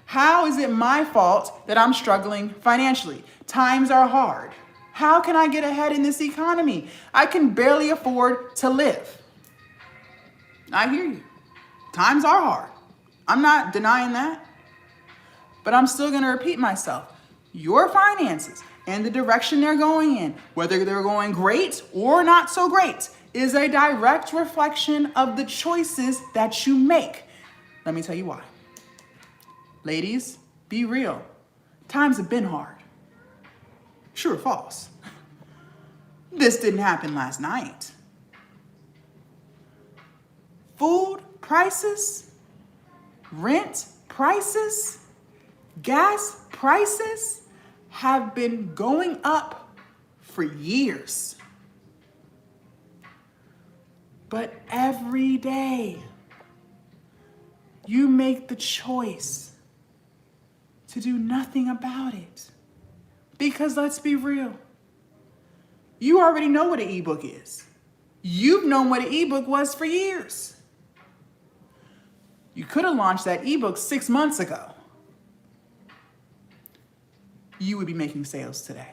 How is it my fault that I'm struggling financially? Times are hard. How can I get ahead in this economy? I can barely afford to live. I hear you. Times are hard. I'm not denying that. But I'm still going to repeat myself. Your finances and the direction they're going in, whether they're going great or not so great, is a direct reflection of the choices that you make. Let me tell you why. Ladies, be real. Times have been hard. True or false? This didn't happen last night. Food prices, rent prices, gas prices have been going up for years. But every day, you make the choice to do nothing about it. Because let's be real, you already know what an ebook is. You've known what an ebook was for years. You could have launched that ebook 6 months ago. You would be making sales today.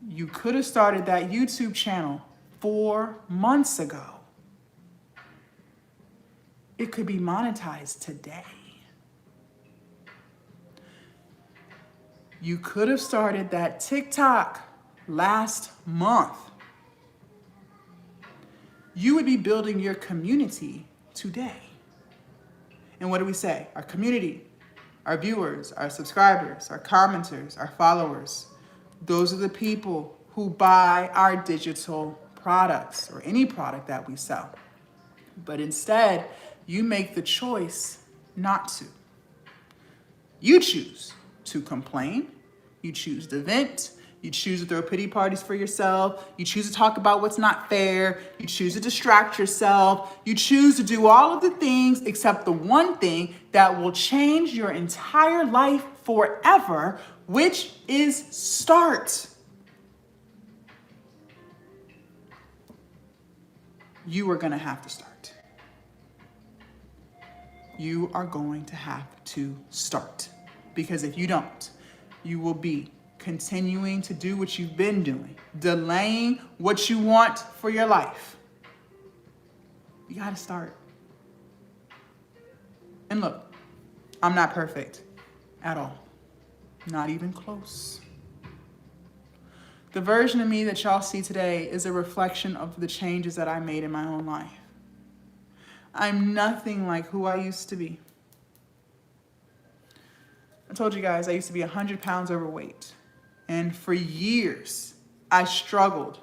You could have started that YouTube channel 4 months ago. It could be monetized today. You could have started that TikTok last month. You would be building your community today. And what do we say? Our community, our viewers, our subscribers, our commenters, our followers, those are the people who buy our digital products or any product that we sell. But instead, you make the choice not to. You choose to complain. You choose to vent. You choose to throw pity parties for yourself. You choose to talk about what's not fair. You choose to distract yourself. You choose to do all of the things except the one thing that will change your entire life forever, which is start. You are going to have to start. You are going to have to start. Because if you don't, you will be continuing to do what you've been doing, delaying what you want for your life. You got to start. And look, I'm not perfect at all. Not even close. The version of me that y'all see today is a reflection of the changes that I made in my own life. I'm nothing like who I used to be. I told you guys I used to be 100 pounds overweight. And for years, I struggled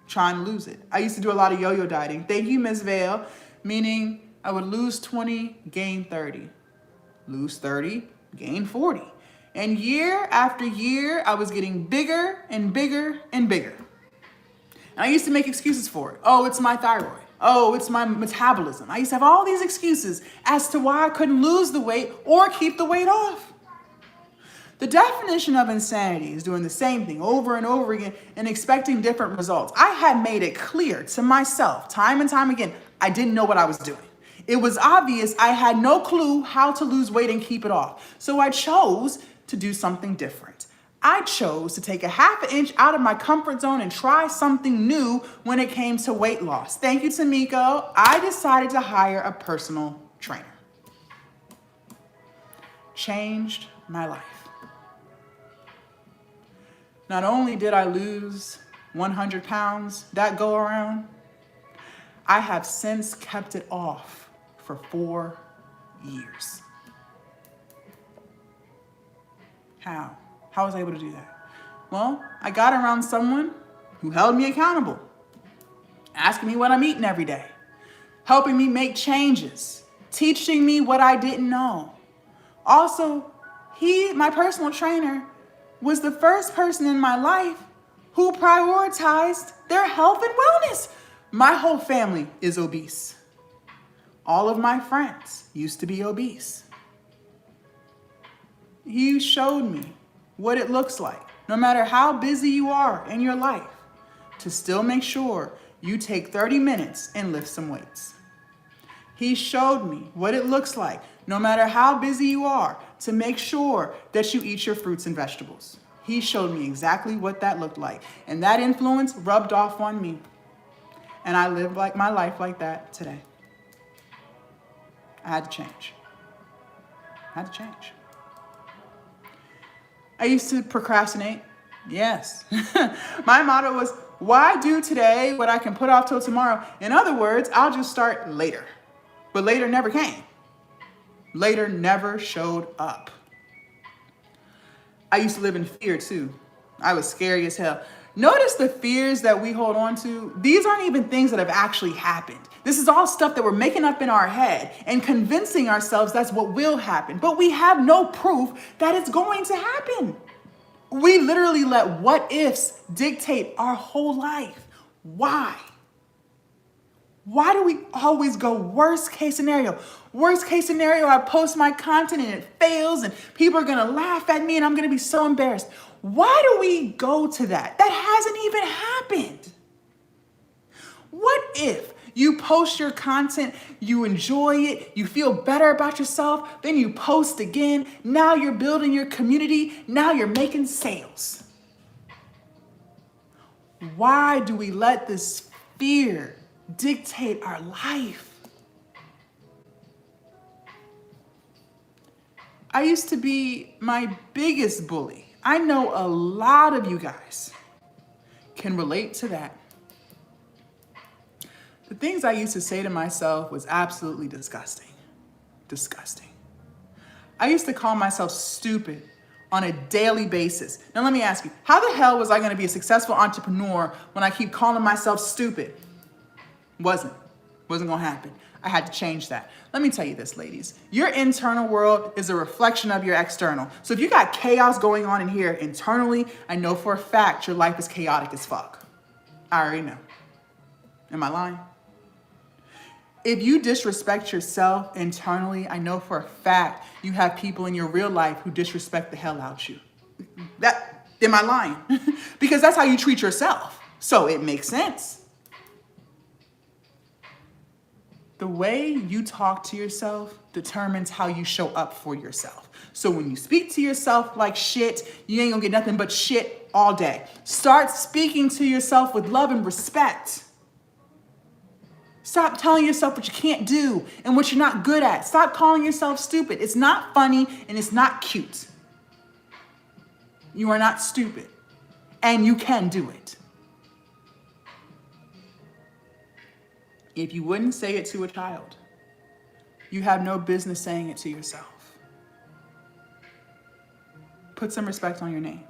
trying to lose it. I used to do a lot of yo-yo dieting. Thank you, Ms. Vale. Meaning I would lose 20, gain 30. Lose 30, gain 40. And year after year, I was getting bigger and bigger and bigger. And I used to make excuses for it. Oh, it's my thyroid. Oh, it's my metabolism. I used to have all these excuses as to why I couldn't lose the weight or keep the weight off. The definition of insanity is doing the same thing over and over again and expecting different results. I had made it clear to myself time and time again, I didn't know what I was doing. It was obvious I had no clue how to lose weight and keep it off. So I chose to do something different. I chose to take a half an inch out of my comfort zone and try something new when it came to weight loss. Thank you, Tamiko. I decided to hire a personal trainer. Changed my life. Not only did I lose 100 pounds that go around, I have since kept it off for 4 years. How? How was I able to do that? Well, I got around someone who held me accountable, asking me what I'm eating every day, helping me make changes, teaching me what I didn't know. Also, my personal trainer, was the first person in my life who prioritized their health and wellness. My whole family is obese. All of my friends used to be obese. He showed me what it looks like, no matter how busy you are in your life, to still make sure you take 30 minutes and lift some weights. He showed me what it looks like, no matter how busy you are, to make sure that you eat your fruits and vegetables. He showed me exactly what that looked like. And that influence rubbed off on me. And I live my life like that today. I had to change. I used to procrastinate. Yes. My motto was, why do today what I can put off till tomorrow? In other words, I'll just start later. But later never came. Later never showed up. I used to live in fear too. I was scary as hell. Notice the fears that we hold on to. These aren't even things that have actually happened. This is all stuff that we're making up in our head and convincing ourselves that's what will happen. But we have no proof that it's going to happen. We literally let what ifs dictate our whole life. Why? Why do we always go worst case scenario? Worst case scenario, I post my content and it fails and people are going to laugh at me and I'm going to be so embarrassed. Why do we go to that? That hasn't even happened. What if you post your content, you enjoy it, you feel better about yourself, then you post again, now you're building your community, now you're making sales? Why do we let this fear dictate our life? I used to be my biggest bully. I know a lot of you guys can relate to that. The things I used to say to myself was absolutely disgusting. Disgusting. I used to call myself stupid on a daily basis. Now let me ask you, how the hell was I going to be a successful entrepreneur when I keep calling myself stupid? Wasn't going to happen. I had to change that. Let me tell you this, ladies. Your internal world is a reflection of your external. So if you got chaos going on in here internally, I know for a fact your life is chaotic as fuck. I already know. Am I lying? If you disrespect yourself internally, I know for a fact you have people in your real life who disrespect the hell out you. Am I lying? Because that's how you treat yourself. So it makes sense. The way you talk to yourself determines how you show up for yourself. So when you speak to yourself like shit, you ain't gonna get nothing but shit all day. Start speaking to yourself with love and respect. Stop telling yourself what you can't do and what you're not good at. Stop calling yourself stupid. It's not funny and it's not cute. You are not stupid and you can do it. If you wouldn't say it to a child, you have no business saying it to yourself. Put some respect on your name.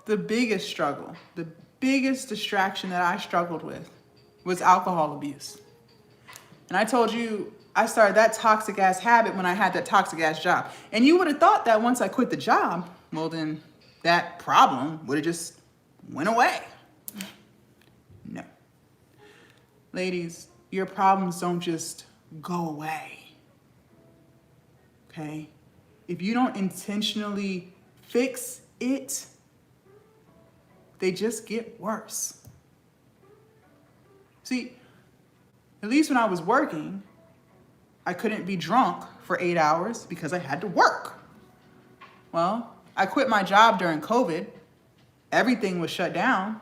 The biggest struggle, the biggest distraction that I struggled with was alcohol abuse. And I told you I started that toxic ass habit when I had that toxic ass job. And you would have thought that once I quit the job, well then that problem would have just went away. No. Ladies, your problems don't just go away. Okay? If you don't intentionally fix it, they just get worse. See, at least when I was working, I couldn't be drunk for 8 hours because I had to work. Well, I quit my job during COVID. Everything was shut down.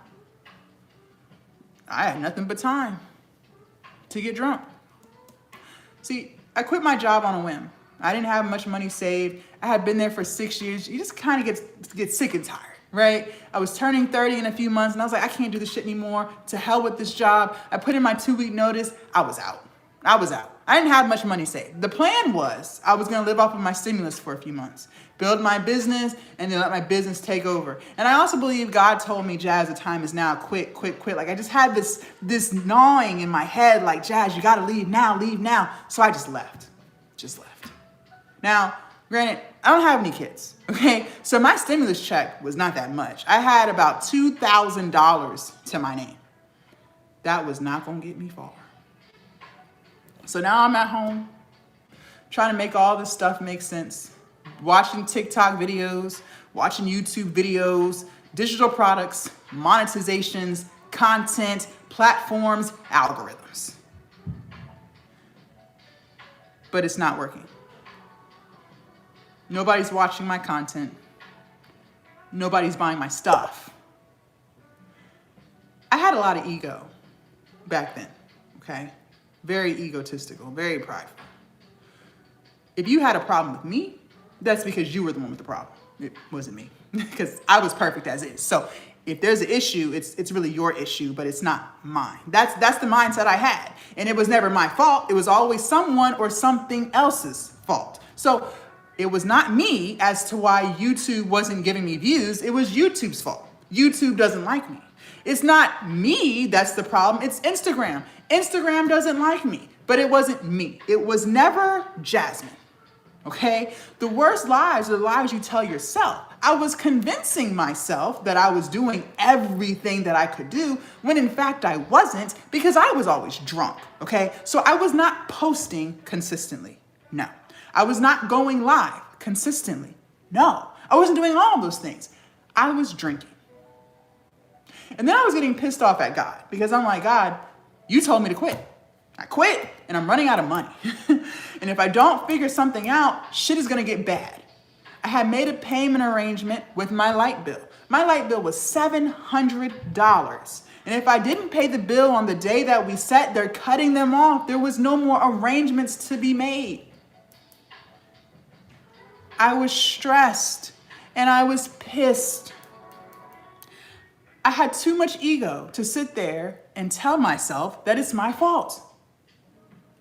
I had nothing but time to get drunk. See, I quit my job on a whim. I didn't have much money saved. I had been there for 6 years. You just kind of get sick and tired, right? I was turning 30 in a few months and I was like, I can't do this shit anymore. To hell with this job. I put in my 2-week notice. I was out. I didn't have much money saved. The plan was I was going to live off of my stimulus for a few months, build my business, and then let my business take over. And I also believe God told me, Jazz, the time is now. Quit. Like I just had this gnawing in my head, like, Jazz, you got to leave now. So I just left. Now, granted, I don't have any kids, okay? So my stimulus check was not that much. I had about $2,000 to my name. That was not going to get me far. So now I'm at home trying to make all this stuff make sense. Watching TikTok videos, watching YouTube videos, digital products, monetizations, content, platforms, algorithms. But it's not working. Nobody's watching my content. Nobody's buying my stuff. I had a lot of ego back then, okay? Very egotistical, very prideful. If you had a problem with me, that's because you were the one with the problem. It wasn't me, because I was perfect as is. So if there's an issue, it's really your issue, but it's not mine. That's the mindset I had. And it was never my fault. It was always someone or something else's fault. So It was not me as to why YouTube wasn't giving me views. It was YouTube's fault. YouTube doesn't like me. It's not me that's the problem. It's Instagram. Instagram doesn't like me, but it wasn't me. It was never Jasmine. Okay? The worst lies are the lies you tell yourself. I was convincing myself that I was doing everything that I could do when in fact I wasn't, because I was always drunk. Okay? So I was not posting consistently. No. I was not going live consistently. No. I wasn't doing all those things. I was drinking. And then I was getting pissed off at God because I'm like, God, you told me to quit. I quit and I'm running out of money. And if I don't figure something out, shit is going to get bad. I had made a payment arrangement with my light bill. My light bill was $700. And if I didn't pay the bill on the day that we set, they're cutting them off. There was no more arrangements to be made. I was stressed and I was pissed. I had too much ego to sit there and tell myself that it's my fault.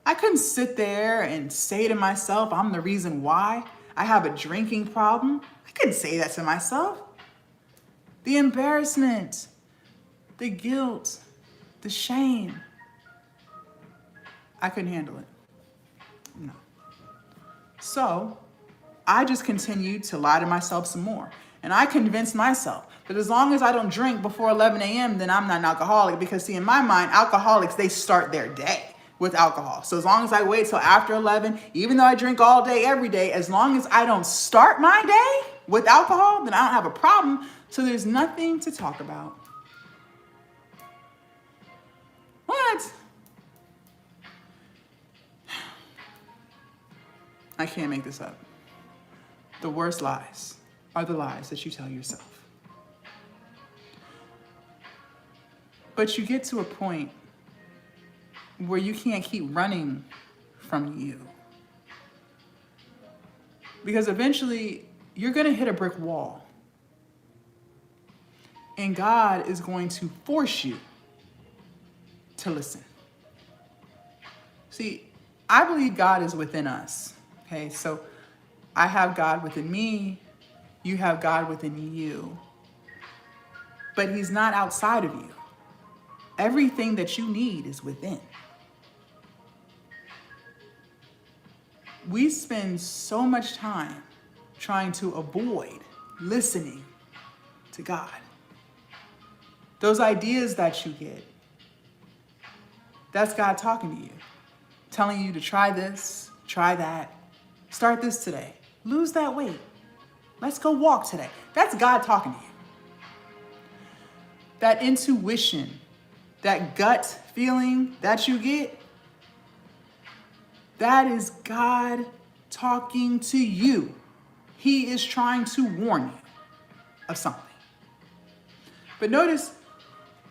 I couldn't sit there and say to myself, I'm the reason why I have a drinking problem. I couldn't say that to myself. The embarrassment, the guilt, the shame. I couldn't handle it. No. So I just continued to lie to myself some more. And I convinced myself that as long as I don't drink before 11 a.m., then I'm not an alcoholic. Because see, in my mind, alcoholics, they start their day with alcohol. So as long as I wait till after 11, even though I drink all day, every day, as long as I don't start my day with alcohol, then I don't have a problem. So there's nothing to talk about. What? I can't make this up. The worst lies are the lies that you tell yourself. But you get to a point where you can't keep running from you. Because eventually you're going to hit a brick wall. And God is going to force you to listen. See, I believe God is within us. Okay, so I have God within me. You have God within you. But He's not outside of you. Everything that you need is within. We spend so much time trying to avoid listening to God. Those ideas that you get, that's God talking to you, telling you to try this, try that, start this today, lose that weight, let's go walk today. That's God talking to you. That intuition, that gut feeling that you get, that is God talking to you. He is trying to warn you of something. But notice,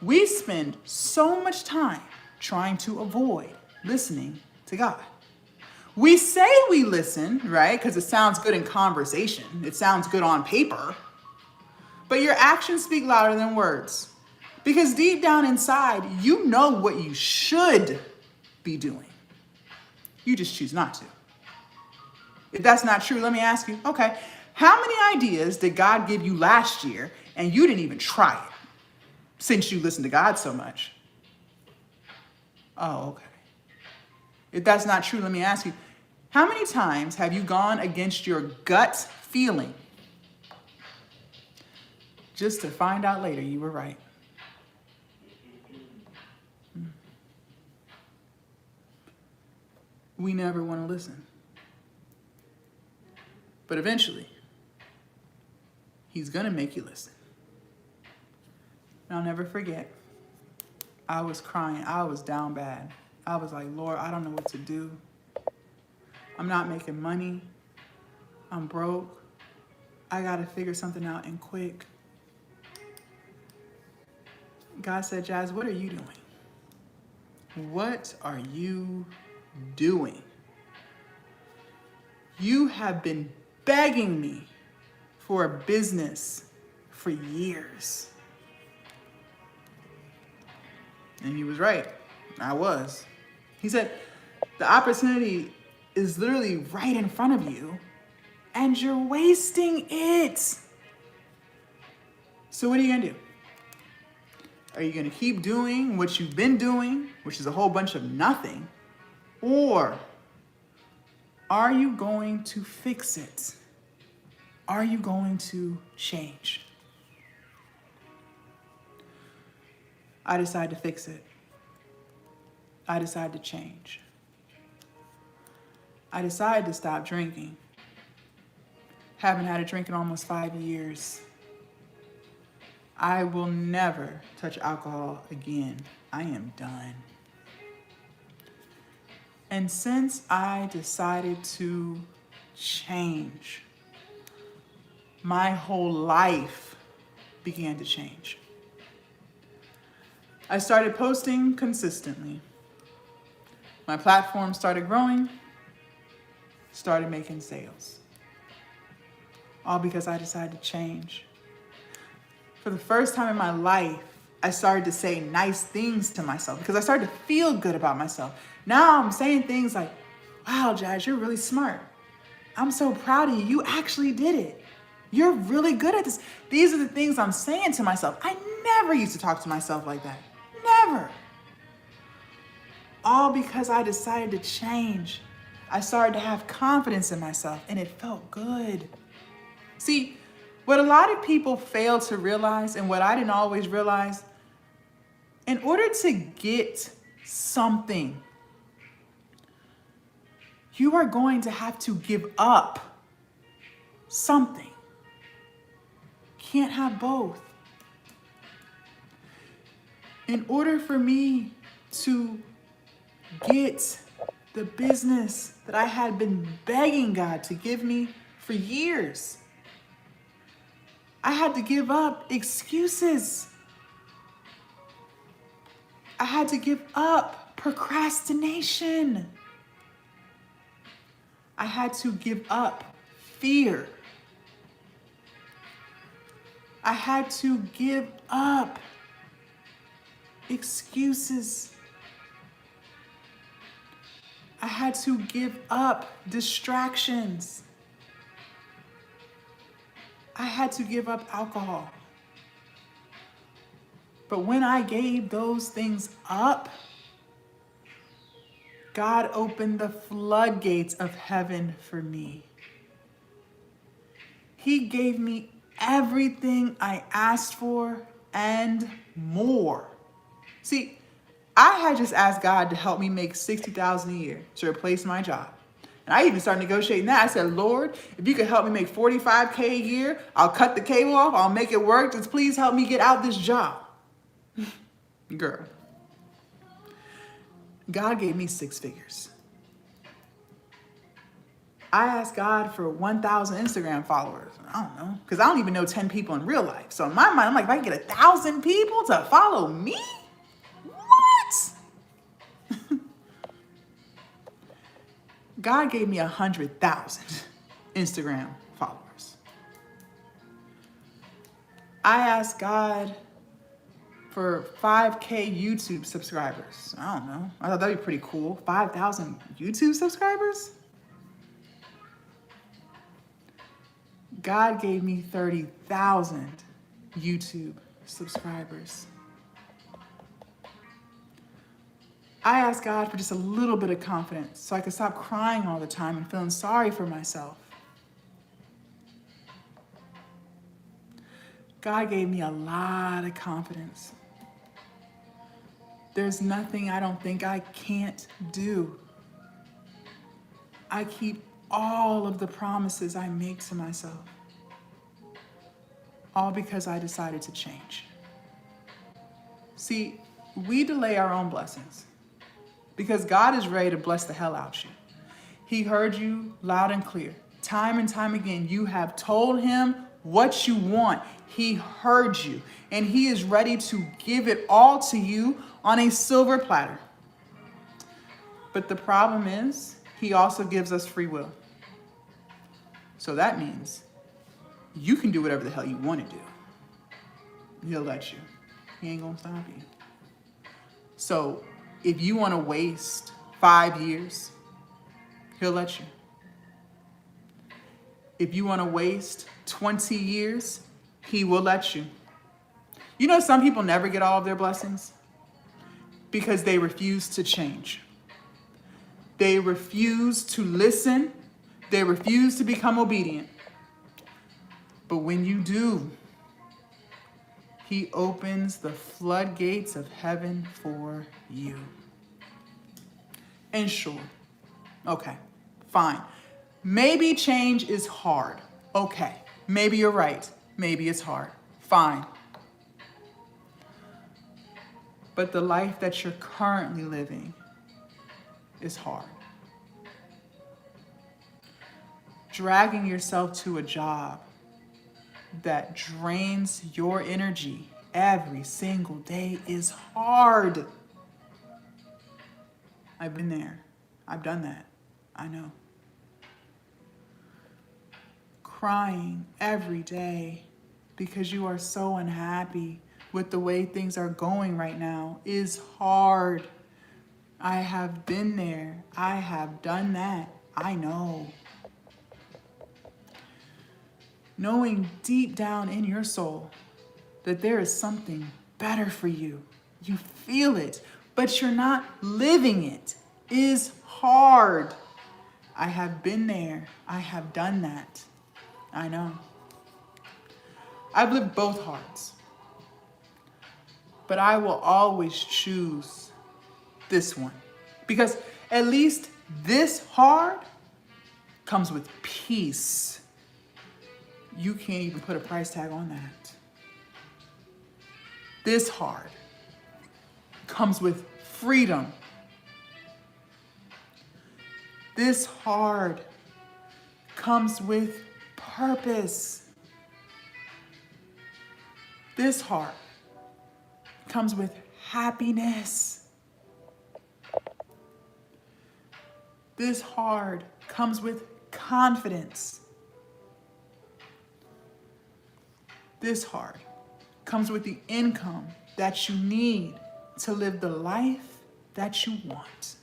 we spend so much time trying to avoid listening to God. We say we listen, right? Because it sounds good in conversation. It sounds good on paper. But your actions speak louder than words. Because deep down inside, you know what you should be doing. You just choose not to. If that's not true, let me ask you, okay, how many ideas did God give you last year and you didn't even try it since you listened to God so much? Oh, okay. If that's not true, let me ask you, how many times have you gone against your gut feeling just to find out later you were right? We never want to listen. But eventually, He's going to make you listen. And I'll never forget, I was crying. I was down bad. I was like, Lord, I don't know what to do. I'm not making money. I'm broke. I got to figure something out and quick. God said, Jazz, what are you doing? What are you doing? You have been begging me for a business for years. And He was right. I was. He said, the opportunity is literally right in front of you and you're wasting it. So what are you gonna do? Are you gonna keep doing what you've been doing, which is a whole bunch of nothing? Or are you going to fix it? Are you going to change? I decided to fix it. I decided to change. I decided to stop drinking. Haven't had a drink in almost 5 years. I will never touch alcohol again. I am done. And since I decided to change, my whole life began to change. I started posting consistently. My platform started growing, started making sales. All because I decided to change. For the first time in my life, I started to say nice things to myself because I started to feel good about myself. Now I'm saying things like, wow, Jazz, you're really smart. I'm so proud of you. You actually did it. You're really good at this. These are the things I'm saying to myself. I never used to talk to myself like that. Never. All because I decided to change. I started to have confidence in myself and it felt good. See, what a lot of people fail to realize and what I didn't always realize, in order to get something, you are going to have to give up something. Can't have both. In order for me to get the business that I had been begging God to give me for years, I had to give up excuses. I had to give up procrastination. I had to give up fear. I had to give up excuses. I had to give up distractions. I had to give up alcohol. But when I gave those things up, God opened the floodgates of heaven for me. He gave me everything I asked for and more. See, I had just asked God to help me make $60,000 a year to replace my job. And I even started negotiating that. I said, Lord, if you could help me make $45K a year, I'll cut the cable off, I'll make it work. Just please help me get out this job. Girl, God gave me 6 figures. I asked God for 1,000 Instagram followers. I don't know, because I don't even know 10 people in real life. So in my mind, I'm like, if I can get 1,000 people to follow me, what? God gave me 100,000 Instagram followers. I asked God for 5K YouTube subscribers. I don't know. I thought that'd be pretty cool. 5,000 YouTube subscribers? God gave me 30,000 YouTube subscribers. I asked God for just a little bit of confidence so I could stop crying all the time and feeling sorry for myself. God gave me a lot of confidence. There's nothing I don't think I can't do. I keep all of the promises I make to myself. All because I decided to change. See, we delay our own blessings because God is ready to bless the hell out you. He heard you loud and clear. Time and time again, you have told him what you want. He heard you, and he is ready to give it all to you on a silver platter. But the problem is, he also gives us free will. So that means you can do whatever the hell you want to do. He'll let you. He ain't gonna stop you. So if you want to waste 5 years, he'll let you. If you want to waste 20 years, he will let you. You know, some people never get all of their blessings because they refuse to change. They refuse to listen. They refuse to become obedient. But when you do, he opens the floodgates of heaven for you. And sure, okay, fine. Maybe change is hard. Okay, maybe you're right. Maybe it's hard. Fine. But the life that you're currently living is hard. Dragging yourself to a job that drains your energy every single day is hard. I've been there. I've done that. I know. Crying every day because you are so unhappy with the way things are going right now is hard. I have been there. I have done that. I know. Knowing deep down in your soul that there is something better for you. You feel it, but you're not living it is hard. I have been there. I have done that. I know. I've lived both hearts. But I will always choose this one. Because at least this hard comes with peace. You can't even put a price tag on that. This hard comes with freedom. This hard comes with purpose. This hard comes with happiness. This hard comes with confidence. This hard comes with the income that you need to live the life that you want.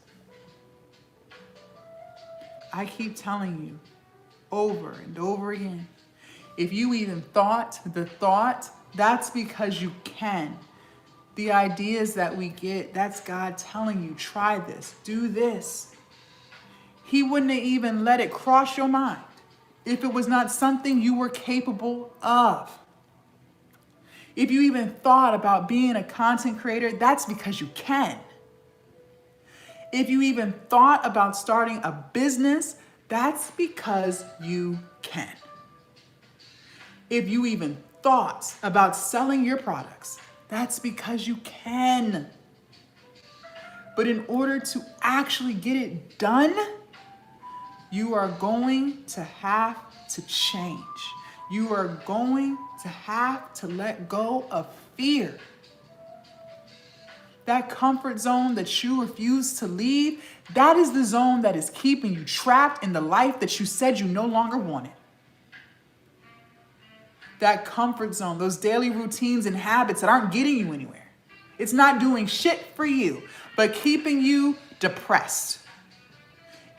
I keep telling you over and over again, if you even thought the thought, that's because you can. The ideas that we get, that's God telling you, try this, do this. He wouldn't have even let it cross your mind if it was not something you were capable of. If you even thought about being a content creator, that's because you can. If you even thought about starting a business, that's because you can. If you even thought about selling your products, that's because you can. But in order to actually get it done, you are going to have to change. You are going to have to let go of fear. That comfort zone that you refuse to leave, that is the zone that is keeping you trapped in the life that you said you no longer wanted. That comfort zone, those daily routines and habits that aren't getting you anywhere. It's not doing shit for you, but keeping you depressed.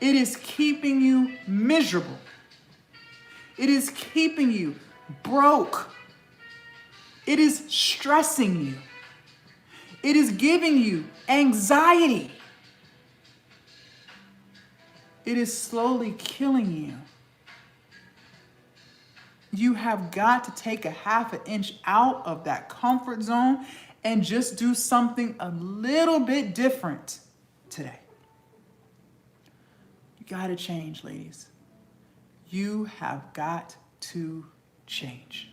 It is keeping you miserable. It is keeping you broke. It is stressing you. It is giving you anxiety. It is slowly killing you. You have got to take a half an inch out of that comfort zone and just do something a little bit different today. You got to change, ladies. You have got to change.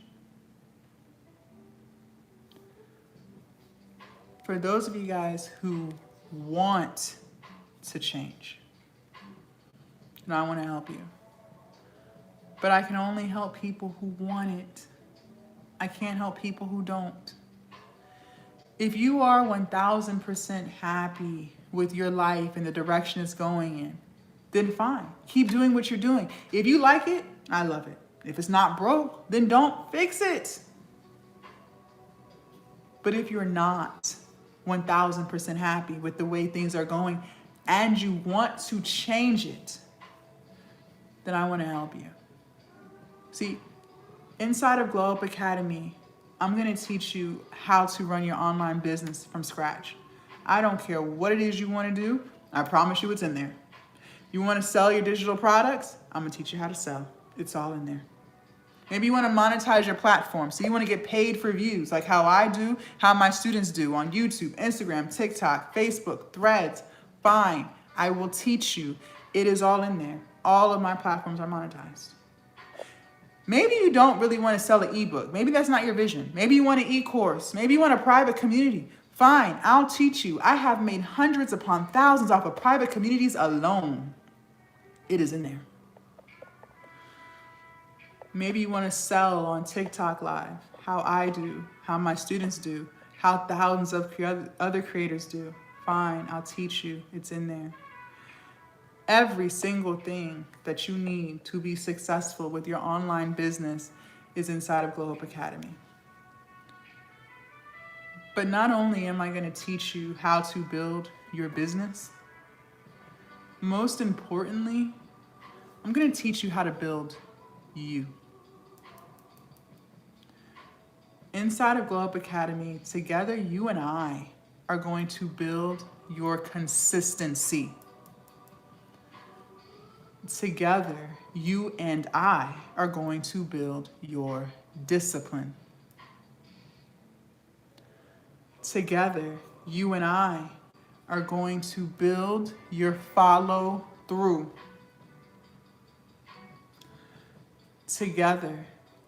For those of you guys who want to change, and I want to help you, but I can only help people who want it. I can't help people who don't. If you are 1000% happy with your life and the direction it's going in, then fine. Keep doing what you're doing. If you like it, I love it. If it's not broke, then don't fix it. But if you're not 1000% happy with the way things are going and you want to change it, then I want to help you. See, inside of Glow Up Academy, I'm going to teach you how to run your online business from scratch. I don't care what it is you want to do. I promise you it's in there. You want to sell your digital products? I'm going to teach you how to sell. It's all in there. Maybe you want to monetize your platform. So you want to get paid for views, like how I do, how my students do on YouTube, Instagram, TikTok, Facebook, Threads. Fine. I will teach you. It is all in there. All of my platforms are monetized. Maybe you don't really want to sell an ebook. Maybe that's not your vision. Maybe you want an e-course. Maybe you want a private community. Fine, I'll teach you. I have made hundreds upon thousands off of private communities alone. It is in there. Maybe you want to sell on TikTok Live, how I do, how my students do, how thousands of other creators do. Fine, I'll teach you. It's in there. Every single thing that you need to be successful with your online business is inside of Glow Up Academy. But not only am I going to teach you how to build your business, most importantly, I'm going to teach you how to build you. Inside of Glow Up Academy, together you and I are going to build your consistency. Together, you and I are going to build your discipline. Together, you and I are going to build your follow through. Together,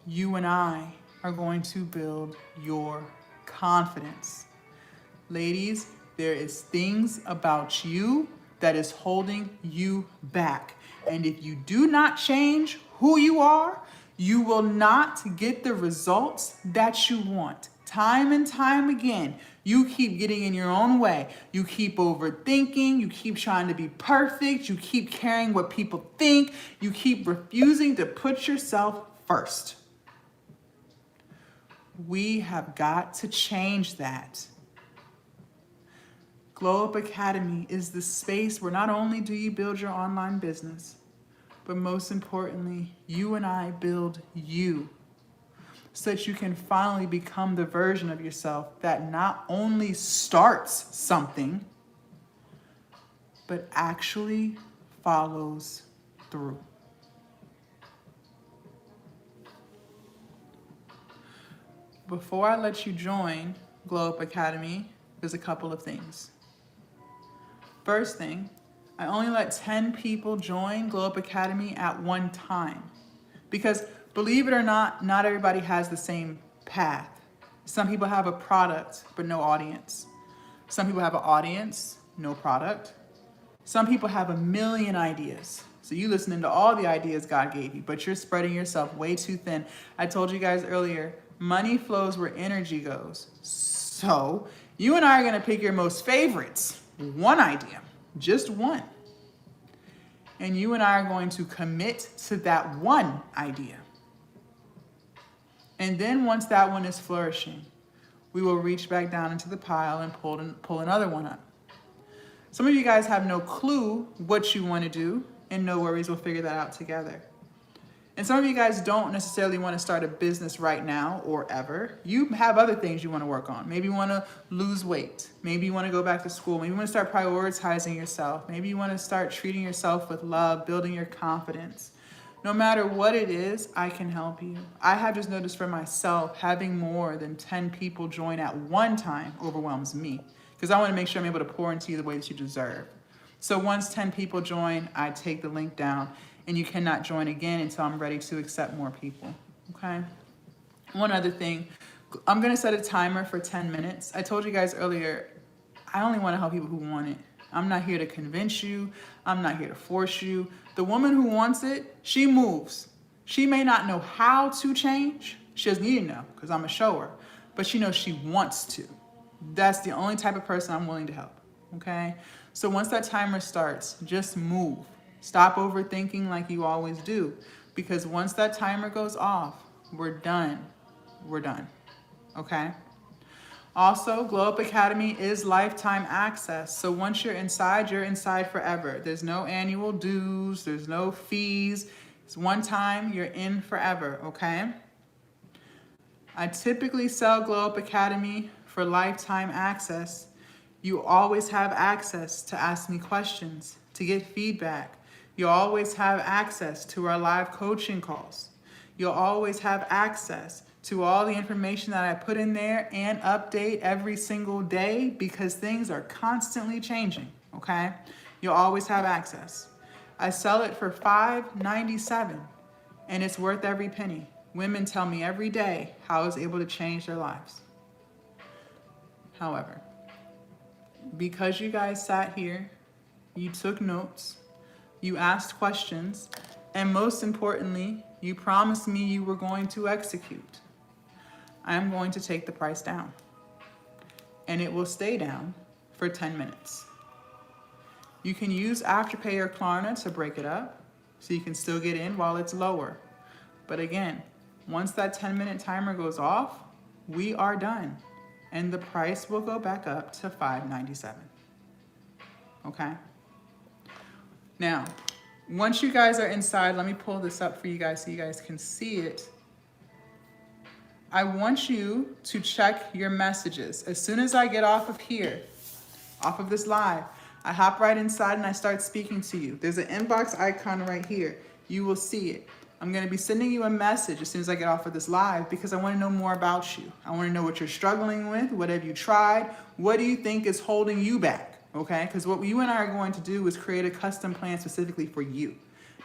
you and I are going to build your confidence. Ladies, there is things about you that is holding you back. And if you do not change who you are, you will not get the results that you want. Time and time again, you keep getting in your own way. You keep overthinking. You keep trying to be perfect. You keep caring what people think. You keep refusing to put yourself first. We have got to change that. Glow Up Academy is the space where not only do you build your online business, but most importantly, you and I build you so that you can finally become the version of yourself that not only starts something, but actually follows through. Before I let you join Glow Up Academy, there's a couple of things. First thing, I only let 10 people join Glow Up Academy at one time. Because believe it or not everybody has the same path. Some people have a product, but no audience. Some people have an audience, no product. Some people have a million ideas. So you listening to all the ideas God gave you, but you're spreading yourself way too thin. I told you guys earlier, money flows where energy goes. So you and I are gonna pick your most favorites. One idea, just one. And you and I are going to commit to that one idea. And then once that one is flourishing, we will reach back down into the pile and pull another one up. Some of you guys have no clue what you want to do, and no worries, we'll figure that out together. And some of you guys don't necessarily want to start a business right now or ever. You have other things you want to work on. Maybe you want to lose weight. Maybe you want to go back to school. Maybe you want to start prioritizing yourself. Maybe you want to start treating yourself with love, building your confidence. No matter what it is, I can help you. I have just noticed for myself, having more than 10 people join at one time overwhelms me because I want to make sure I'm able to pour into you the way that you deserve. So once 10 people join, I take the link down. And you cannot join again until I'm ready to accept more people, okay? One other thing, I'm gonna set a timer for 10 minutes. I told you guys earlier, I only wanna help people who want it. I'm not here to convince you. I'm not here to force you. The woman who wants it, she moves. She may not know how to change. She doesn't need to know because I'm a shower, but she knows she wants to. That's the only type of person I'm willing to help, okay? So once that timer starts, just move. Stop overthinking like you always do, because once that timer goes off, we're done. We're done, okay? Also, Glow Up Academy is lifetime access. So once you're inside forever. There's no annual dues, there's no fees. It's one time, you're in forever, okay? I typically sell Glow Up Academy for lifetime access. You always have access to ask me questions, to get feedback. You'll always have access to our live coaching calls. You'll always have access to all the information that I put in there and update every single day because things are constantly changing, okay? You'll always have access. I sell it for $5.97 and it's worth every penny. Women tell me every day how I was able to change their lives. However, because you guys sat here, you took notes, you asked questions, and most importantly, you promised me you were going to execute, I'm going to take the price down. And it will stay down for 10 minutes. You can use Afterpay or Klarna to break it up, so you can still get in while it's lower. But again, once that 10-minute timer goes off, we are done. And the price will go back up to $5.97. Okay? Now, once you guys are inside, let me pull this up for you guys so you guys can see it. I want you to check your messages. As soon as I get off of here, off of this live, I hop right inside and I start speaking to you. There's an inbox icon right here. You will see it. I'm going to be sending you a message as soon as I get off of this live because I want to know more about you. I want to know what you're struggling with. What have you tried? What do you think is holding you back? Okay? Because what you and I are going to do is create a custom plan specifically for you.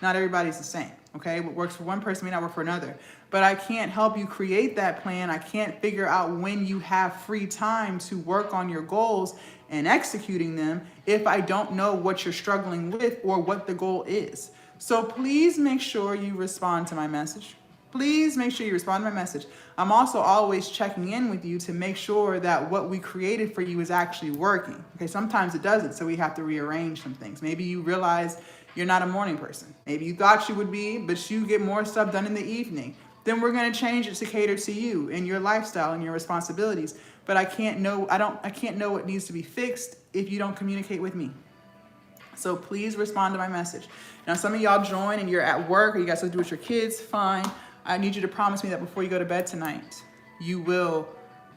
Not everybody's the same. Okay? What works for one person may not work for another. But I can't help you create that plan. I can't figure out when you have free time to work on your goals and executing them if I don't know what you're struggling with or what the goal is. So please make sure you respond to my message. Please make sure you respond to my message. I'm also always checking in with you to make sure that what we created for you is actually working. Okay, sometimes it doesn't, so we have to rearrange some things. Maybe you realize you're not a morning person. Maybe you thought you would be, but you get more stuff done in the evening. Then we're going to change it to cater to you and your lifestyle and your responsibilities. But I can't know what needs to be fixed if you don't communicate with me. So please respond to my message. Now, some of y'all join and you're at work or you got something to do with your kids, fine. I need you to promise me that before you go to bed tonight, you will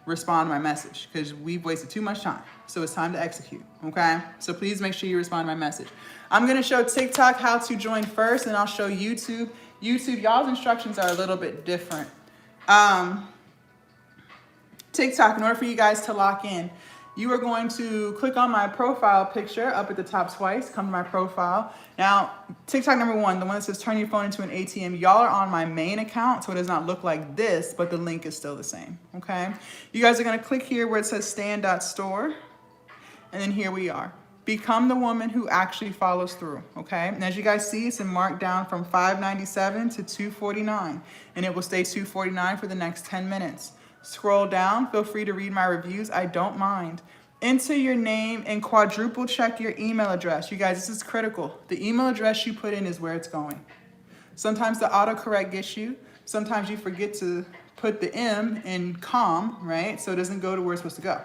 respond to my message because we've wasted too much time. So it's time to execute, okay? So please make sure you respond to my message. I'm going to show TikTok how to join first, and I'll show YouTube. YouTube, y'all's instructions are a little bit different. TikTok, in order for you guys to lock in, you are going to click on my profile picture up at the top twice, come to my profile. Now, TikTok number 1, the one that says turn your phone into an ATM, y'all are on my main account, so it does not look like this, but the link is still the same, okay? You guys are gonna click here where it says stand.store, and then here we are. Become the woman who actually follows through, okay? And as you guys see, it's marked down from $5.97 to $2.49, and it will stay $2.49 for the next 10 minutes. Scroll down, feel free to read my reviews, I don't mind. Enter your name and quadruple check your email address. You guys, this is critical. The email address you put in is where it's going. Sometimes the autocorrect gets you. Sometimes you forget to put the M in com, right? So it doesn't go to where it's supposed to go.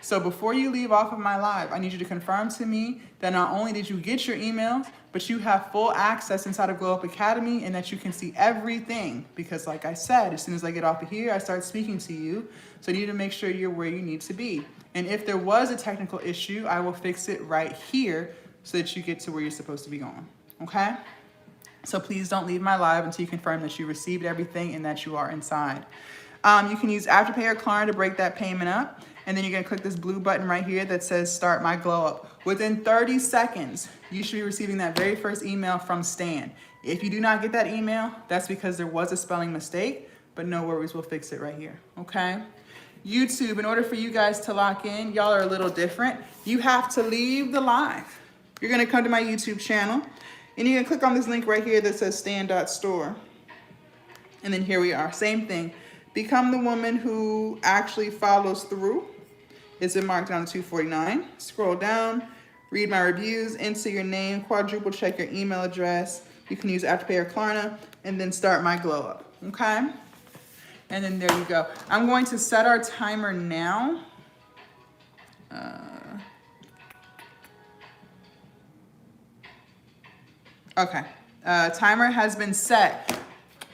So before you leave off of my live, I need you to confirm to me that not only did you get your emails, but you have full access inside of Glow Up Academy and that you can see everything. Because like I said, as soon as I get off of here, I start speaking to you. So you need to make sure you're where you need to be. And if there was a technical issue, I will fix it right here so that you get to where you're supposed to be going, okay? So please don't leave my live until you confirm that you received everything and that you are inside. You can use Afterpay or Klarna to break that payment up. And then you're gonna click this blue button right here that says Start My Glow Up. Within 30 seconds, you should be receiving that very first email from Stan. If you do not get that email, that's because there was a spelling mistake, but no worries, we'll fix it right here, okay? YouTube, in order for you guys to lock in, y'all are a little different. You have to leave the live. You're gonna come to my YouTube channel, and you're gonna click on this link right here that says Stan.store. And then here we are, same thing. Become the woman who actually follows through. It's been marked down to $2.49. Scroll down, read my reviews, enter your name, quadruple check your email address. You can use Afterpay or Klarna, and then Start My Glow Up, okay? And then there you go. I'm going to set our timer now. Okay, Timer has been set.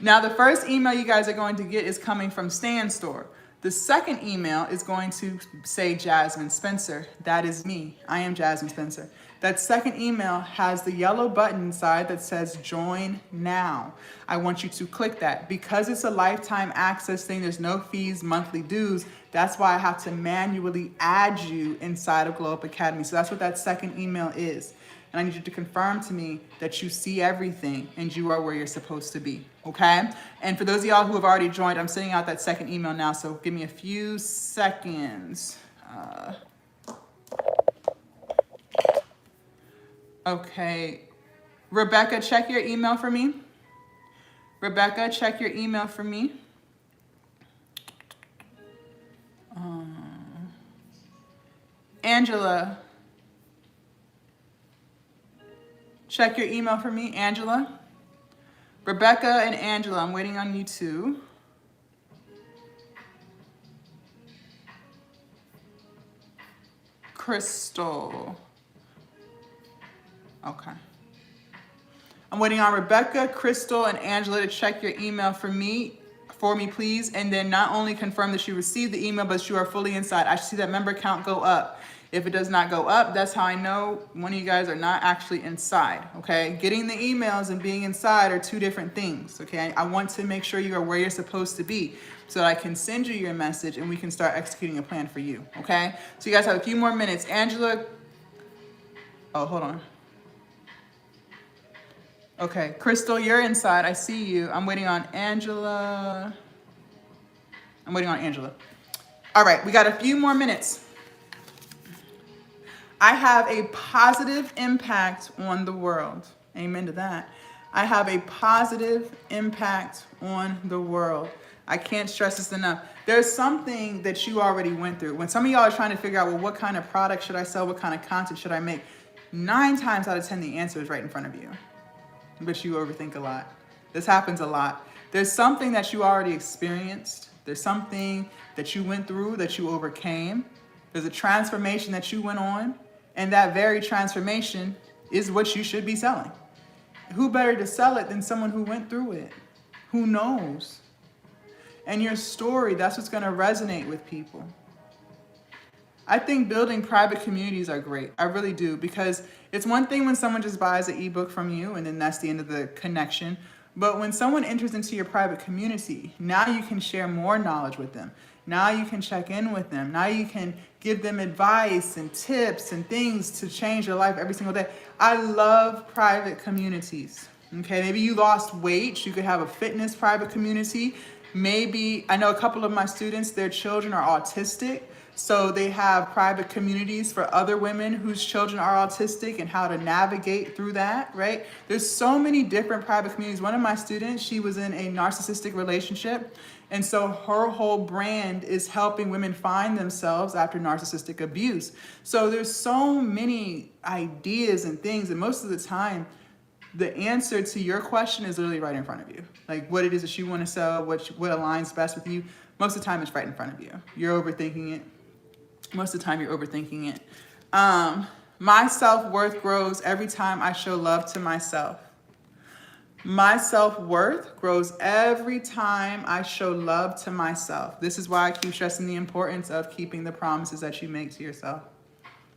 Now, the first email you guys are going to get is coming from Stan Store. The second email is going to say Jasmine Spencer. That is me. I am Jasmine Spencer. That second email has the yellow button inside that says join now. I want you to click that. Because it's a lifetime access thing, there's no fees, monthly dues. That's why I have to manually add you inside of Glow Up Academy. So that's what that second email is. And I need you to confirm to me that you see everything and you are where you're supposed to be, okay? And for those of y'all who have already joined, I'm sending out that second email now, so give me a few seconds. Okay, Rebecca, check your email for me. Rebecca, check your email for me. Angela, check your email for me, Angela. Rebecca and Angela, I'm waiting on you too. Crystal. Okay. I'm waiting on Rebecca, Crystal, and Angela to check your email for me, please. And then not only confirm that you received the email, but you are fully inside. I see that member count go up. If it does not go up, that's how I know one of you guys are not actually inside, okay? Getting the emails and being inside are two different things, okay? I want to make sure you are where you're supposed to be so that I can send you your message and we can start executing a plan for you, okay? So you guys have a few more minutes. Angela, oh, hold on. Okay, Crystal, you're inside. I see you. I'm waiting on Angela. All right, we got a few more minutes. I have a positive impact on the world. Amen to that. I have a positive impact on the world. I can't stress this enough. There's something that you already went through. When some of y'all are trying to figure out, well, what kind of product should I sell? What kind of content should I make? 9 times out of 10, the answer is right in front of you. But you overthink a lot. This happens a lot. There's something that you already experienced. There's something that you went through that you overcame. There's a transformation that you went on. And that very transformation is what you should be selling. Who better to sell it than someone who went through it? Who knows? And your story, that's what's going to resonate with people. I think building private communities are great. I really do, because it's one thing when someone just buys an ebook from you and then that's the end of the connection. But when someone enters into your private community, now you can share more knowledge with them. Now you can check in with them. Now you can give them advice and tips and things to change your life every single day. I love private communities. Okay, maybe you lost weight. You could have a fitness private community. Maybe, I know a couple of my students, their children are autistic. So they have private communities for other women whose children are autistic and how to navigate through that, right? There's so many different private communities. One of my students, she was in a narcissistic relationship. And so her whole brand is helping women find themselves after narcissistic abuse. So there's so many ideas and things. And most of the time, the answer to your question is literally right in front of you. Like what it is that you want to sell, what aligns best with you. Most of the time, it's right in front of you. You're overthinking it. Most of the time you're overthinking it. My self-worth grows every time I show love to myself. My self-worth grows every time I show love to myself. This is why I keep stressing the importance of keeping the promises that you make to yourself.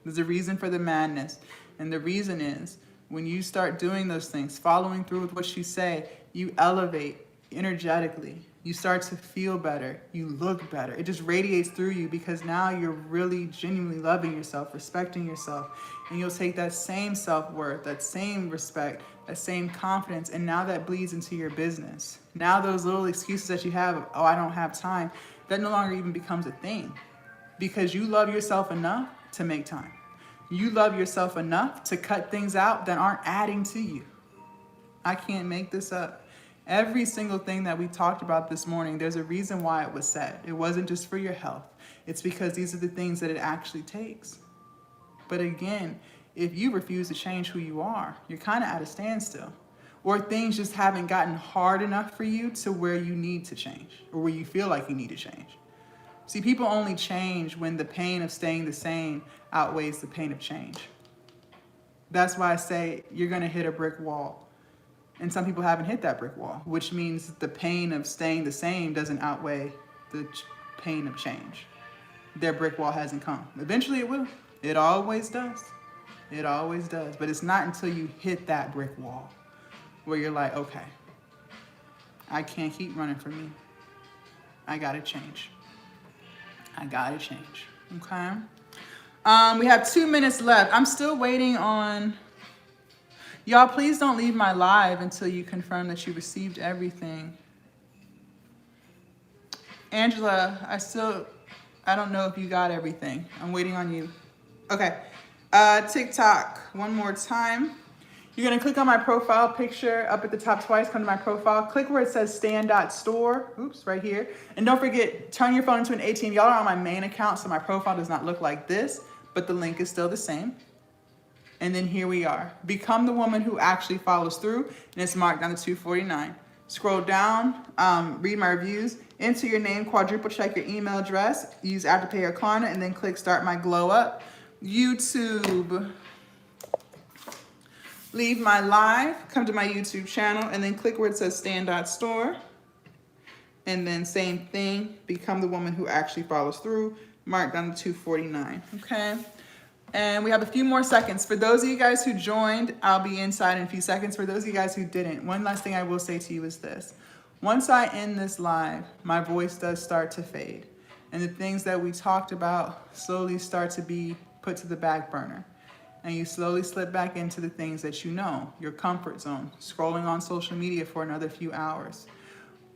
There's a reason for the madness. And the reason is when you start doing those things, following through with what you say, you elevate energetically. You start to feel better. You look better. It just radiates through you because now you're really genuinely loving yourself, respecting yourself. And you'll take that same self-worth, that same respect, that same confidence, and now that bleeds into your business. Now those little excuses that you have of, oh, I don't have time, that no longer even becomes a thing because you love yourself enough to make time. You love yourself enough to cut things out that aren't adding to you. I can't make this up. Every single thing that we talked about this morning, there's a reason why it was said. It wasn't just for your health. It's because these are the things that it actually takes. But again, if you refuse to change who you are, you're kind of at a standstill. Or things just haven't gotten hard enough for you to where you need to change or where you feel like you need to change. See, people only change when the pain of staying the same outweighs the pain of change. That's why I say you're going to hit a brick wall. And some people haven't hit that brick wall, which means the pain of staying the same doesn't outweigh the pain of change. Their brick wall hasn't come. Eventually it will. It always does. It always does. But it's not until you hit that brick wall where you're like, okay, I can't keep running from me. I gotta change. I gotta change. Okay? We have 2 minutes left. I'm still waiting on... Y'all, please don't leave my live until you confirm that you received everything. Angela, I don't know if you got everything. I'm waiting on you. Okay. TikTok, one more time. You're gonna click on my profile picture up at the top twice, come to my profile, click where it says stand.store, oops, right here. And don't forget, turn your phone into an ATM. Y'all are on my main account, so my profile does not look like this, but the link is still the same. And then here we are. Become the woman who actually follows through, and it's marked down to 249. Scroll down, read my reviews, enter your name, quadruple check your email address, use Afterpay or Klarna, and then click Start My Glow Up. YouTube, leave my live, come to my YouTube channel, and then click where it says stand.store. And then same thing, become the woman who actually follows through, marked down to 249, okay? And we have a few more seconds. For those of you guys who joined, I'll be inside in a few seconds. For those of you guys who didn't, one last thing I will say to you is this. Once I end this live, my voice does start to fade. And the things that we talked about slowly start to be put to the back burner. And you slowly slip back into the things that you know, your comfort zone, scrolling on social media for another few hours.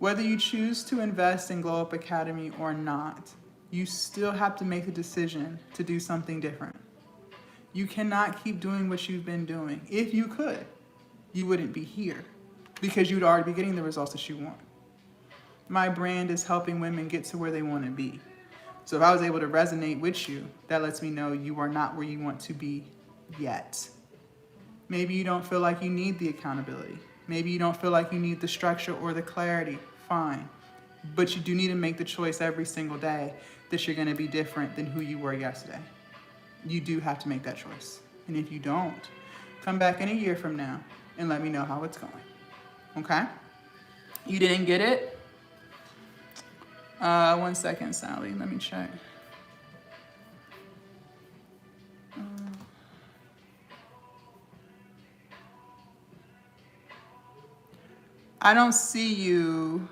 Whether you choose to invest in Glow Up Academy or not, you still have to make a decision to do something different. You cannot keep doing what you've been doing. If you could, you wouldn't be here because you'd already be getting the results that you want. My brand is helping women get to where they want to be. So if I was able to resonate with you, that lets me know you are not where you want to be yet. Maybe you don't feel like you need the accountability. Maybe you don't feel like you need the structure or the clarity. Fine. But you do need to make the choice every single day that you're going to be different than who you were yesterday. You do have to make that choice. And if you don't, come back in a year from now and let me know how it's going. Okay? You didn't get it? 1 second, Sally. Let me check. I don't see you.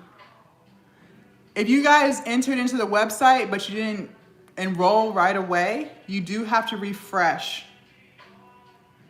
If you guys entered into the website, but you didn't enroll right away, you do have to refresh.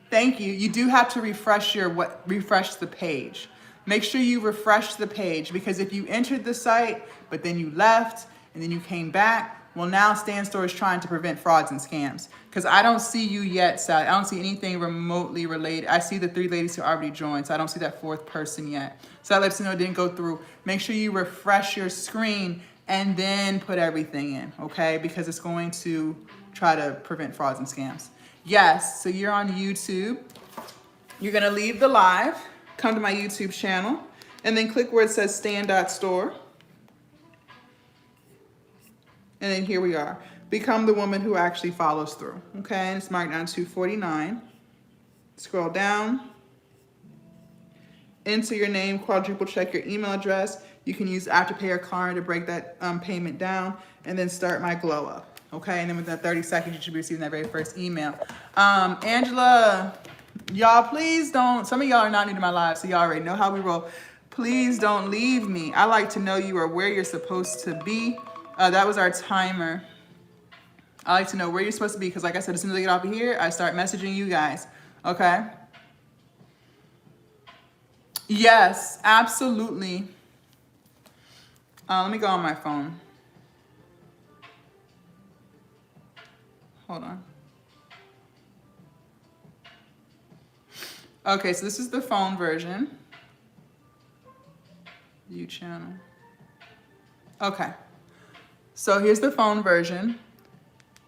Thank you. You do have to refresh the page. Make sure you refresh the page, because if you entered the site, but then you left and then you came back, well, now StanStore is trying to prevent frauds and scams. Because I don't see you yet, Sally. I don't see anything remotely related. I see the 3 ladies who already joined, so I don't see that 4th person yet. So that lets you know it didn't go through. Make sure you refresh your screen and then put everything in, okay? Because it's going to try to prevent frauds and scams. Yes, so you're on YouTube. You're gonna leave the live, come to my YouTube channel, and then click where it says stand.store. And then here we are. Become the woman who actually follows through, okay? And it's marked down 249. Scroll down. Enter your name, quadruple check your email address. You can use Afterpay or Klarna to break that payment down, and then start my glow up, okay? And then within 30 seconds, you should be receiving that very first email. Angela, y'all, please don't, some of y'all are not new to my live, so y'all already know how we roll. Please don't leave me. I like to know you are where you're supposed to be. That was our timer. I like to know where you're supposed to be, because like I said, as soon as I get off of here, I start messaging you guys, okay? Yes, absolutely. Let me go on my phone. Hold on. Okay, so this is the phone version. View channel. Okay. So here's the phone version.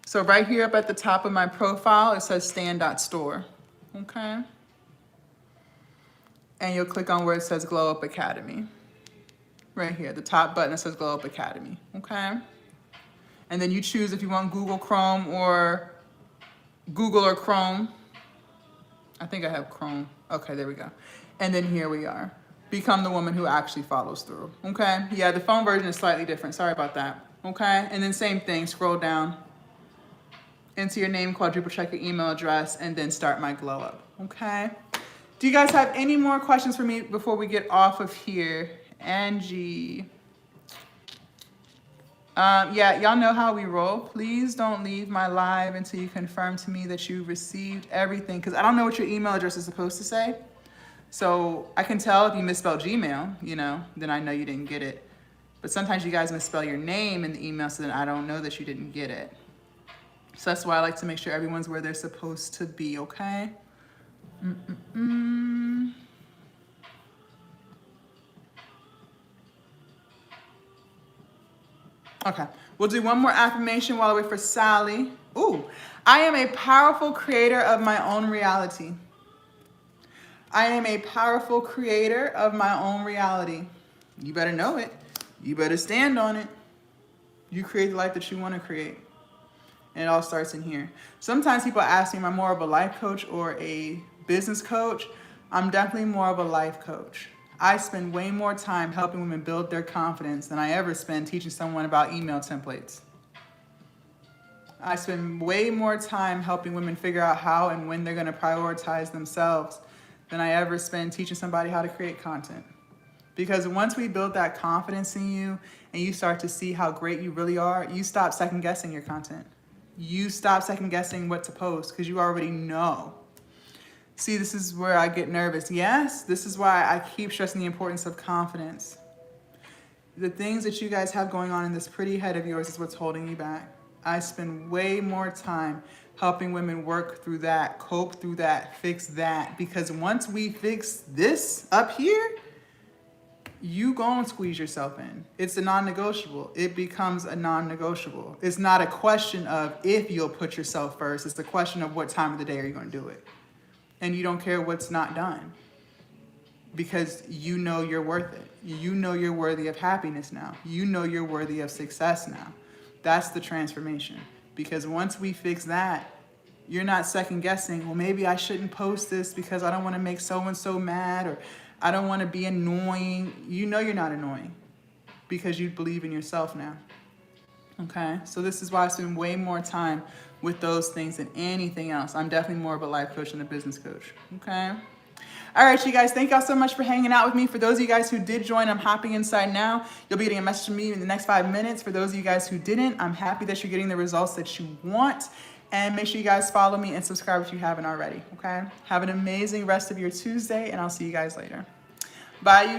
So right here up at the top of my profile, it says stand.store, okay? And you'll click on where it says Glow Up Academy. Right here, the top button that says Glow Up Academy, okay? And then you choose if you want Google Chrome or Google or Chrome. I think I have Chrome. Okay, there we go. And then here we are. Become the woman who actually follows through. Okay? Yeah, the phone version is slightly different. Sorry about that. Okay? And then same thing, scroll down. Enter your name, quadruple check your email address, and then start my glow up. Okay? Do you guys have any more questions for me before we get off of here? Angie. Yeah, y'all know how we roll. Please don't leave my live until you confirm to me that you received everything, because I don't know what your email address is supposed to say. So I can tell if you misspelled Gmail, you know, then I know you didn't get it. But sometimes you guys misspell your name in the email, so then I don't know that you didn't get it. So that's why I like to make sure everyone's where they're supposed to be, okay? Okay, we'll do one more affirmation while I wait for Sally. Ooh, I am a powerful creator of my own reality. I am a powerful creator of my own reality. You better know it. You better stand on it. You create the life that you want to create. And it all starts in here. Sometimes people ask me, am I more of a life coach or a business coach? I'm definitely more of a life coach. I spend way more time helping women build their confidence than I ever spend teaching someone about email templates. I spend way more time helping women figure out how and when they're going to prioritize themselves than I ever spend teaching somebody how to create content. Because once we build that confidence in you and you start to see how great you really are, you stop second guessing your content. You stop second guessing what to post because you already know. See, this is where I get nervous. Yes, this is why I keep stressing the importance of confidence. The things that you guys have going on in this pretty head of yours is what's holding you back. I spend way more time helping women work through that, cope through that, fix that. Because once we fix this up here, you gonna squeeze yourself in. It's a non-negotiable. It becomes a non-negotiable. It's not a question of if you'll put yourself first. It's the question of what time of the day are you gonna do it. And you don't care what's not done because you know you're worth it. You know you're worthy of happiness now. You know you're worthy of success now. That's the transformation. Because once we fix that, you're not second guessing, well, maybe I shouldn't post this because I don't want to make so-and-so mad, or I don't want to be annoying. You know you're not annoying because you believe in yourself now. Okay? So this is why I spend way more time with those things than anything else. I'm definitely more of a life coach than a business coach. Okay? All right, you guys, thank y'all so much for hanging out with me. For those of you guys who did join, I'm hopping inside now. You'll be getting a message from me in the next 5 minutes. For those of you guys who didn't, I'm happy that you're getting the results that you want. And make sure you guys follow me and subscribe if you haven't already, okay? Have an amazing rest of your Tuesday, and I'll see you guys later. Bye, you.